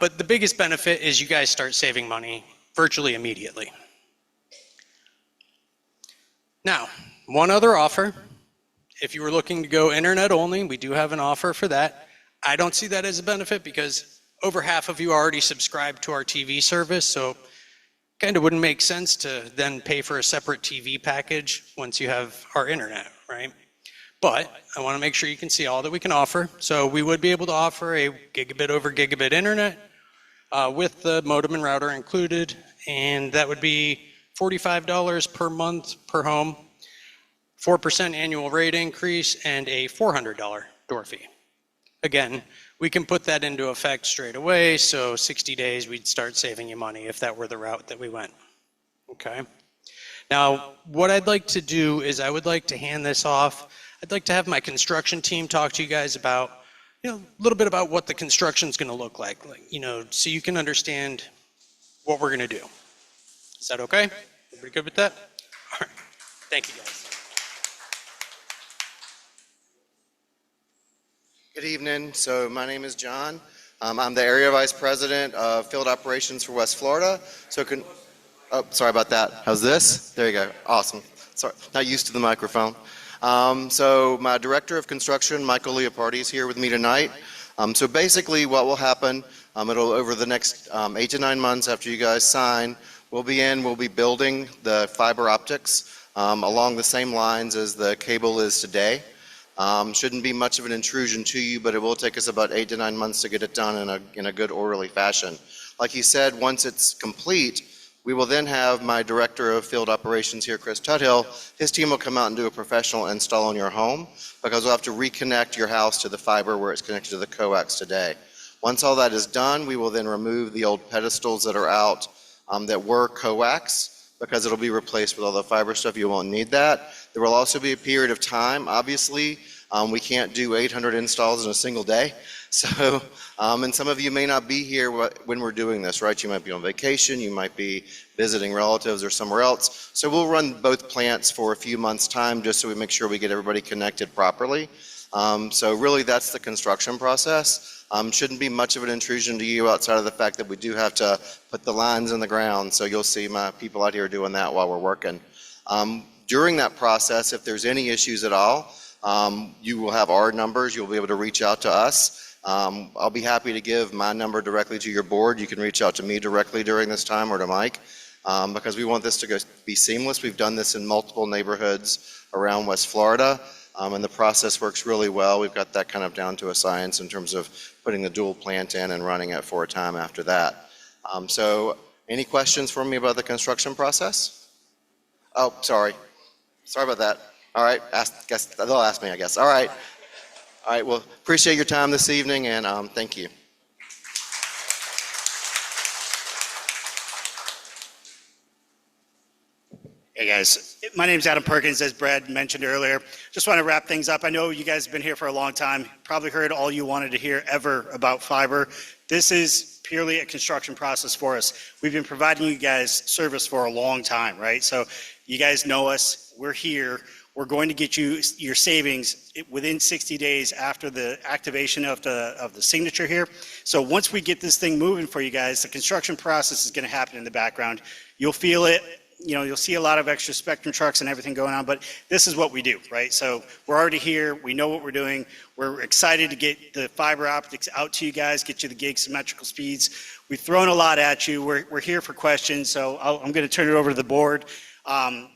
But the biggest benefit is you guys start saving money virtually immediately. Now, one other offer. If you were looking to go internet only, we do have an offer for that. I don't see that as a benefit because over half of you already subscribe to our TV service, so kind of wouldn't make sense to then pay for a separate TV package once you have our internet, right? But I want to make sure you can see all that we can offer. So we would be able to offer a gigabit over gigabit internet with the modem and router included, and that would be $45 per month per home, 4% annual rate increase, and a $400 door fee. Again, we can put that into effect straight away, so 60 days we'd start saving you money if that were the route that we went. Okay. Now, what I'd like to do is I would like to hand this off. I'd like to have my construction team talk to you guys about, a little bit about what the construction's going to look like, so you can understand what we're going to do. Is that okay? Everybody good with that? All right. Thank you, guys. Good evening. So my name is John. I'm the Area Vice President of Field Operations for West Florida. Sorry about that. How's this? There you go. Awesome. Sorry, not used to the microphone. So my Director of Construction, Michael Leopardi, is here with me tonight. So basically what will happen, over the next 8 to 9 months after you guys sign, we'll be building the fiber optics along the same lines as the cable is today. Shouldn't be much of an intrusion to you, but it will take us about 8 to 9 months to get it done in a good orderly fashion. Like he said, once it's complete, we will then have my Director of Field Operations here, Chris Tuthill. His team will come out and do a professional install in your home, because we'll have to reconnect your house to the fiber where it's connected to the coax today. Once all that is done, we will then remove the old pedestals that are out that were coax, because it'll be replaced with all the fiber stuff. You won't need that. There will also be a period of time. Obviously, we can't do 800 installs in a single day. So, and some of you may not be here when we're doing this, right? You might be on vacation, you might be visiting relatives or somewhere else. So we'll run both plants for a few months' time just so we make sure we get everybody connected properly. So really that's the construction process. Shouldn't be much of an intrusion to you outside of the fact that we do have to put the lines in the ground. So you'll see my people out here doing that while we're working. During that process, if there's any issues at all, you will have our numbers. You'll be able to reach out to us. I'll be happy to give my number directly to your board. You can reach out to me directly during this time, or to Mike, because we want this to be seamless. We've done this in multiple neighborhoods around West Florida, and the process works really well. We've got that kind of down to a science in terms of putting the dual plant in and running it for a time after that. So any questions for me about the construction process? Oh, sorry. Sorry about that. All right, they'll ask me, I guess. All right. All right, well, appreciate your time this evening, and thank you. Hey guys, my name's Adam Perkins, as Brad mentioned earlier. Just want to wrap things up. I know you guys have been here for a long time, probably heard all you wanted to hear ever about fiber. This is purely a construction process for us. We've been providing you guys service for a long time, right? So you guys know us, we're here. We're going to get you your savings within 60 days after the activation of the signature here. So once we get this thing moving for you guys, the construction process is going to happen in the background. You'll feel it. You'll see a lot of extra Spectrum trucks and everything going on, but this is what we do, right? So we're already here. We know what we're doing. We're excited to get the fiber optics out to you guys, get you the gig symmetrical speeds. We've thrown a lot at you. We're here for questions, so I'm going to turn it over to the board.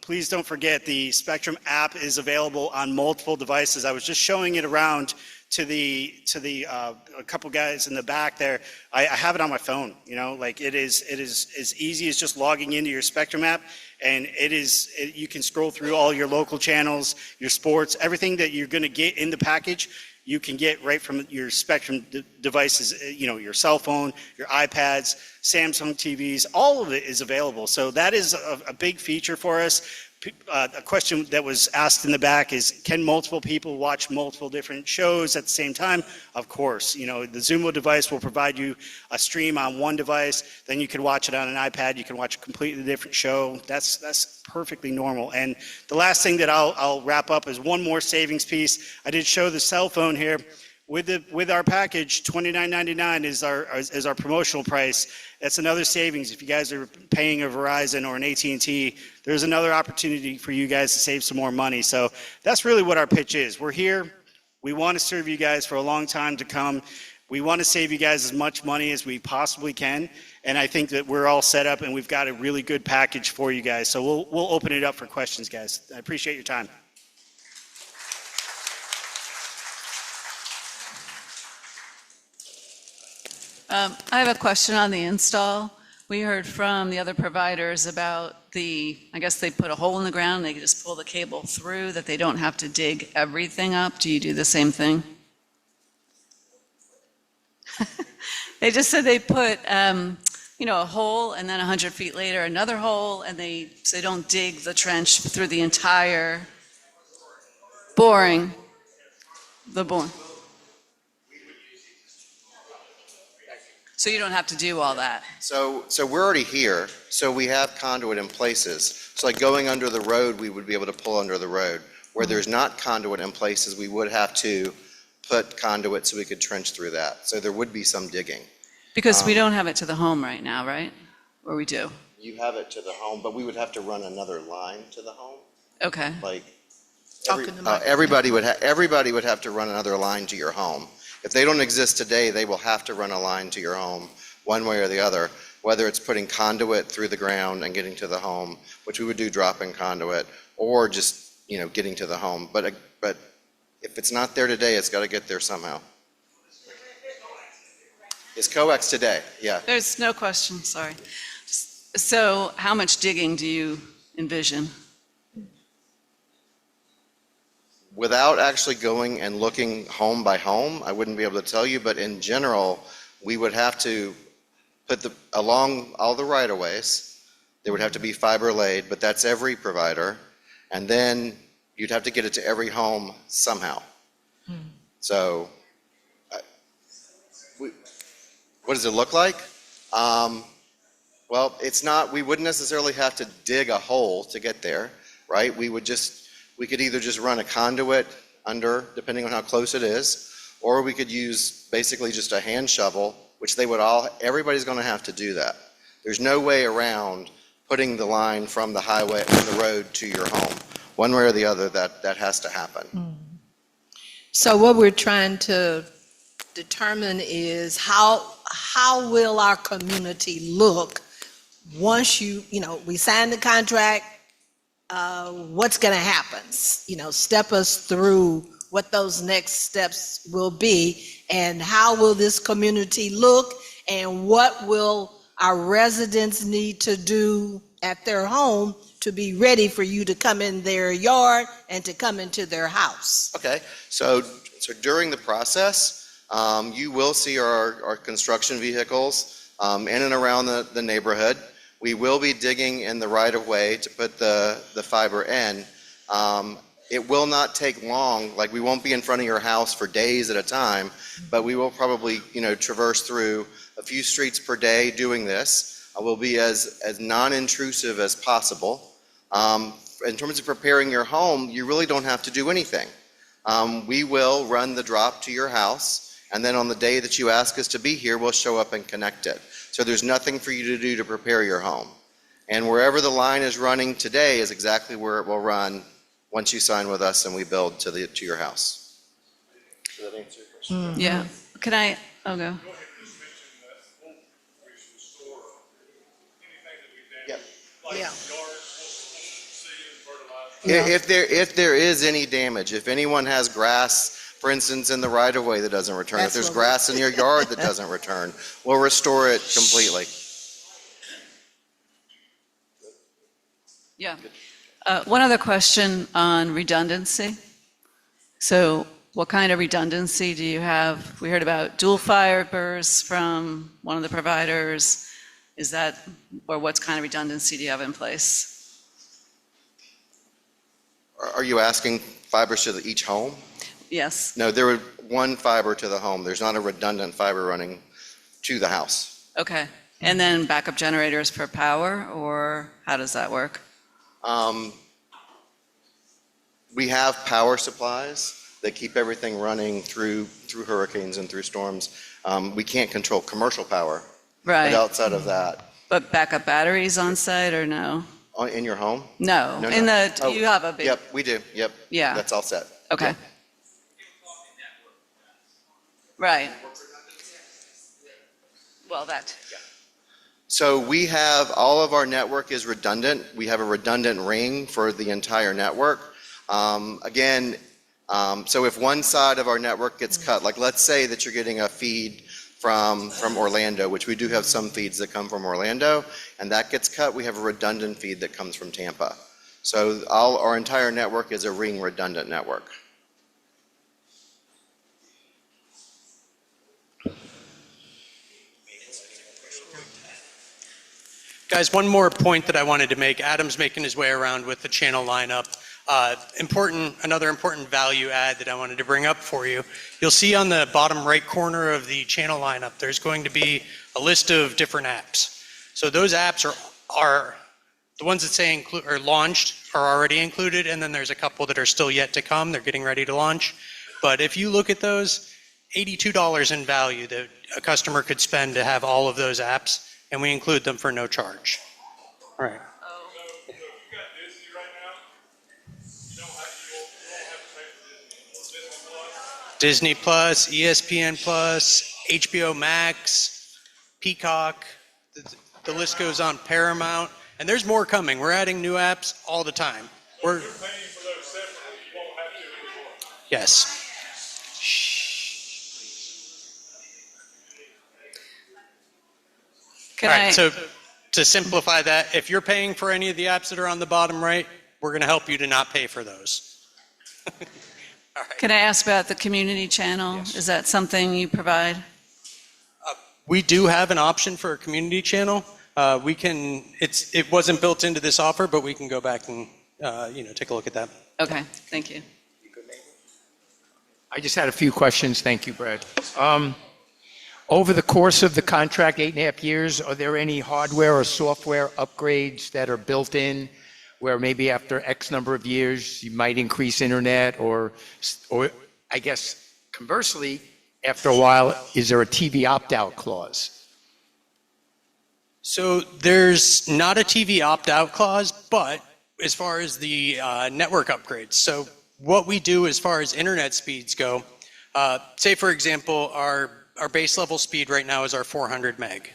Please don't forget the Spectrum app is available on multiple devices. I was just showing it around to a couple guys in the back there. I have it on my phone. It is as easy as just logging into your Spectrum app, and you can scroll through all your local channels, your sports, everything that you're going to get in the package. You can get right from your Spectrum devices, your cell phone, your iPads, Samsung TVs, all of it is available. So that is a big feature for us. A question that was asked in the back is, can multiple people watch multiple different shows at the same time? Of course. The Zumo device will provide you a stream on one device, then you can watch it on an iPad, you can watch a completely different show. That's perfectly normal. And the last thing that I'll wrap up is one more savings piece. I did show the cell phone here. With our package, $29.99 is our promotional price. That's another savings. If you guys are paying a Verizon or an AT&T, there's another opportunity for you guys to save some more money. So that's really what our pitch is. We're here. We want to serve you guys for a long time to come. We want to save you guys as much money as we possibly can. And I think that we're all set up and we've got a really good package for you guys. So we'll open it up for questions, guys. I appreciate your time. I have a question on the install. We heard from the other providers about I guess they put a hole in the ground, they can just pull the cable through, that they don't have to dig everything up. Do you do the same thing? They just said they put, a hole, and then 100 feet later, another hole, and they don't dig the trench through the entire boring. The boring. So you don't have to do all that. So we're already here, so we have conduit in places. So like going under the road, we would be able to pull under the road. Where there's not conduit in places, we would have to put conduit so we could trench through that. So there would be some digging. Because we don't have it to the home right now, right? Or we do? You have it to the home, but we would have to run another line to the home. Okay. Like, Talking to Mike. everybody would have to run another line to your home. If they don't exist today, they will have to run a line to your home, one way or the other, whether it's putting conduit through the ground and getting to the home, which we would do drop-in conduit, or just, getting to the home. But if it's not there today, it's got to get there somehow. It's coax today, yeah. There's no question, sorry. So how much digging do you envision? Without actually going and looking home by home, I wouldn't be able to tell you, but in general, we would have to put along all the right-of-ways, there would have to be fiber laid, but that's every provider, and then you'd have to get it to every home somehow. So, what does it look like? Well, we wouldn't necessarily have to dig a hole to get there, right? We could either just run a conduit under, depending on how close it is, or we could use basically just a hand shovel, which everybody's going to have to do that. There's no way around putting the line from the highway, from the road to your home. One way or the other, that has to happen. So what we're trying to determine is how will our community look once we sign the contract, what's going to happen? Step us through what those next steps will be, and how will this community look, and what will our residents need to do at their home to be ready for you to come in their yard and to come into their house. Okay, so during the process, you will see our construction vehicles in and around the neighborhood. We will be digging in the right-of-way to put the fiber in. It will not take long, like we won't be in front of your house for days at a time, but we will probably, traverse through a few streets per day doing this. We'll be as non-intrusive as possible. In terms of preparing your home, you really don't have to do anything. We will run the drop to your house, and then on the day that you ask us to be here, we'll show up and connect it. So there's nothing for you to do to prepare your home. And wherever the line is running today is exactly where it will run once you sign with us and we build to your house. Does that answer your question? Yeah. Go. Yeah. If there is any damage, if anyone has grass, for instance, in the right-of-way that doesn't return, if there's grass in your yard that doesn't return, we'll restore it completely. Yeah. One other question on redundancy. So what kind of redundancy do you have? We heard about dual fire bursts from one of the providers. What kind of redundancy do you have in place? Are you asking fibers to each home? Yes. No, there would one fiber to the home. There's not a redundant fiber running to the house. Okay. And then backup generators for power, or how does that work? We have power supplies that keep everything running through hurricanes and through storms. We can't control commercial power. Right. But outside of that. But backup batteries on site or no? In your home? No. No. You have a big. Yep, we do. Yep. Yeah. That's all set. Okay. Yep. Right. Well, that. So we have, all of our network is redundant. We have a redundant ring for the entire network. So if one side of our network gets cut, like let's say that you're getting a feed from Orlando, which we do have some feeds that come from Orlando, and that gets cut, we have a redundant feed that comes from Tampa. So our entire network is a ring redundant network. Guys, one more point that I wanted to make. Adam's making his way around with the channel lineup. Another important value add that I wanted to bring up for you. You'll see on the bottom right corner of the channel lineup, there's going to be a list of different apps. So those apps are the ones that say are launched are already included, and then there's a couple that are still yet to come. They're getting ready to launch. But if you look at those, $82 in value that a customer could spend to have all of those apps, and we include them for no charge. All right. Disney Plus, ESPN Plus, HBO Max, Peacock, the list goes on, Paramount, and there's more coming. We're adding new apps all the time. Yes. All right, so to simplify that, if you're paying for any of the apps that are on the bottom right, we're going to help you to not pay for those. All right. Can I ask about the community channel? Yes. Is that something you provide? We do have an option for a community channel. It wasn't built into this offer, but we can go back and take a look at that. Okay, thank you. I just had a few questions. Thank you, Brad. Over the course of the contract, 8.5 years, are there any hardware or software upgrades that are built in where maybe after X number of years you might increase internet, or I guess conversely, after a while, is there a TV opt-out clause? So there's not a TV opt-out clause, but as far as the network upgrades, so what we do as far as internet speeds go, say for example, our base level speed right now is our 400 meg.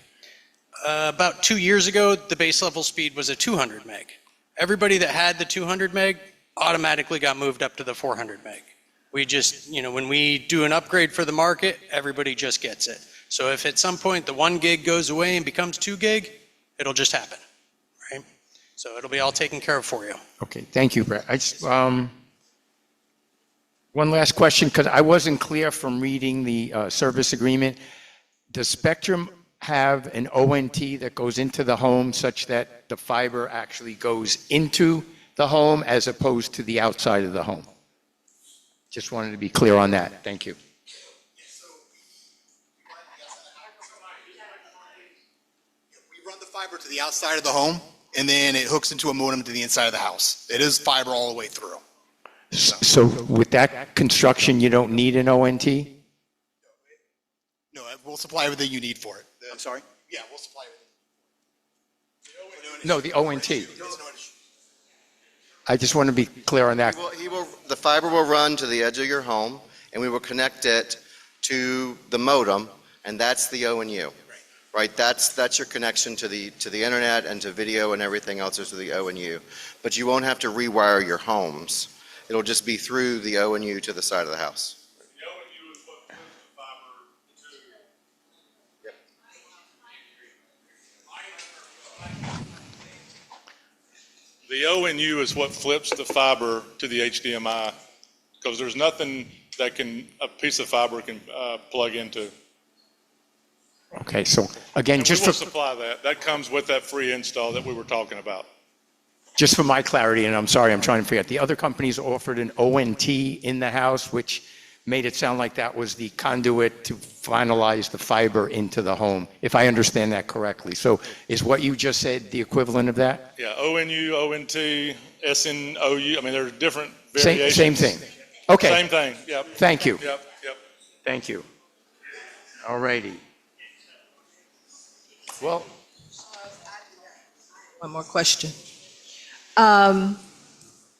About 2 years ago, the base level speed was a 200 meg. Everybody that had the 200 meg automatically got moved up to the 400 meg. We just, when we do an upgrade for the market, everybody just gets it. So if at some point the 1 gig goes away and becomes 2 gig, it'll just happen, right? So it'll be all taken care of for you. Okay, thank you, Brad. I just, one last question, because I wasn't clear from reading the service agreement. Does Spectrum have an ONT that goes into the home such that the fiber actually goes into the home as opposed to the outside of the home? Just wanted to be clear on that. Thank you. We run the fiber to the outside of the home, and then it hooks into a modem to the inside of the house. It is fiber all the way through. So with that construction, you don't need an ONT? No, we'll supply everything you need for it. I'm sorry? Yeah, we'll supply everything. No, the ONT. I just want to be clear on that. The fiber will run to the edge of your home, and we will connect it to the modem, and that's the ONU. Right? That's your connection to the internet and to video and everything else is to the ONU. But you won't have to rewire your homes. It'll just be through the ONU to the side of the house. The ONU is what flips the fiber to the HDMI, because there's nothing that a piece of fiber can plug into. Okay, so again, and we will supply that. That comes with that free install that we were talking about. Just for my clarity, and I'm sorry, I'm trying to figure out, the other companies offered an ONT in the house, which made it sound like that was the conduit to finalize the fiber into the home, if I understand that correctly. So is what you just said the equivalent of that? Yeah, ONU, ONT, SNOU, I mean, there's different variations. Same thing. Okay. Same thing, yep. Thank you. Yep. Thank you. All righty. Well. One more question.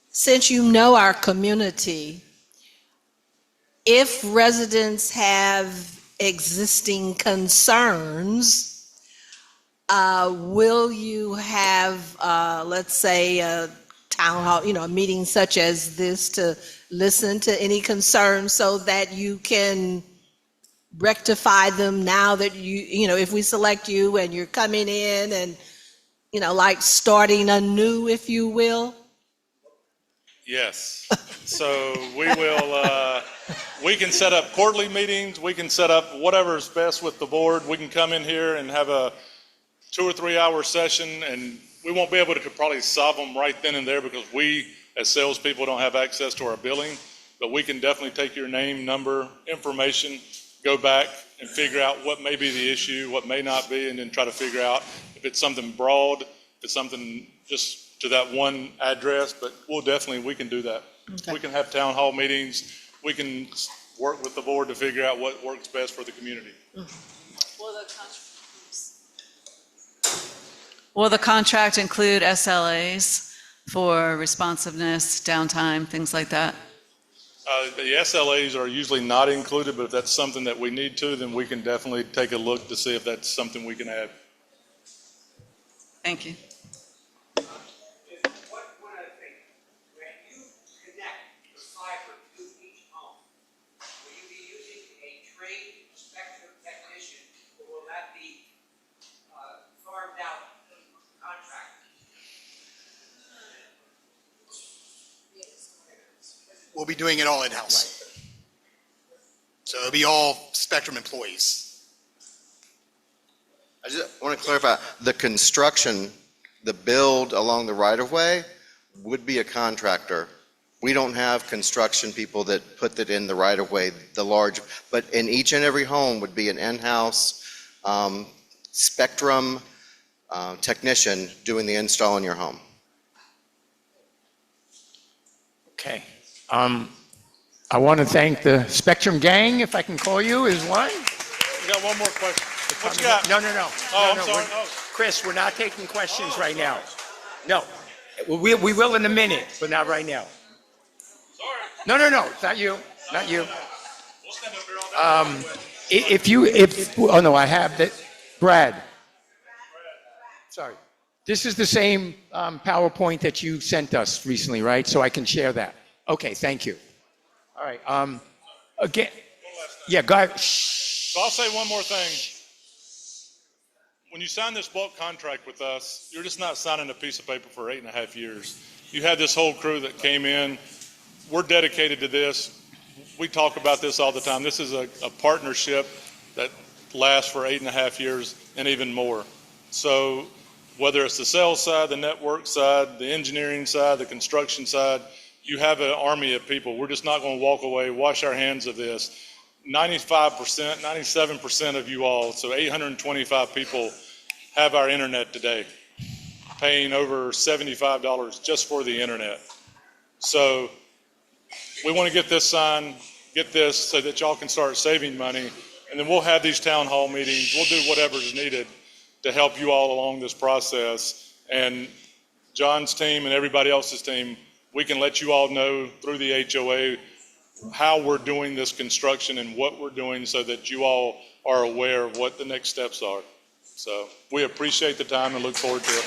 Since you know our community, if residents have existing concerns, will you have, let's say, a town hall, a meeting such as this to listen to any concerns so that you can rectify them now that if we select you and you're coming in and, like starting anew, if you will? Yes. So we will, we can set up quarterly meetings. We can set up whatever is best with the board. We can come in here and have a 2 or 3 hour session, and we won't be able to probably solve them right then and there because we as salespeople don't have access to our billing, but we can definitely take your name, number, information, go back and figure out what may be the issue, what may not be, and then try to figure out if it's something broad, if it's something just to that one address, but we can do that. Okay. We can have town hall meetings. We can work with the board to figure out what works best for the community. Will the contract include SLAs for responsiveness, downtime, things like that? The SLAs are usually not included, but if that's something that we need to, then we can definitely take a look to see if that's something we can add. Thank you. One other thing, when you connect the fiber to each home, will you be using a trained spectrum technician, or will that be farmed out contract? We'll be doing it all in-house. So it'll be all Spectrum employees. I just want to clarify, the construction, the build along the right-of-way would be a contractor. We don't have construction people that put it in the right-of-way, but in each and every home would be an in-house Spectrum technician doing the install in your home. Okay. I want to thank the Spectrum gang, if I can call you, is one. We got one more question. What you got? No. Oh, I'm sorry. Chris, we're not taking questions right now. No. We will in a minute, but not right now. Sorry. No. It's not you. Not you. We'll stand up here all day. Oh no, I have that. Brad. Sorry. This is the same PowerPoint that you sent us recently, right? So I can share that. Okay, thank you. All right. Again, yeah, go ahead. So I'll say one more thing. When you sign this bulk contract with us, you're just not signing a piece of paper for 8.5 years. You had this whole crew that came in. We're dedicated to this. We talk about this all the time. This is a partnership that lasts for 8.5 years and even more. So whether it's the sales side, the network side, the engineering side, the construction side, you have an army of people. We're just not going to walk away, wash our hands of this. 95%, 97% of you all, so 825 people have our internet today, paying over $75 just for the internet. So we want to get this signed, get this so that y'all can start saving money, and then we'll have these town hall meetings. We'll do whatever is needed to help you all along this process. And John's team and everybody else's team, we can let you all know through the HOA how we're doing this construction and what we're doing so that you all are aware of what the next steps are. So we appreciate the time and look forward to it.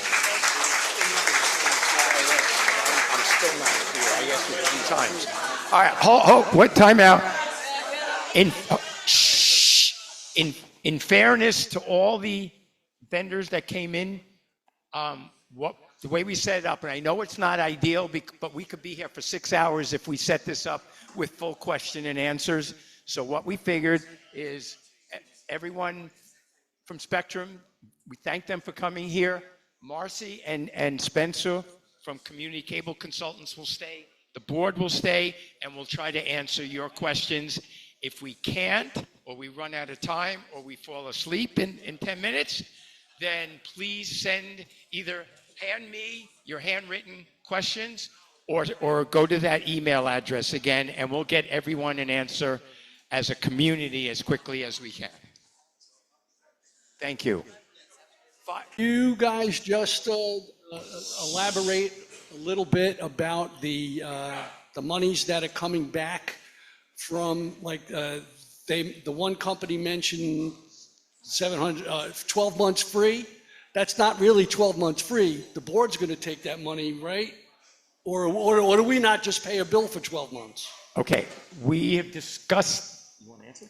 I'm still not clear. I asked you 3 times. All right, hold, what timeout? In fairness to all the vendors that came in, the way we set it up, and I know it's not ideal, but we could be here for 6 hours if we set this up with full question and answers. So what we figured is everyone from Spectrum, we thank them for coming here. Marcy and Spencer from Community Cable Consultants will stay. The board will stay, and we'll try to answer your questions. If we can't, or we run out of time, or we fall asleep in 10 minutes, then please send either hand me your handwritten questions or go to that email address again, and we'll get everyone an answer as a community as quickly as we can. Thank you. You guys just elaborate a little bit about the monies that are coming back from, like, the one company mentioned 12 months free. That's not really 12 months free. The board's going to take that money, right? Or do we not just pay a bill for 12 months? Okay, we have discussed. You want to answer?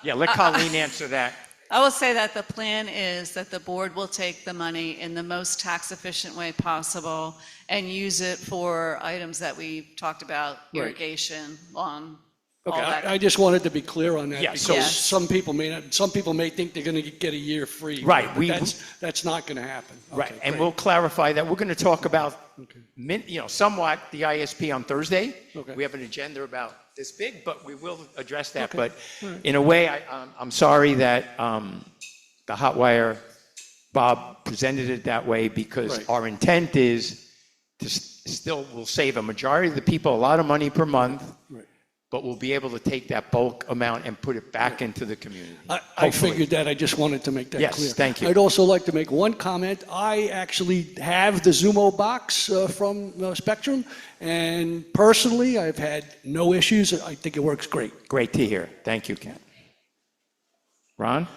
Yeah, let Colleen answer that. I will say that the plan is that the board will take the money in the most tax efficient way possible and use it for items that we talked about, Right. irrigation, lawn all Okay, that. I just wanted to be clear on that, Yeah, because so- Yes. some people may think they're going to get a year free. Right, but we- that's not going to happen. Right, Okay, and great. we'll clarify that. We're going to talk about, somewhat the ISP on Thursday. Okay. We have an agenda about this big, but we will address that. Okay. But All right. in a way, I'm sorry that the Hotwire, Bob presented it that way, because Right. our intent is to still, we'll save a majority of the people a lot of money per month, Right. but we'll be able to take that bulk amount and put it back into the community. I Hopefully. figured that. I just wanted to make that Yes, clear. thank you. I'd also like to make one comment. I actually have the Zumo box from Spectrum, and personally, I've had no issues. I think it works great. Great to hear. Thank you, Ken. Ron?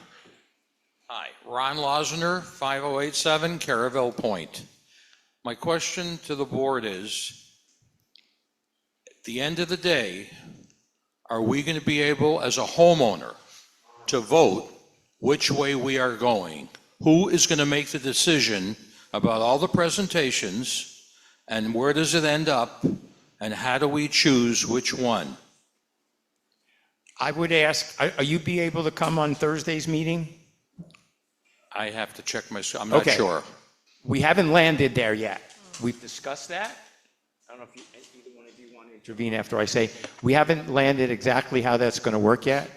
Hi, Ron Losner, 5087 Caravelle Point. My question to the board is, at the end of the day, are we going to be able, as a homeowner, to vote which way we are going? Who is going to make the decision about all the presentations, and where does it end up, and how do we choose which one? I would ask, are you be able to come on Thursday's meeting? I have to check my, I'm not Okay. sure. We haven't landed there yet. We've discussed that. I don't know if either one of you want to intervene after I say. We haven't landed exactly how that's going to work yet.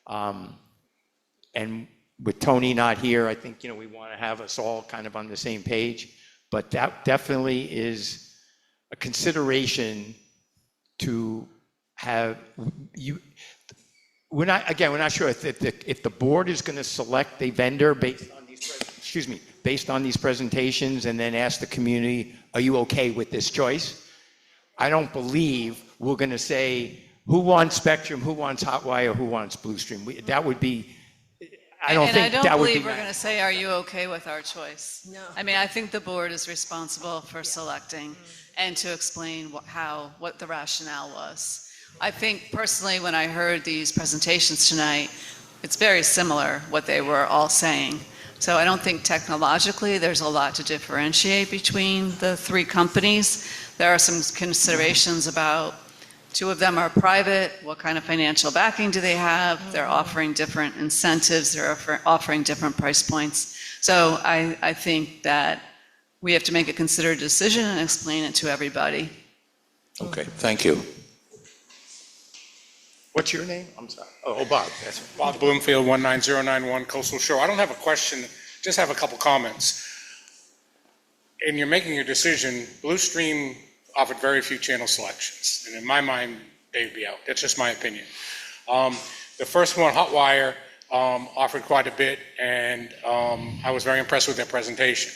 And with Tony not here, I think, we want to have us all kind of on the same page. But that definitely is a consideration to have you. We're not sure if the board is going to select a vendor based on based on these presentations, and then ask the community, are you okay with this choice? I don't believe we're going to say, who wants Spectrum, who wants Hotwire, who wants Bluestream? That would be, I don't think that would be. And I don't believe we're going to say, are you okay with our choice? No. I mean, I think the board is responsible for selecting and to explain what the rationale was. I think personally, when I heard these presentations tonight, it's very similar what they were all saying. So I don't think technologically there's a lot to differentiate between the three companies. There are some considerations about, two of them are private, what kind of financial backing do they have? They're offering different incentives, they're offering different price points. So I think that we have to make a considered decision and explain it to everybody. Okay, thank you. What's your name? I'm sorry. Oh, Bob. That's Bob Bloomfield, 19091 Coastal Shore. I don't have a question, just have a couple comments. In your making your decision, Bluestream offered very few channel selections, and in my mind, they would be out. That's just my opinion. The first one, Hotwire, offered quite a bit, and I was very impressed with their presentation.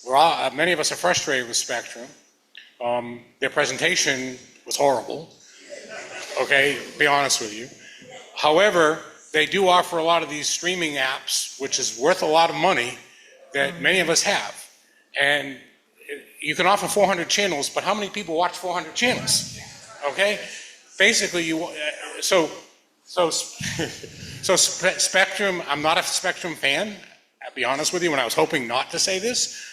Many of us are frustrated with Spectrum. Their presentation was horrible. Okay, be honest with you. However, they do offer a lot of these streaming apps, which is worth a lot of money, that many of us have. And you can offer 400 channels, but how many people watch 400 channels? Okay? Basically, Spectrum, I'm not a Spectrum fan, I'll be honest with you, when I was hoping not to say this.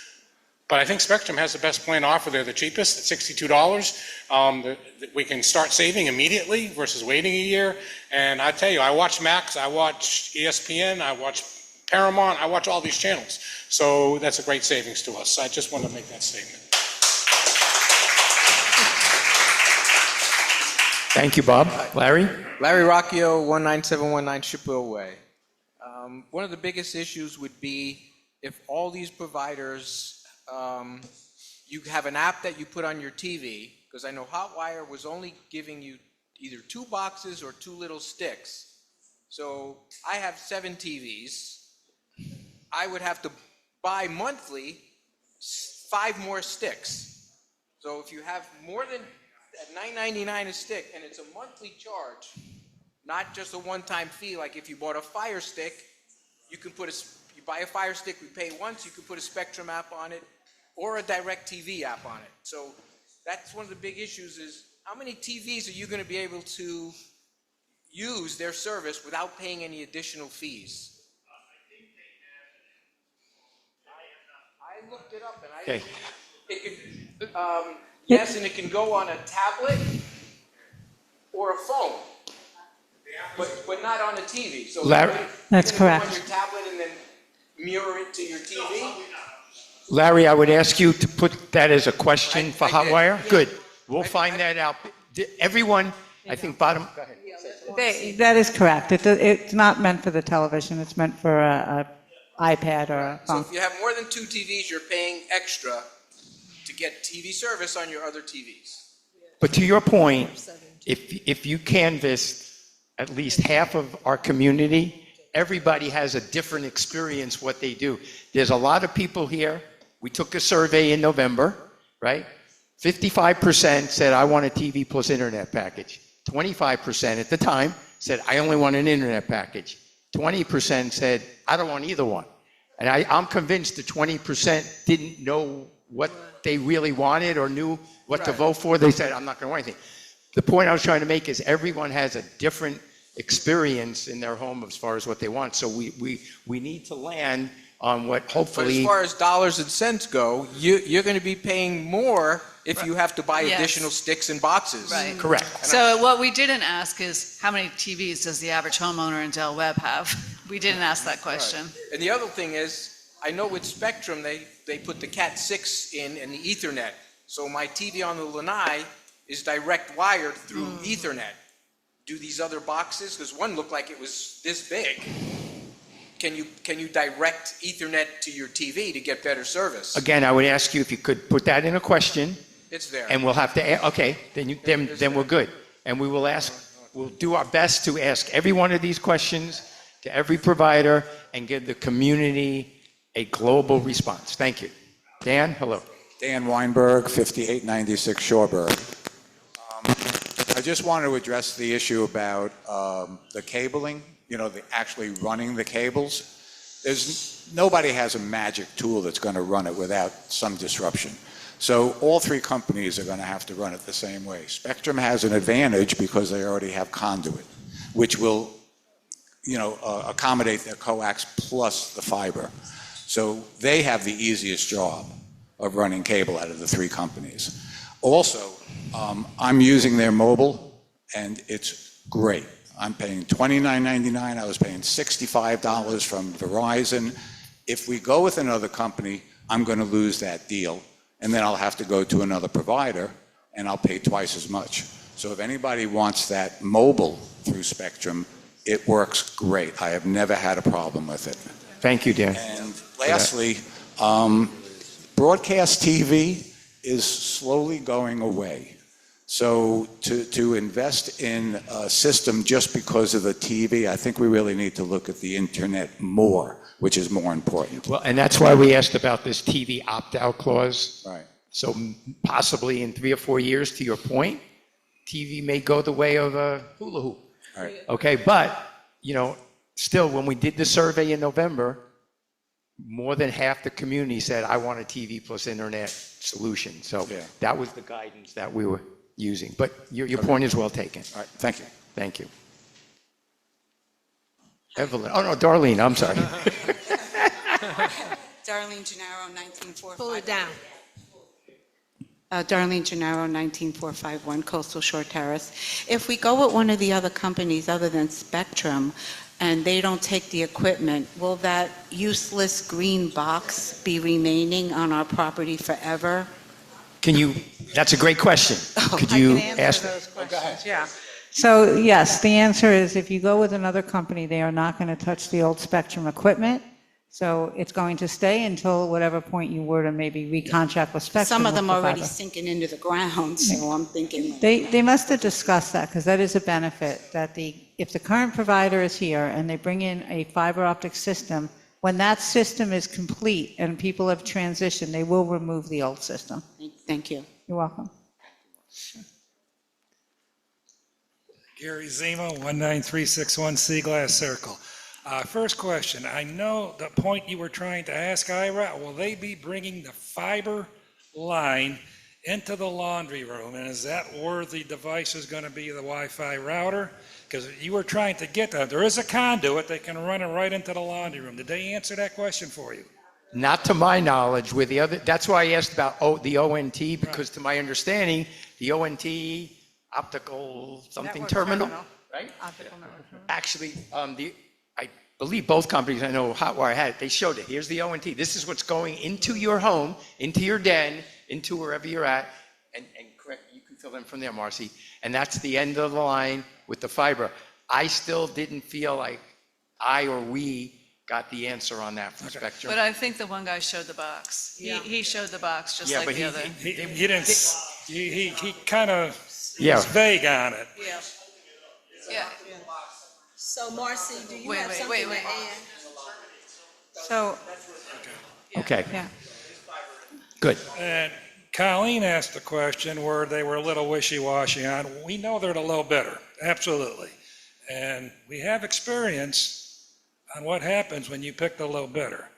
But I think Spectrum has the best plan to offer. They're the cheapest at $62. We can start saving immediately versus waiting a year. And I tell you, I watch Max, I watch ESPN, I watch Paramount, I watch all these channels. So that's a great savings to us. I just wanted to make that statement. Thank you, Bob. Larry? Larry Rocchio, 19719 Shipwell Way. One of the biggest issues would be if all these providers, you have an app that you put on your TV, because I know Hotwire was only giving you either 2 boxes or 2 little sticks. So I have 7 TVs. I would have to buy monthly 5 more sticks. So if you have more than $9.99 a stick, and it's a monthly charge, not just a one-time fee, like if you bought a Fire Stick, you can put you buy a Fire Stick, we pay once, you can put a Spectrum app on it, or a DirecTV app on it. So that's one of the big issues is, how many TVs are you going to be able to use their service without paying any additional fees? I looked it up, and it can, yes, and it can go on a tablet or a phone, but not on a TV. So Larry- That's you're gonna go correct. on your tablet and then mirror it to your TV? Larry, I would ask you to put that as a question for I did. Hotwire. Good. We'll find that out. Everyone, I think bottom, go ahead. That is correct. It's not meant for the television. It's meant for a iPad or a So phone. if you have more than 2 TVs, you're paying extra to get TV service on your other TVs. But to your point, if you canvass at least half of our community, everybody has a different experience what they do. There's a lot of people here. We took a survey in November, right? 55% said, I want a TV plus internet package. 25% at the time said, I only want an internet package. 20% said, I don't want either one. And I'm convinced the 20% didn't know what they really wanted or knew what to vote for. They said, I'm not going to want anything. The point I was trying to make is everyone has a different experience in their home as far as what they want. So we need to land on what But hopefully... as far as dollars and cents go, you're going to be paying more if you have to buy Yes. additional sticks and boxes. Right. Correct. So what we didn't ask is, how many TVs does the average homeowner in Del Webb have? We didn't ask that question. And the other thing is, I know with Spectrum, they put the Cat 6 in and the Ethernet. So my TV on the Lanai is direct wired through Ethernet. Do these other boxes, because one looked like it was this big, can you direct Ethernet to your TV to get better service? Again, I would ask you if you could put that in a question, It's there. and we'll have to, okay, then we're good. And we will we'll do our best to ask every one of these questions to every provider and give the community a global response. Thank you. Dan, hello. Dan Weinberg, 5896 Shoreberg. I just wanted to address the issue about the cabling, actually running the cables. Nobody has a magic tool that's going to run it without some disruption. So all 3 companies are going to have to run it the same way. Spectrum has an advantage because they already have conduit, which will, accommodate their coax plus the fiber. So they have the easiest job of running cable out of the 3 companies. Also, I'm using their mobile, and it's great. I'm paying $29.99. I was paying $65 from Verizon. If we go with another company, I'm going to lose that deal, and then I'll have to go to another provider, and I'll pay twice as much. So if anybody wants that mobile through Spectrum, it works great. I have never had a problem with it. Thank you, Dan. And lastly, broadcast TV is slowly going away. So to invest in a system just because of the TV, I think we really need to look at the internet more, which is more important. Well, and that's why we asked about this TV opt-out clause. Right. So possibly in 3 or 4 years, to your point, TV may go the way of a hula hoop. Right. Okay, but, still, when we did the survey in November, more than half the community said, I want a TV plus internet solution. So that was the guidance that we were using. But your point is well taken. All right, thank you. Thank you. Evelyn, oh no, Darlene, I'm sorry. Darlene Gennaro, 19451. Pull it down. Darlene Gennaro, 19451 Coastal Shore Terrace. If we go with one of the other companies other than Spectrum, and they don't take the equipment, will that useless green box be remaining on our property forever? That's a great question. Could you ask? Those questions, yeah. So yes, the answer is if you go with another company, they are not going to touch the old Spectrum equipment. So it's going to stay until whatever point you were to maybe recontract with Spectrum. Some of them with the already fiber. sinking into the ground, so I'm thinking. They must have discussed that because that is a benefit that if the current provider is here and they bring in a fiber optic system, when that system is complete and people have transitioned, they will remove the old system. Thank you. You're welcome. Gary Zima, 19361 Seaglass Circle. First question, I know the point you were trying to ask, Ira, will they be bringing the fiber line into the laundry room? And is that where the device is going to be, the Wi-Fi router? Because you were trying to get that. There is a conduit, they can run it right into the laundry room. Did they answer that question for you? Not to my knowledge. That's why I asked about the ONT, because to my understanding, the ONT optical something Network terminal, terminal. right? Optical network. Actually, I believe both companies, I know Hotwire had it, they showed it. Here's the ONT. This is what's going into your home, into your den, into wherever you're at, and correct, you can fill in from there, Marcy. And that's the end of the line with the fiber. I still didn't feel like I or we got the answer on that from Spectrum. But I think the one guy showed the box. He showed the box just Yeah, like but the other. He didn't, he kind of Yeah. was vague on it. Yeah. Yeah. So Marcy, do you Wait, have wait, something wait, to wait. add? So, Okay, yeah. good. And Colleen asked a question where they were a little wishy-washy on. We know they're a little better, absolutely. And we have experience on what happens when you pick the low bidder.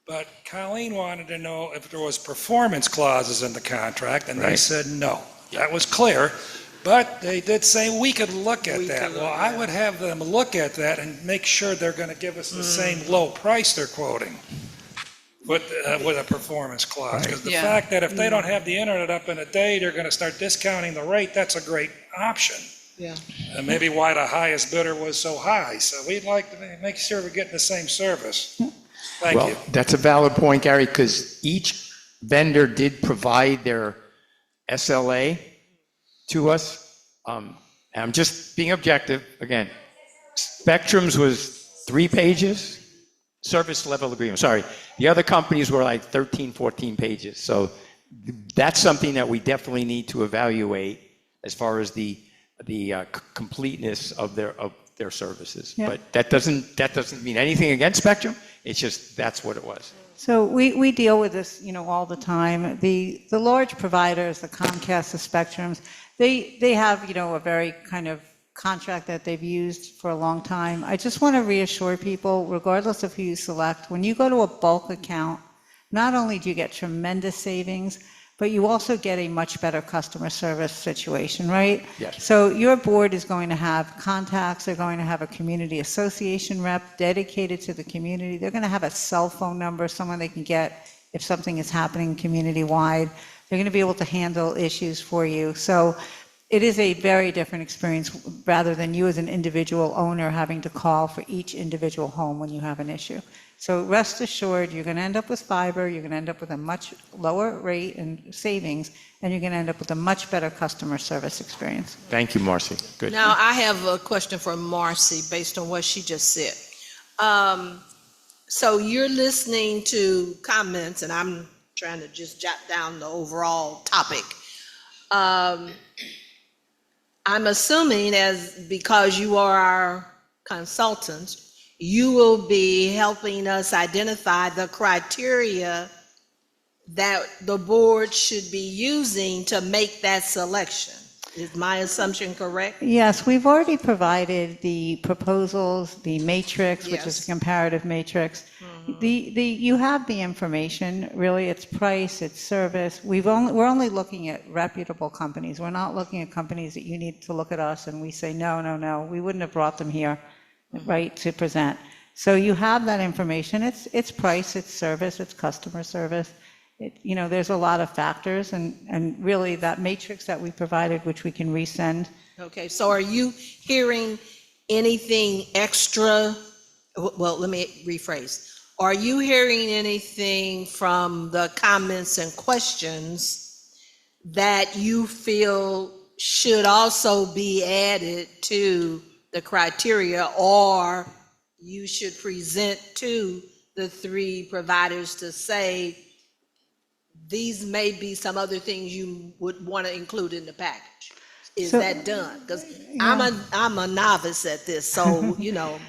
But Colleen wanted to know if there was performance clauses in the contract, and they Right. said no. That was clear, but they did say we could look at that. Well, I would have them look at that and make sure they're going to give us the same low price they're quoting with a performance clause. Because the Yeah. fact that if they don't have the internet up in a day, they're going to start discounting the rate, that's a great option. Yeah. And maybe why the highest bidder was so high. So we'd like to make sure we're getting the same service. Thank Well, you. that's a valid point, Gary, because each vendor did provide their SLA to us. And I'm just being objective. Again, Spectrum's was 3 pages, service level agreement, sorry. The other companies were like 13, 14 pages. So that's something that we definitely need to evaluate as far as the completeness of their services. Yeah. But that doesn't mean anything against Spectrum. It's just, that's what it was. So we deal with this, all the time. The large providers, the Comcast, the Spectrums, they have, a very kind of contract that they've used for a long time. I just want to reassure people, regardless of who you select, when you go to a bulk account, not only do you get tremendous savings, but you also get a much better customer service situation, right? Yes. So your board is going to have contacts, they're going to have a community association rep dedicated to the community, they're going to have a cell phone number, someone they can get if something is happening community-wide. They're going to be able to handle issues for you. So it is a very different experience rather than you as an individual owner having to call for each individual home when you have an issue. So rest assured, you're going to end up with fiber, you're going to end up with a much lower rate and savings, and you're going to end up with a much better customer service experience. Thank you, Marcy. Good. Now, I have a question for Marcy based on what she just said. So you're listening to comments, and I'm trying to just jot down the overall topic. I'm assuming because you are our consultant, you will be helping us identify the criteria that the board should be using to make that selection. Is my assumption correct? Yes, we've already provided the proposals, the matrix, which is Yes. a comparative matrix. You have the information, really, it's price, it's service. We're only looking at reputable companies. We're not looking at companies that you need to look at us and we say, no, we wouldn't have brought them here, right, to present. So you have that information. It's price, it's service, it's customer service. There's a lot of factors, and really that matrix that we provided, which we can resend. Okay, so are you hearing anything extra? Well, let me rephrase. Are you hearing anything from the comments and questions that you feel should also be added to the criteria, or you should present to the 3 providers to say, these may be some other things you would want to include in the package? Is that done? Because I'm a novice at this, so,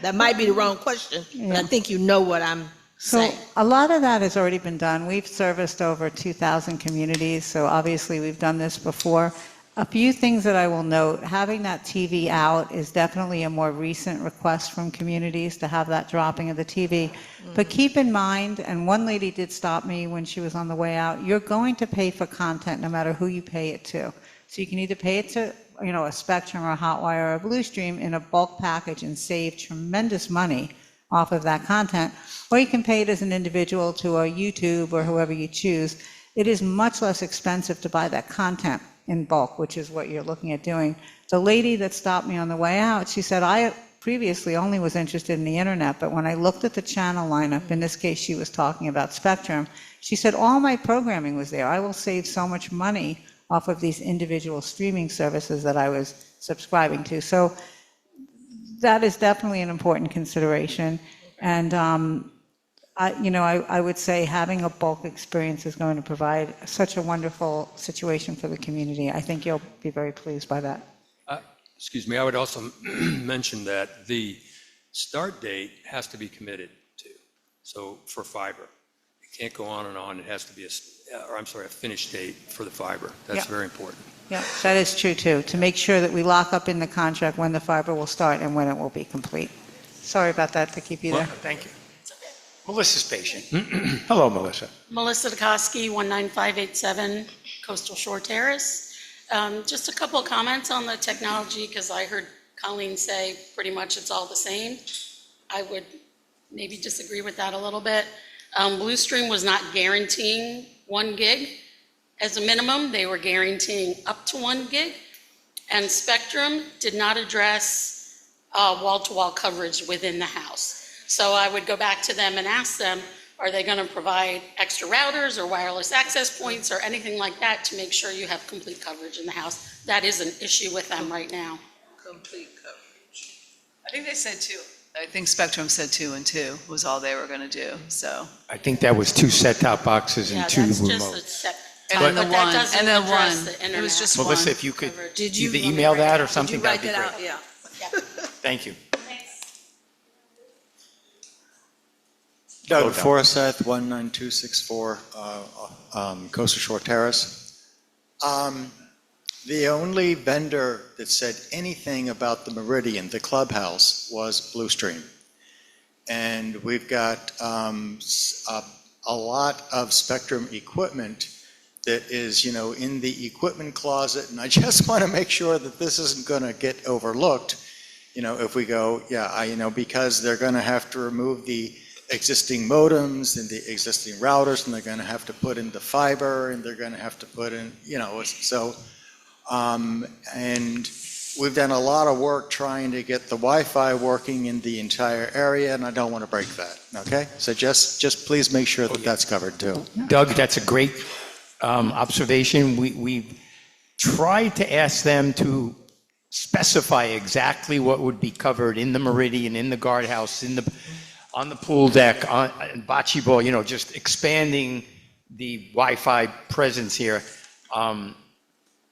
that might be the wrong question, but I think you know what I'm saying. So a lot of that has already been done. We've serviced over 2,000 communities, so obviously we've done this before. A few things that I will note, having that TV out is definitely a more recent request from communities to have that dropping of the TV. But keep in mind, and one lady did stop me when she was on the way out, you're going to pay for content no matter who you pay it to. So you can either pay it to a Spectrum or a Hotwire or a Bluestream in a bulk package and save tremendous money off of that content, or you can pay it as an individual to a YouTube or whoever you choose. It is much less expensive to buy that content. in bulk, which is what you're looking at doing. The lady that stopped me on the way out, she said, I previously only was interested in the internet, but when I looked at the channel lineup, in this case she was talking about Spectrum, she said, all my programming was there. I will save so much money off of these individual streaming services that I was subscribing to. So that is definitely an important consideration. And I would say having a bulk experience is going to provide such a wonderful situation for the community. I think you'll be very pleased by that. Excuse me, I would also mention that the start date has to be committed to. So for fiber, it can't go on and on. It has to be a finish date for the fiber. That's Yeah. very important. Yeah, that is true too, to make sure that we lock up in the contract when the fiber will start and when it will be complete. Sorry about that, to keep you there. Thank you. Melissa's patient. Hello, Melissa. Melissa Dukoski, 19587 Coastal Shore Terrace. Just a couple of comments on the technology, because I heard Colleen say pretty much it's all the same. I would maybe disagree with that a little bit. Bluestream was not guaranteeing 1 gig as a minimum. They were guaranteeing up to 1 gig. And Spectrum did not address wall-to-wall coverage within the house. So I would go back to them and ask them, are they going to provide extra routers or wireless access points or anything like that to make sure you have complete coverage in the house? That is an issue with them right now. Complete coverage. I think they said 2. I think Spectrum said 2 and 2 was all they were going to do, so. I think that was 2 set-top boxes and 2 that's just a remotes. set. And But then the that one, doesn't and then address one. the It internet. was just Melissa, one. if you could Did you- either email that or something, Did you write that'd be that great. out? Yeah. Thank you. Doug Doug. Forsyth, 19264 Coastal Shore Terrace. The only vendor that said anything about the Meridian, the clubhouse, was Bluestream. And we've got a lot of Spectrum equipment that is, in the equipment closet. And I just want to make sure that this isn't going to get overlooked, if we go, because they're going to have to remove the existing modems and the existing routers, and they're going to have to put in the fiber, and they're going to have to put in, and we've done a lot of work trying to get the Wi-Fi working in the entire area, and I don't want to break that, okay? So just please make sure that that's covered too. Doug, that's a great observation. We tried to ask them to specify exactly what would be covered in the Meridian, in the guardhouse, on the pool deck, on bocce ball, just expanding the Wi-Fi presence here.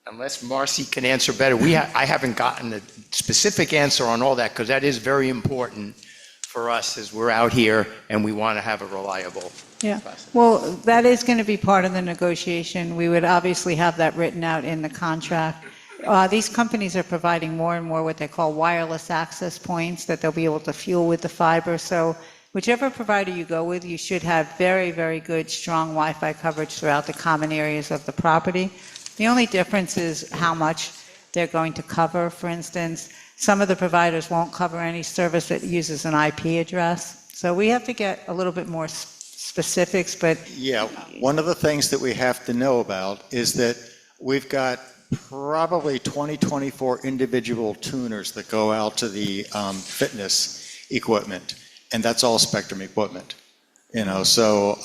Unless Marcy can answer better, I haven't gotten a specific answer on all that, because that is very important for us as we're out here and we want to have a reliable. Yeah, well, that is going to be part of the negotiation. We would obviously have that written out in the contract. These companies are providing more and more what they call wireless access points that they'll be able to fuel with the fiber. So whichever provider you go with, you should have very, very good, strong Wi-Fi coverage throughout the common areas of the property. The only difference is how much they're going to cover. For instance, some of the providers won't cover any service that uses an IP address. So we have to get a little bit more specifics, but... Yeah, one of the things that we have to know about is that we've got probably 24 individual tuners that go out to the fitness equipment, and that's all Spectrum equipment. So,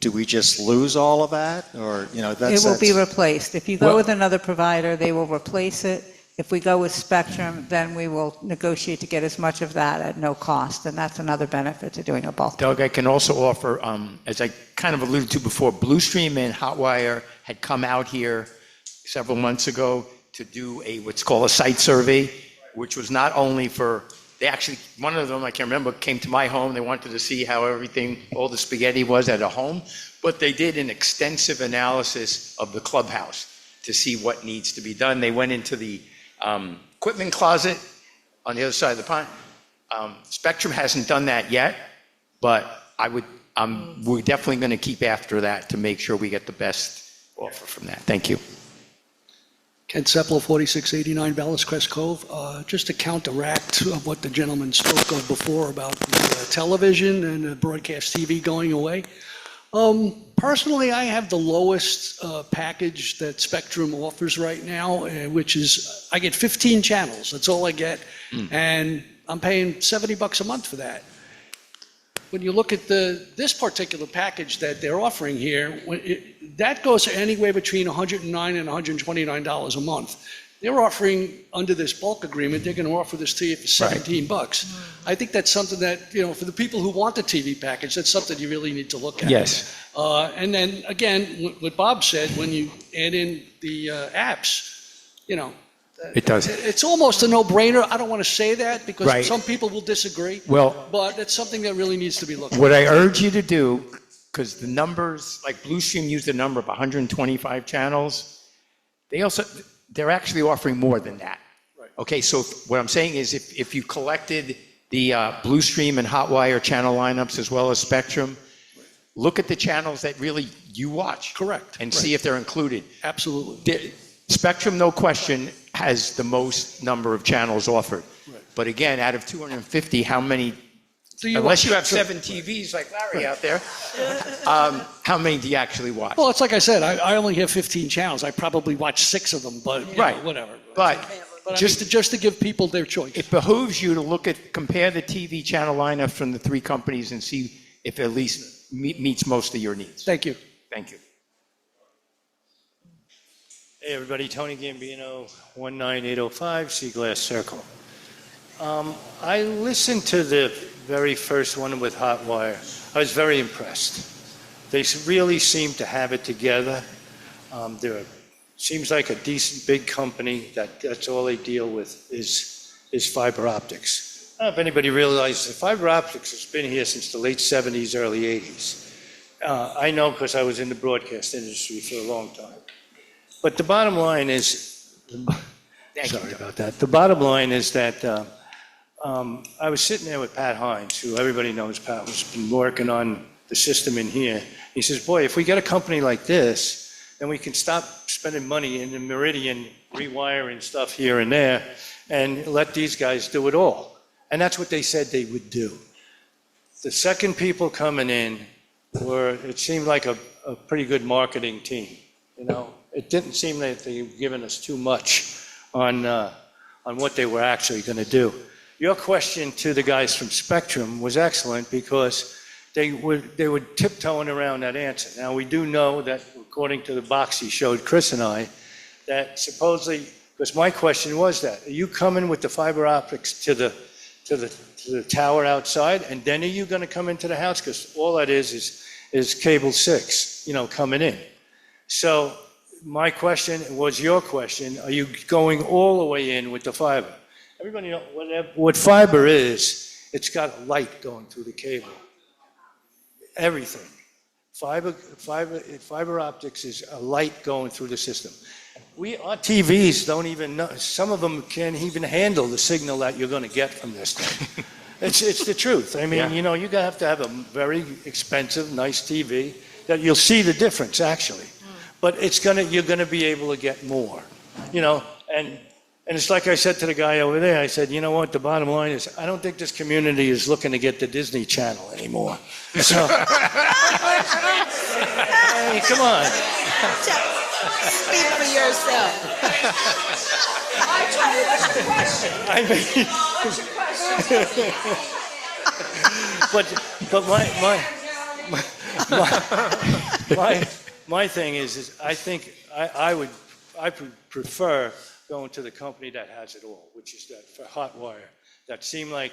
do we just lose all of that? Or, it will be replaced. If you go with another provider, they will replace it. If we go with Spectrum, then we will negotiate to get as much of that at no cost, and that's another benefit to doing a bulk. Doug, I can also offer, as I kind of alluded to before, Bluestream and Hotwire had come out here several months ago to do what's called a site survey, which was not only for... one of them, I can't remember, came to my home. They wanted to see how all the spaghetti was at a home, but they did an extensive analysis of the clubhouse to see what needs to be done. They went into the equipment closet on the other side of the pond. Spectrum hasn't done that yet, but we're definitely going to keep after that to make sure we get the best offer from that. Thank you. Ken Seplow, 4689 Bellis Crest Cove. Just to counteract what the gentleman spoke of before about the television and the broadcast TV going away. Personally, I have the lowest package that Spectrum offers right now, which is I get 15 channels. That's all I get, and I'm paying $70 a month for that. When you look at this particular package that they're offering here, that goes anywhere between $109 and $129 a month. They're offering, under this bulk agreement, they're going to offer this to you for $17. I think that's something that, for the people who want the TV package, that's something you really need to look at. Yes. And then, again, what Bob said, when you add in the apps, It does. it's almost a no-brainer. I don't want to say that because Right. some people will disagree. Well- but it's something that really needs to be looked at. What I urge you to do, because the numbers, like Bluestream used a number of 125 channels, they're actually offering more than that. Okay, so what I'm saying is if you collected the Bluestream and Hotwire channel lineups as well as Spectrum, look at the channels that really you watch. Correct. And see if they're included. Absolutely. Spectrum, no question, has the most number of channels offered. But again, out of 250, how many, unless you have 7 TVs like Larry out there, how many do you actually watch? Well, it's like I said, I only have 15 channels. I probably watch 6 of them, but whatever. But just to give people their choice. It behooves you to compare the TV channel lineup from the 3 companies and see if it at least meets most of your needs. Thank you. Thank you. Hey everybody, Tony Gambino, 19805 Seaglass Circle. I listened to the very first one with Hotwire. I was very impressed. They really seem to have it together. Seems like a decent big company that's all they deal with is fiber optics. I don't know if anybody realizes that fiber optics has been here since the late 70s, early 80s. I know because I was in the broadcast industry for a long time. But the bottom line is, sorry about that. The bottom line is that I was sitting there with Pat Hines, who everybody knows Pat has been working on the system in here. He says, boy, if we get a company like this, then we can stop spending money in the Meridian rewiring stuff here and there and let these guys do it all. And that's what they said they would do. The second people coming in it seemed like a pretty good marketing team, It didn't seem that they were giving us too much on what they were actually going to do. Your question to the guys from Spectrum was excellent because they were tiptoeing around that answer. Now, we do know that, according to the box he showed Chris and I, that supposedly, because my question was that, are you coming with the fiber optics to the tower outside, and then are you going to come into the house? Because all that is cable 6, coming in. So my question was your question, are you going all the way in with the fiber? Everybody knows what fiber is. It's got a light going through the cable. Everything. Fiber optics is a light going through the system. Our TVs don't even know, some of them can't even handle the signal that you're going to get from this thing. It's the truth. I mean, you have to have a very expensive, nice TV that you'll see the difference, actually. But you're going to be able to get more, and it's like I said to the guy over there, I said, you know what, the bottom line is, I don't think this community is looking to get the Disney Channel anymore. So, hey, come on. Speak for yourself. But my thing is I think I prefer going to the company that has it all, which is that for Hotwire. That seem like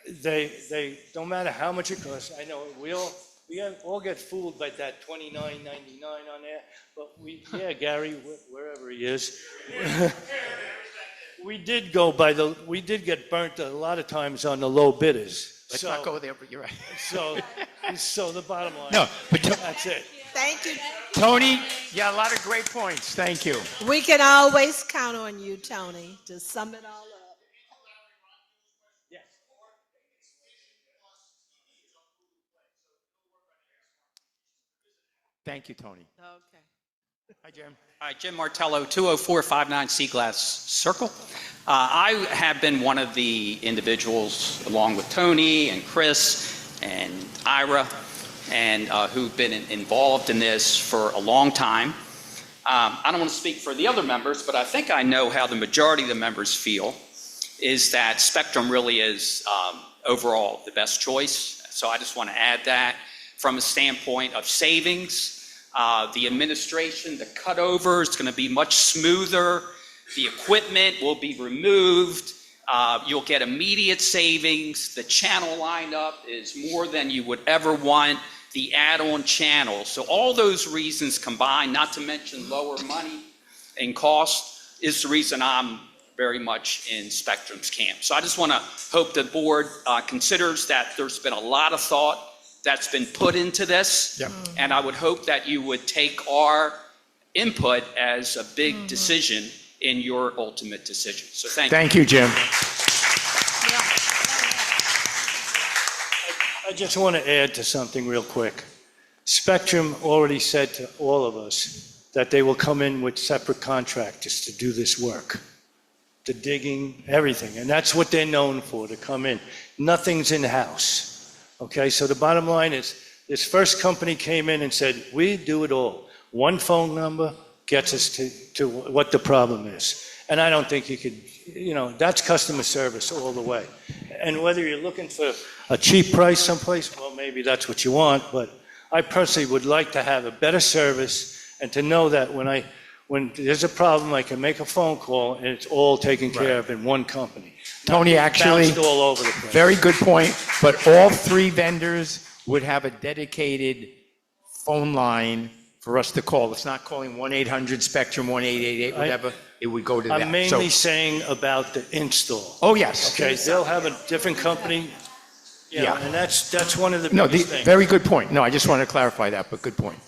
they don't matter how much it costs. I know we all get fooled by that $29.99 on there, but Gary, wherever he is, we did get burnt a lot of times on the low bidders. Let's not go there, but you're right. So the bottom line, no, but that's it. Thank you. Tony, a lot of great points. Thank you. We can always count on you, Tony, to sum it all up. Thank you, Tony. Okay. Hi, Jim. Hi, Jim Martello, 20459 Seaglass Circle. I have been one of the individuals, along with Tony and Chris and Ira, and who've been involved in this for a long time. I don't want to speak for the other members, but I think I know how the majority of the members feel, is that Spectrum really is overall the best choice. So I just want to add that from a standpoint of savings. The administration, the cutover is going to be much smoother. The equipment will be removed. You'll get immediate savings. The channel lineup is more than you would ever want. The add-on channel. So all those reasons combined, not to mention lower money and cost, is the reason I'm very much in Spectrum's camp. So I just want to hope the board considers that there's been a lot of thought that's been put into this. Yep. And I would hope that you would take our input as a big decision in your ultimate decision. So thank you. Thank you, Jim. I just want to add to something real quick. Spectrum already said to all of us that they will come in with separate contractors to do this work. The digging, everything. And that's what they're known for, to come in. Nothing's in-house. Okay, so the bottom line is, this first company came in and said, we do it all. One phone number gets us to what the problem is. And I don't think you could, that's customer service all the way. And whether you're looking for a cheap price someplace, well, maybe that's what you want, but I personally would like to have a better service and to know that when there's a problem, I can make a phone call and it's all taken care of in one company. Tony, actually, Bounced all over the place. very good point, but all three vendors would have a dedicated phone line for us to call. It's not calling 1-800-SPECTRUM, 1-888, whatever. It would go to that. I'm mainly saying about the install. Oh, yes. Okay, they'll have a different company. Yeah. And that's one of the No, biggest things. very good point. No, I just wanted to clarify that, but good point.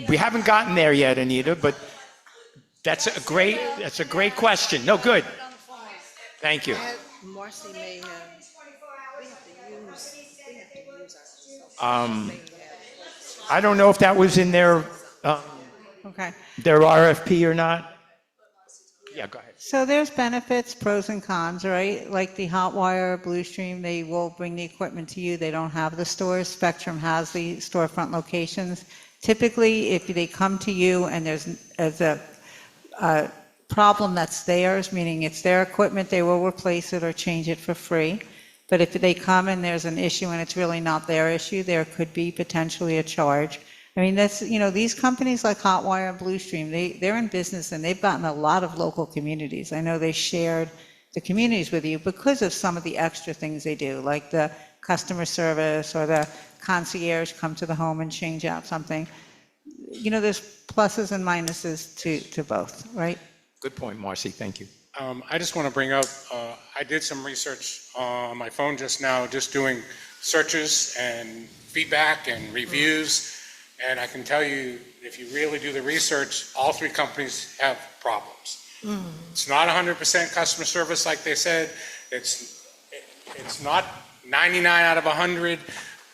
We haven't gotten there yet, Anita, but that's a great question. No, good. Thank you. Marcy may have, we have to use our. I don't know if that was in their their RFP or not. Yeah, go ahead. So there's benefits, pros and cons, right? Like the Hotwire, Bluestream, they will bring the equipment to you. They don't have the stores. Spectrum has the storefront locations. Typically, if they come to you and there's a problem that's theirs, meaning it's their equipment, they will replace it or change it for free. But if they come and there's an issue and it's really not their issue, there could be potentially a charge. I mean, that's, these companies like Hotwire and Bluestream, they're in business and they've gotten a lot of local communities. I know they shared the communities with you because of some of the extra things they do, like the customer service or the concierge come to the home and change out something. There's pluses and minuses to both, right? Good point, Marcy. Thank you. I just want to bring up, I did some research on my phone just now, just doing searches and feedback and reviews. And I can tell you, if you really do the research, all three companies have problems. It's not 100% customer service like they said. It's not 99 out of 100,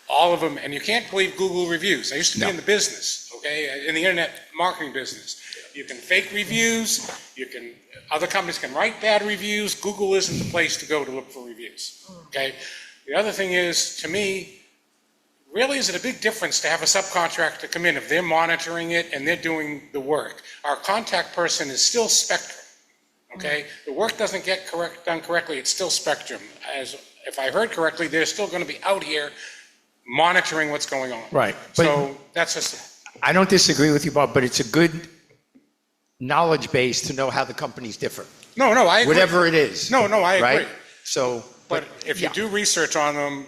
all of them. And you can't believe Google reviews. I used to be in the business, okay, in the internet marketing business. You can fake reviews. Other companies can write bad reviews. Google isn't the place to go to look for reviews, okay? The other thing is, to me, really, is it a big difference to have a subcontractor come in if they're monitoring it and they're doing the work? Our contact person is still Spectrum, okay? The work doesn't get done correctly, it's still Spectrum. If I heard correctly, they're still going to be out here monitoring what's going on. Right. So that's just... I don't disagree with you, Bob, but it's a good knowledge base to know how the companies differ. No, I agree. Whatever it is. No, I agree. Right? So, but if you do research on them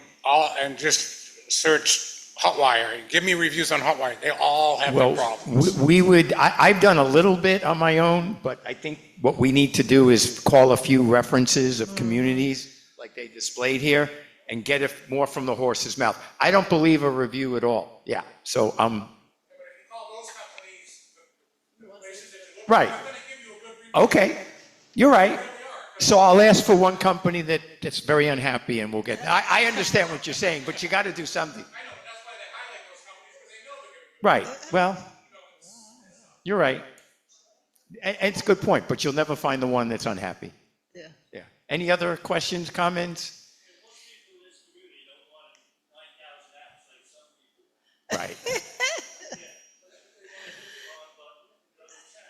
and just search Hotwire and give me reviews on Hotwire, they all have their problems. I've done a little bit on my own, but I think what we need to do is call a few references of communities like they displayed here and get it more from the horse's mouth. I don't believe a review at all. Yeah. So, right. Okay. You're right. So I'll ask for one company that's very unhappy and we'll get, I understand what you're saying, but you got to do something. Right. Well, you're right. It's a good point, but you'll never find the one that's unhappy. Yeah. Yeah. Any other questions, comments? Right.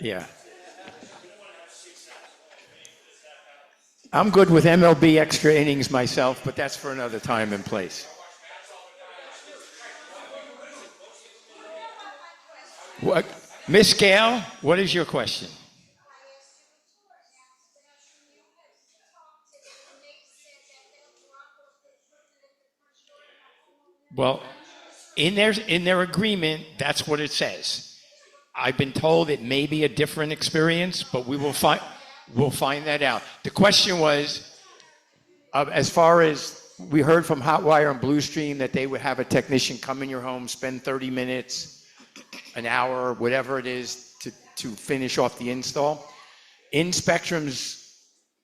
Yeah. I'm good with MLB extra innings myself, but that's for another time and place. What, Miss Gale, what is your question? Well, in their agreement, that's what it says. I've been told it may be a different experience, but we'll find that out. The question was, as far as we heard from Hotwire and Bluestream that they would have a technician come in your home, spend 30 minutes, an hour, whatever it is, to finish off the install. In Spectrum's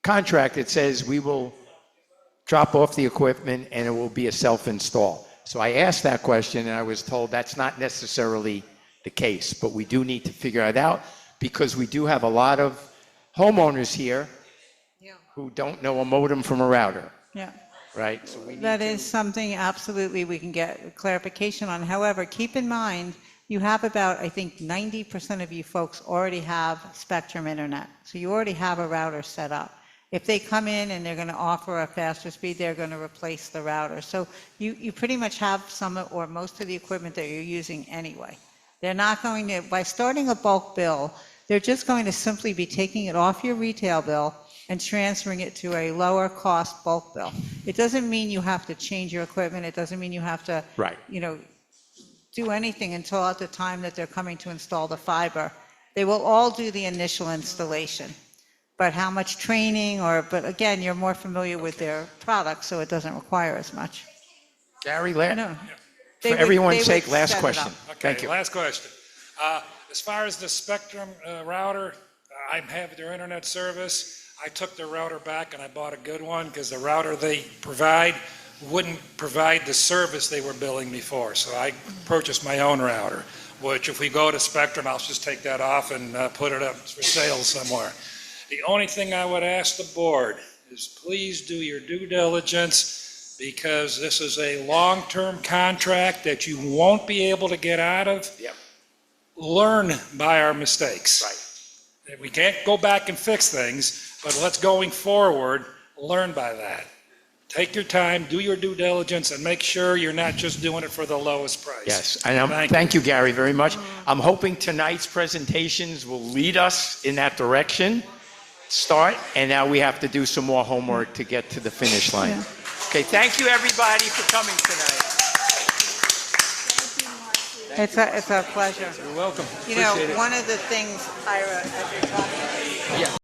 contract, it says we will drop off the equipment and it will be a self-install. So I asked that question and I was told that's not necessarily the case, but we do need to figure it out because we do have a lot of homeowners here who don't know a modem from a router. Yeah. Right? So we need That is something absolutely we can get clarification on. However, keep in mind, you have about, I think, 90% of you folks already have Spectrum Internet. So you already have a router set up. If they come in and they're going to offer a faster speed, they're going to replace the router. So you pretty much have some or most of the equipment that you're using anyway. They're not going to, by starting a bulk bill, they're just going to simply be taking it off your retail bill and transferring it to a lower cost bulk bill. It doesn't mean you have to change your equipment. It doesn't mean you have to, do anything until at the time that they're coming to install the fiber. They will all do the initial installation. But how much training but again, you're more familiar with their products, so it doesn't require as much. Gary, For everyone's sake, last question. Okay, Thank you. last question. As far as the Spectrum router, I have their internet service. I took their router back and I bought a good one because the router they provide wouldn't provide the service they were billing me for. So I purchased my own router, which if we go to Spectrum, I'll just take that off and put it up for sale somewhere. The only thing I would ask the board is please do your due diligence because this is a long-term contract that you won't be able to get out of. Yep. Learn by our mistakes. Right. We can't go back and fix things, but let's going forward, learn by that. Take your time, do your due diligence, and make sure you're not just doing it for the lowest price. Yes, and thank you, Gary, very much. I'm hoping tonight's presentations will lead us in that direction. Start, and now we have to do some more homework to get to the finish line. Yeah. Okay, thank you everybody for coming tonight. It's a pleasure. You're welcome. One of the things, Ira, as you're talking about. Yeah.